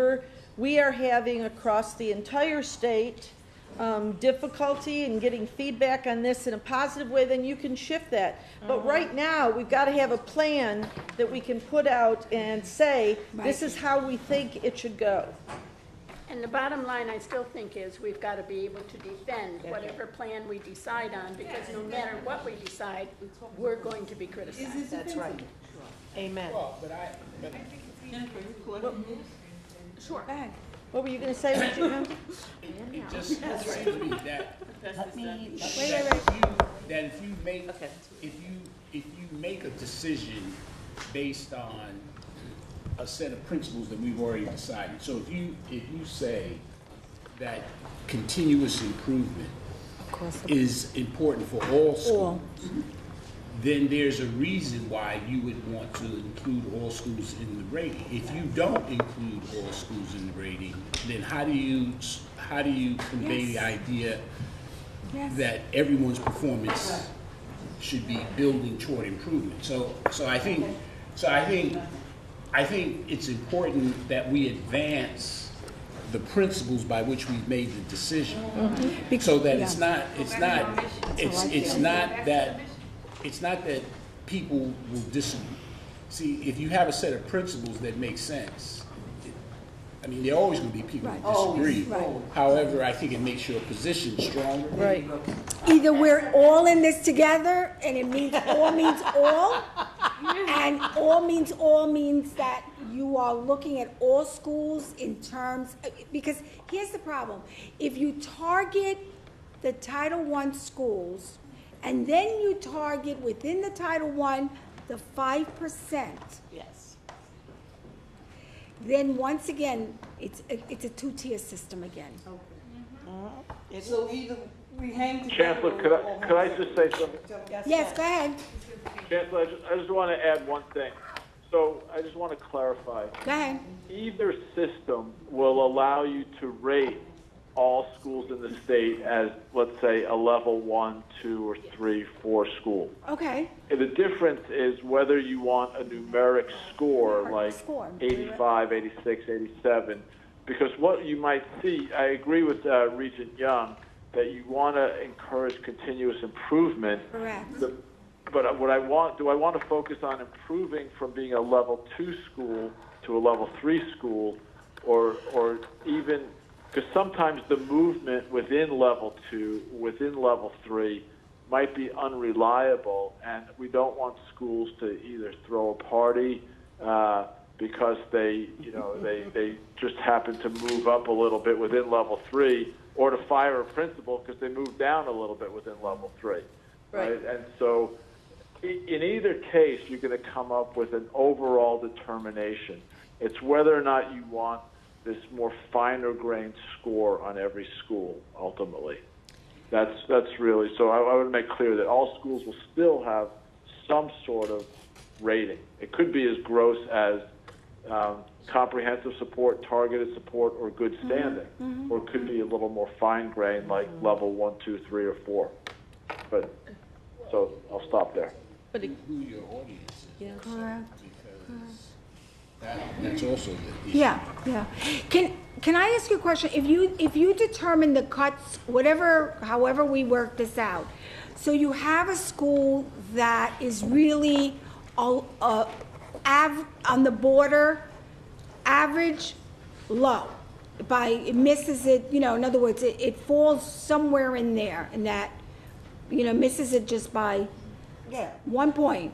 we are having across the entire state difficulty in getting feedback on this in a positive way, then you can shift that. But right now, we've got to have a plan that we can put out and say, this is how we think it should go. And the bottom line, I still think, is we've got to be able to defend whatever plan we decide on, because no matter what we decide, we're going to be criticized. That's right. Amen. Well, Sure. What were you going to say, Regina? it just seems to me that if you make a decision based on a set of principles that we've already decided. So if you say that continuous improvement is important for all schools, then there's a reason why you would want to include all schools in the rating. If you don't include all schools in the rating, then how do you convey the idea that everyone's performance should be building toward improvement? So I think it's important that we advance the principles by which we've made the decision, so that it's not that people will disagree. See, if you have a set of principles that make sense, I mean, there are always going to be people who disagree. However, I think it makes your position stronger. Right. Either we're all in this together, and it means all means all, and all means that you are looking at all schools in terms, because here's the problem. If you target the Title I schools And then you target within the Title I, the 5%. Yes. Then once again, it's a two-tier system again. So either we hang together. Chancellor, could I just say something? Yes, go ahead. Chancellor, I just want to add one thing. So I just want to clarify. Go ahead. Either system will allow you to rate all schools in the state as, let's say, a level 1, 2, or 3, 4 school. Okay. And the difference is whether you want a numeric score like 85, 86, 87, because what you might see, I agree with Regent Young, that you want to encourage continuous improvement. Correct. But I want to focus on improving from being a level 2 school to a level 3 school, or even, because sometimes the movement within level 2, within level 3, might be unreliable, and we don't want schools to either throw a party because they just happen to move up a little bit within level 3, or to fire a principal because they moved down a little bit within level 3, right? And so, in either case, you're going to come up with an overall determination. It's whether or not you want this more finer grained score on every school, ultimately. That's really, so I want to make clear that all schools will still have some sort of rating. It could be as gross as comprehensive support, targeted support, or good standing, or it could be a little more fine grained like level 1, 2, 3, or 4. But, so I'll stop there. But who your audience is. Yeah. Correct. Because that's also the issue. Yeah. Can I ask you a question? If you determine the cuts, however we work this out, so you have a school that is really on the border, average, low, it misses it, in other words, it falls somewhere in there, and that, misses it just by 1 point.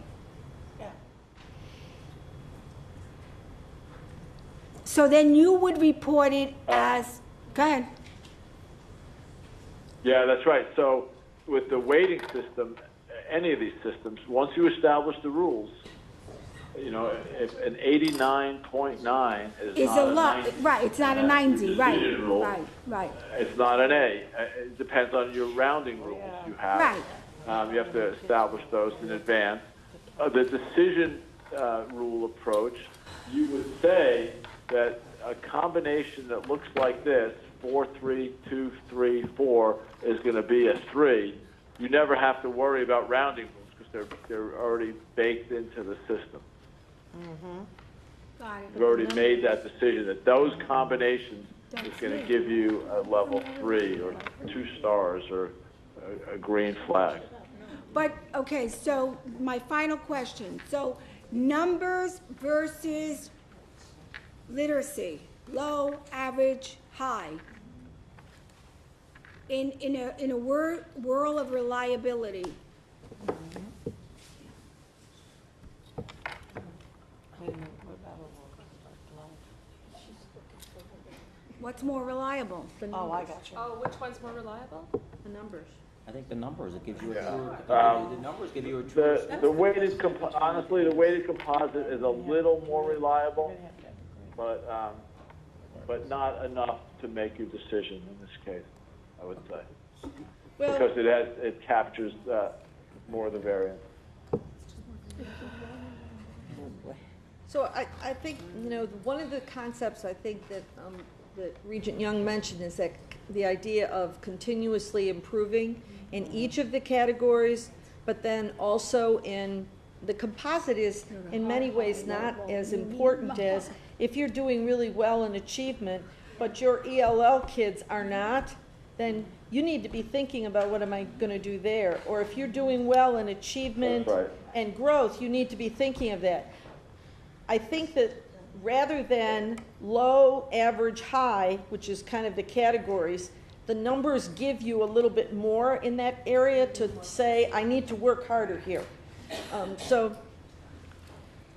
So then you would report it as, go ahead. Yeah, that's right. So with the weighting system, any of these systems, once you establish the rules, if an 89.9 is not a lot, right? It's not a 90, right? Rule, right. It's not an A. It depends on your rounding rules you have. Right. You have to establish those in advance. The decision rule approach, you would say that a combination that looks like this, 4, 3, 2, 3, 4, is going to be a 3. You never have to worry about rounding rules because they're already baked into the system. Got it. You've already made that decision that those combinations is going to give you a level 3 or 2 stars or a green flag. But, okay, so my final question. So numbers versus literacy, low, average, high. In a world of reliability. What's more reliable? Oh, I got you. Oh, which one's more reliable? The numbers. I think the numbers give you a Yeah. true, the numbers give you a true. The weighted honestly, the weighted composite is a little more reliable, but not enough to make your decision in this case, I would say, because it captures more of the variance. So I think, one of the concepts I think that Regent Young mentioned is that the idea of continuously improving in each of the categories, but then also in the composite is in many ways not as important as if you're doing really well in achievement, but your ELL kids are not, then you need to be thinking about what am I going to do there. Or if you're doing well in achievement and growth, you need to be thinking of that. I think that rather than low, average, high, which is kind of the categories, the numbers give you a little bit more in that area to say, I need to work harder here. So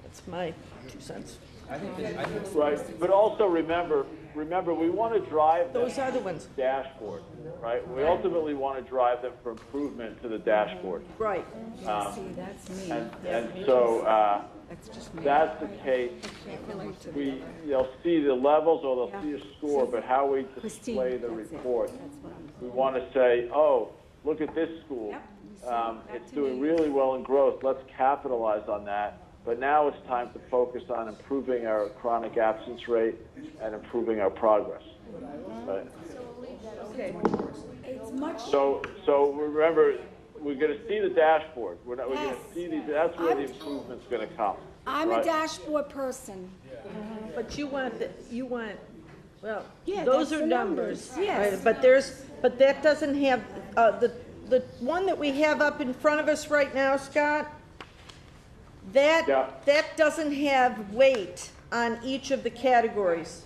that's my 2 cents. Right, but also remember, we want to drive them Those are the ones. to the dashboard, right? We ultimately want to drive them for improvement to the dashboard. Right. See, that's me. And so, that's the case. They'll see the levels or they'll see a score, but how we display the report. We want to say, oh, look at this school. It's doing really well in growth. Let's capitalize on that. But now it's time to focus on improving our chronic absence rate and improving our progress. Right? Okay. It's much. So remember, we're going to see the dashboard. We're going to see these. That's where the improvement's going to come. I'm right? a dashboard person. But you want, well, Yeah, those that's are the numbers. yes. Right, but that doesn't have, the one that we have up in front of us right now, Scott, that doesn't have weight on each of the categories.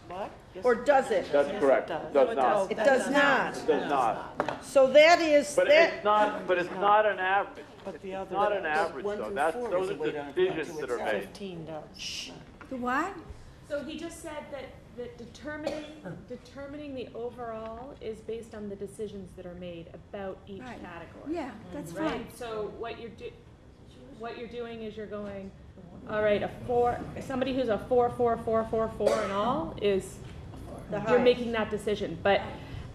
What? Or does it? That's correct. It does not. It does not. It does not. So that is, But that, it's not. But it's not an average. But the other. It's not an average, though. Those are decisions that are made. 15 does. The what? So he just said that determining the overall is based on the decisions that are made about each Right. category. Yeah, that's Right? fine. So what you're doing is you're going, all right, somebody who's a 4, 4, 4, 4, 4 and all is, you're making that decision. But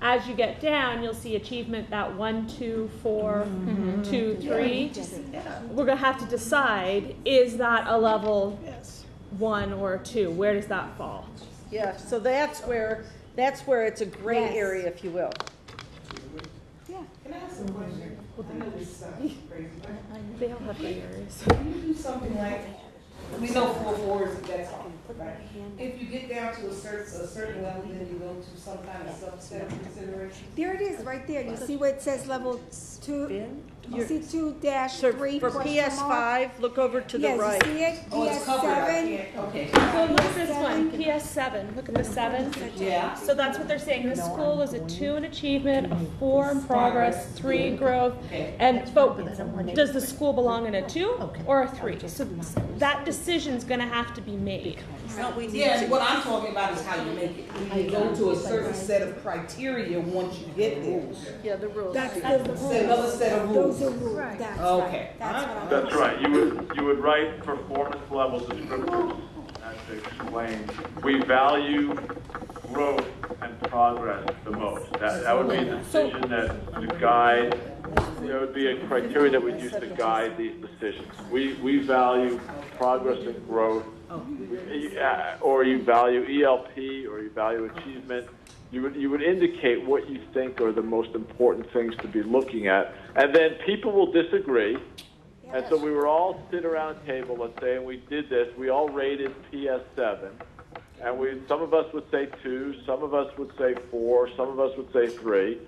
as you get down, you'll see achievement that 1, 2, 4, 2, 3. We're gonna have to decide, is that a level 1 or 2? Where does that fall? yeah, so that's where it's a gray Yes. area, if you will. Yeah. Can I ask a question? I know this sounds crazy, but They all have gray areas. can you do something like, we know 4 4s, that's all, right? If you get down to a certain level, then you go to some kind of subset of consideration? There it is, right there. You see where it says level 2? You see 2-3 So for question mark? PS5, look over to the Yes, right. you see it? Oh, it's covered, I PS7. can't, okay. So look at this one, PS7, look at the 7. Yeah. So that's what they're saying, this school is a 2 in achievement, a 4 in progress, 3 in growth, but does the school belong in a 2 or a 3? So that decision's gonna have to be made. Yeah, and what I'm talking about is how you make it. You go to a certain set of criteria once you get there. Yeah, the rules. That's the rules. Another set of rules. Those are rules. That's Okay. right. That's what I'm. That's right. You would write performance level descriptors and to explain. We value growth and progress the most. That would be a decision that to guide. There would be a criteria that we'd use to guide these decisions. We value progress and growth, or you value ELP, or you value achievement. You would indicate what you think are the most important things to be looking at, and then people will disagree. And so we were all sit around a table, let's say, and we did this. We all rated PS7, and some of us would say 2, some of us would say 4, some of us would say 3,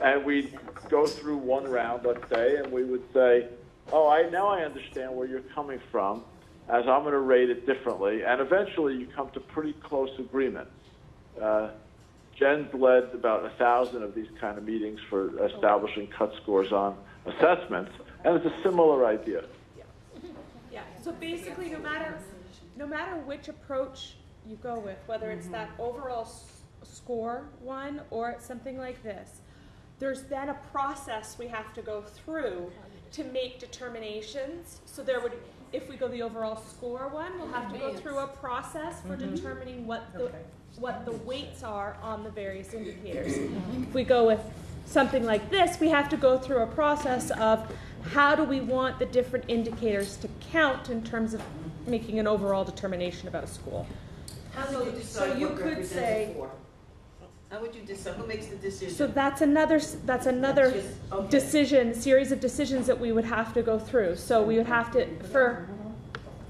and we'd go through one round, let's say, and we would say, oh, now I understand where you're coming from, as I'm going to rate it differently, and eventually you come to pretty close agreement. Jen's led about 1,000 of these kind of meetings for establishing cut scores on assessments, and it's a similar idea. Yeah, so basically, no matter which approach you go with, whether it's that overall score one or it's something like this, there's then a process we have to go through to make determinations. So if we go the overall score one, we'll have to go through a process for determining what the weights are on the various indicators. If we go with something like this, we have to go through a process of how do we want the different indicators to count in terms of making an overall determination about a school. How would you decide what represents a 4? How would you decide? Who makes the decision? So that's another decision, series of decisions that we would have to go through. So we would have to,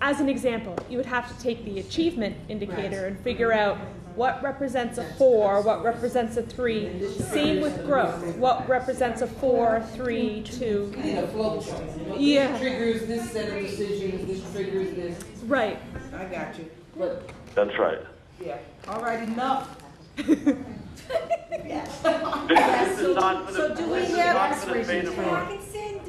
as an example, you would have to take the achievement indicator and figure out what represents a 4, what represents a 3. Same with growth. What represents a 4, 3, 2. In a flow chart. Yeah. This triggers this set of decisions, this triggers this. Right. I got you. But, That's right. yeah, all right, enough. So do we have, Parkinson,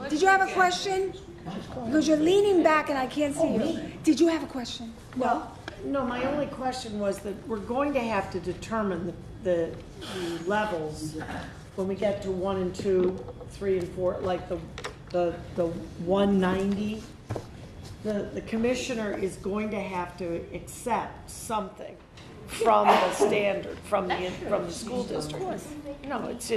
did you have a question? Because you're leaning back and I can't see you. Did you have a question? No? No, my only question was that we're going to have to determine the levels when we get to 1 and 2, 3 and 4, like the 190. The commissioner is going to have to accept something from the standard, from the school district. No, it's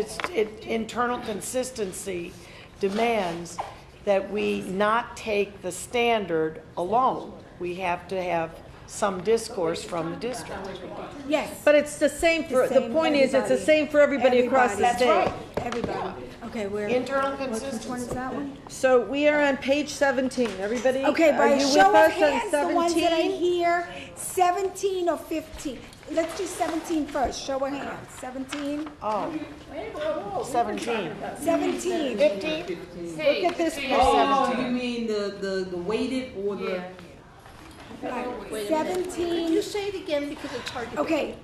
internal consistency demands that we not take the standard alone. We have to have some discourse from the district. Yes. But it's the same for, the point is, it's the same for everybody across the state. That's right, everybody. Okay, where? Internal Which one is consistency. that one? So we are on page 17. Everybody, Okay, are by you a with show of us hands, the on ones that I 17? hear, 17 or 15. Let's do 17 first, show of hands. 17? Oh, 17. 17. 15? Look at this. Oh, you mean the weighted or the? Right. Could 17. you say it again because it's hard to. Okay,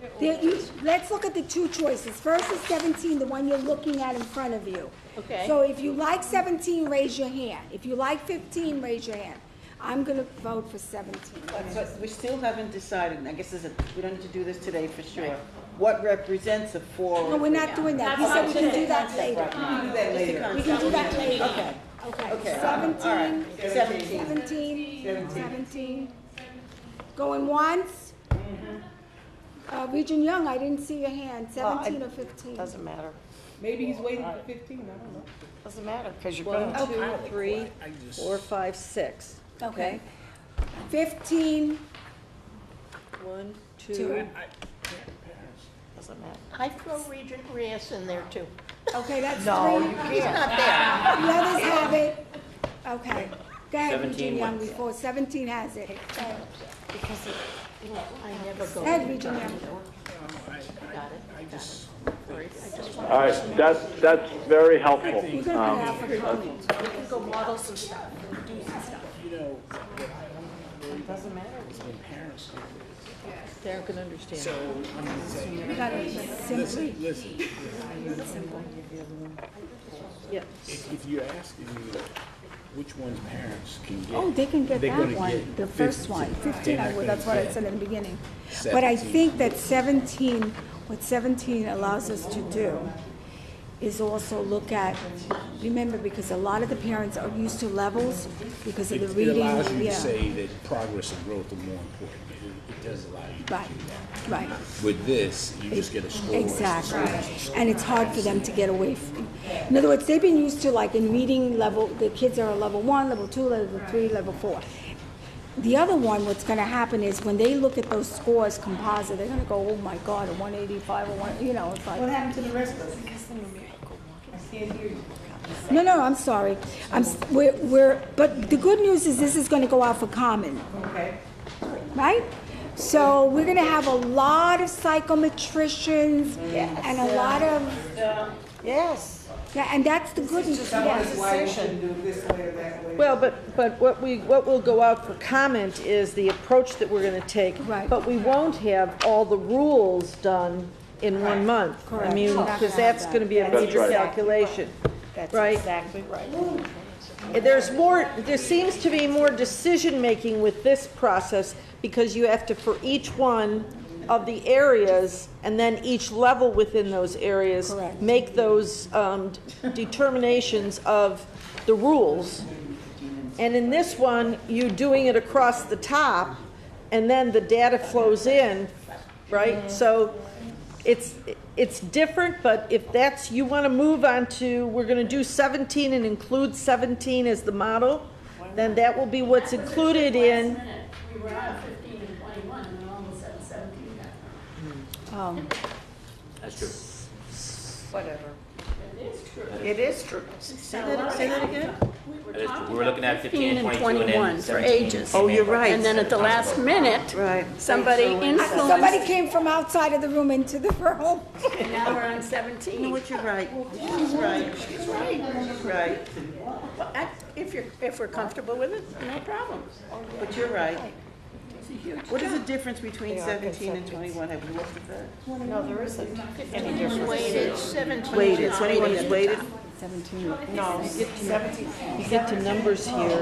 let's look at the two choices. First is 17, the one you're looking at in front of you. Okay. So if you like 17, raise your hand. If you like 15, raise your hand. I'm gonna vote for 17. But we still haven't decided, I guess we don't need to do this today for sure. What represents a 4? No, we're not doing that. He said we can do that later. We can do that later. We can do that later. Okay. Okay, All right. 17, 17. 17. Going once? Regent Young, I didn't see your hand. 17 or 15? Doesn't matter. Maybe he's waiting for 15, I don't know. Doesn't matter, because you're 1, going 2, 3, 4, 5, 6. Okay. 15. 1, 2. Doesn't matter. I throw Regent Reyes in there too. Okay, that's No, 3. you He's can't. not there. The others have it. Okay. Go ahead, 17 Regent Young, wins. before 17 has it. Go ahead. Because I never go. Go ahead, Regent Young. I just, All right, that's very helpful. You're gonna put it out for comment. We can go model some stuff and do some stuff. you know, it doesn't matter. when parents, They aren't gonna understand. so, I'm gonna say, We gotta simply. listen, Yeah. if you're asking me which ones parents can get. Oh, they can get they're that gonna one, get the first 15. one. 15, They're not gonna that's what I get said in the beginning. But I 17. think that 17, what 17 allows us to do is also look at, remember, because a lot of the parents are used to levels because of the It reading. allows you to yeah. say that progress and growth are more important. It does allow you to Right, do that. right. With this, you just get a score. Exactly. And it's hard for them to get away from. In other words, they've been used to, like, in reading level, the kids are level 1, level 2, level 3, level 4. The other one, what's gonna happen is when they look at those scores composite, they're gonna go, oh my God, a 185, a 1, you know, it's like. What happened to the rest of us? I can't hear you. No, I'm sorry. But the good news is this is gonna go out for comment, Okay. right? So we're gonna have a lot of psychometricians and a lot of, Yes. yeah, and that's the good news. That's why we shouldn't do this way or that way. Well, but what will go out for comment is the approach that we're gonna take. Right. But we won't have all the rules done in 1 month. I Correct. mean, We're not because gonna have that's that. gonna be a That's major right. calculation. That's Right. exactly right. There seems to be more decision-making with this process because you have to, for each one of the areas, and then each level within those areas, Correct. make those determinations of the rules. And in this one, you're doing it across the top, and then the data flows in, right? So it's different, but if that's, you want to move on to, we're going to do 17 and include 17 as the model, then that will be what's included in. We were on 15 and 21 and then almost at 17. That's true. Whatever. It is true. It is true. Say that again? That is true. We were looking at 15 and 22 and 21 then for 17. ages. Oh, you're right. And then at the last minute, Right. somebody influenced, Somebody came from outside of the room into the room. and now we're on You know 17. what, you're right. She's right. She's right. She's right. Well, if we're comfortable with it, no problem. But you're right. It's a huge What is the jump. difference between 17 and 21? Have we looked at that? No, there isn't any 15 is difference. weighted, 17 Weighted, is 21 is weighted? No, You get to numbers here,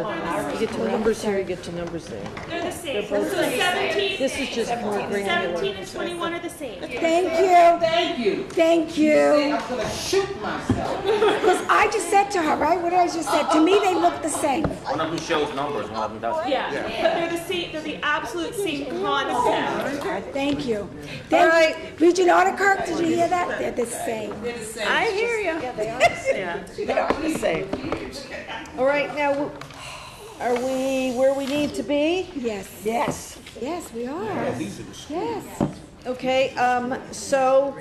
you get to numbers here, you get to numbers there. They're the same. They're both So the same. 17, This is just more granular. 17 and 21 are the same. Thank you. Thank you. Thank you. I'm gonna shoot myself. Because I just said to her, right, what did I just say? To me, they look the same. One of them shows numbers, one of them doesn't. Yeah, but they're the same. They're the absolute same concept. Thank you. All Thank right. Regent Otterkirk, did you hear that? They're the same. I hear you. yeah, they are the same. They are the same. All right, now, are we where we need to be? Yes. Yes. Yes, we are. Yes. Okay, so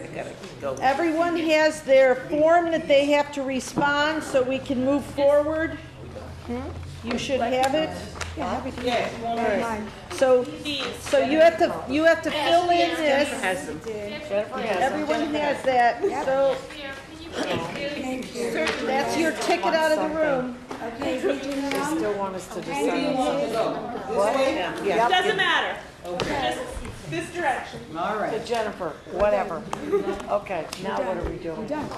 everyone has their form that they have to respond so we can move forward. You should have it. Yeah, everything. All right. So you have to fill in this. Everyone has that. So Thank you. that's your ticket out of the room. Okay, Regent They Young. still want us to decide. What? It doesn't matter. Just this direction. All right. To Jennifer, whatever. Okay, now what are we doing? Done.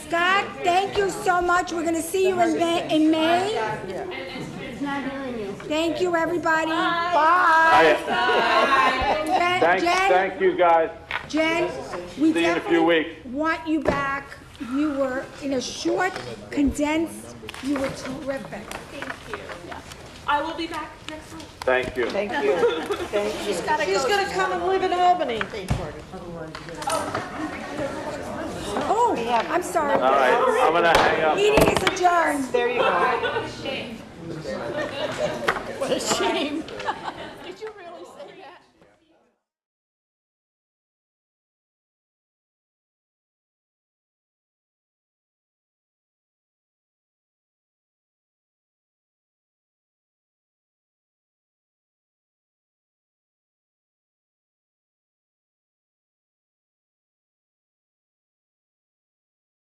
Scott, thank you so much. We're gonna see you in May. Thank you, everybody. Bye. Thank you, guys. Jen, we See you in a few weeks. want you back. You were, in a short, condensed, you were terrific. Thank you. I will be back next week. Thank you. Thank you. Thank you. She's gonna come and live in Albany. Oh, I'm sorry. All right, I'm gonna hang up. Meeting is adjourned. There you go. What a shame.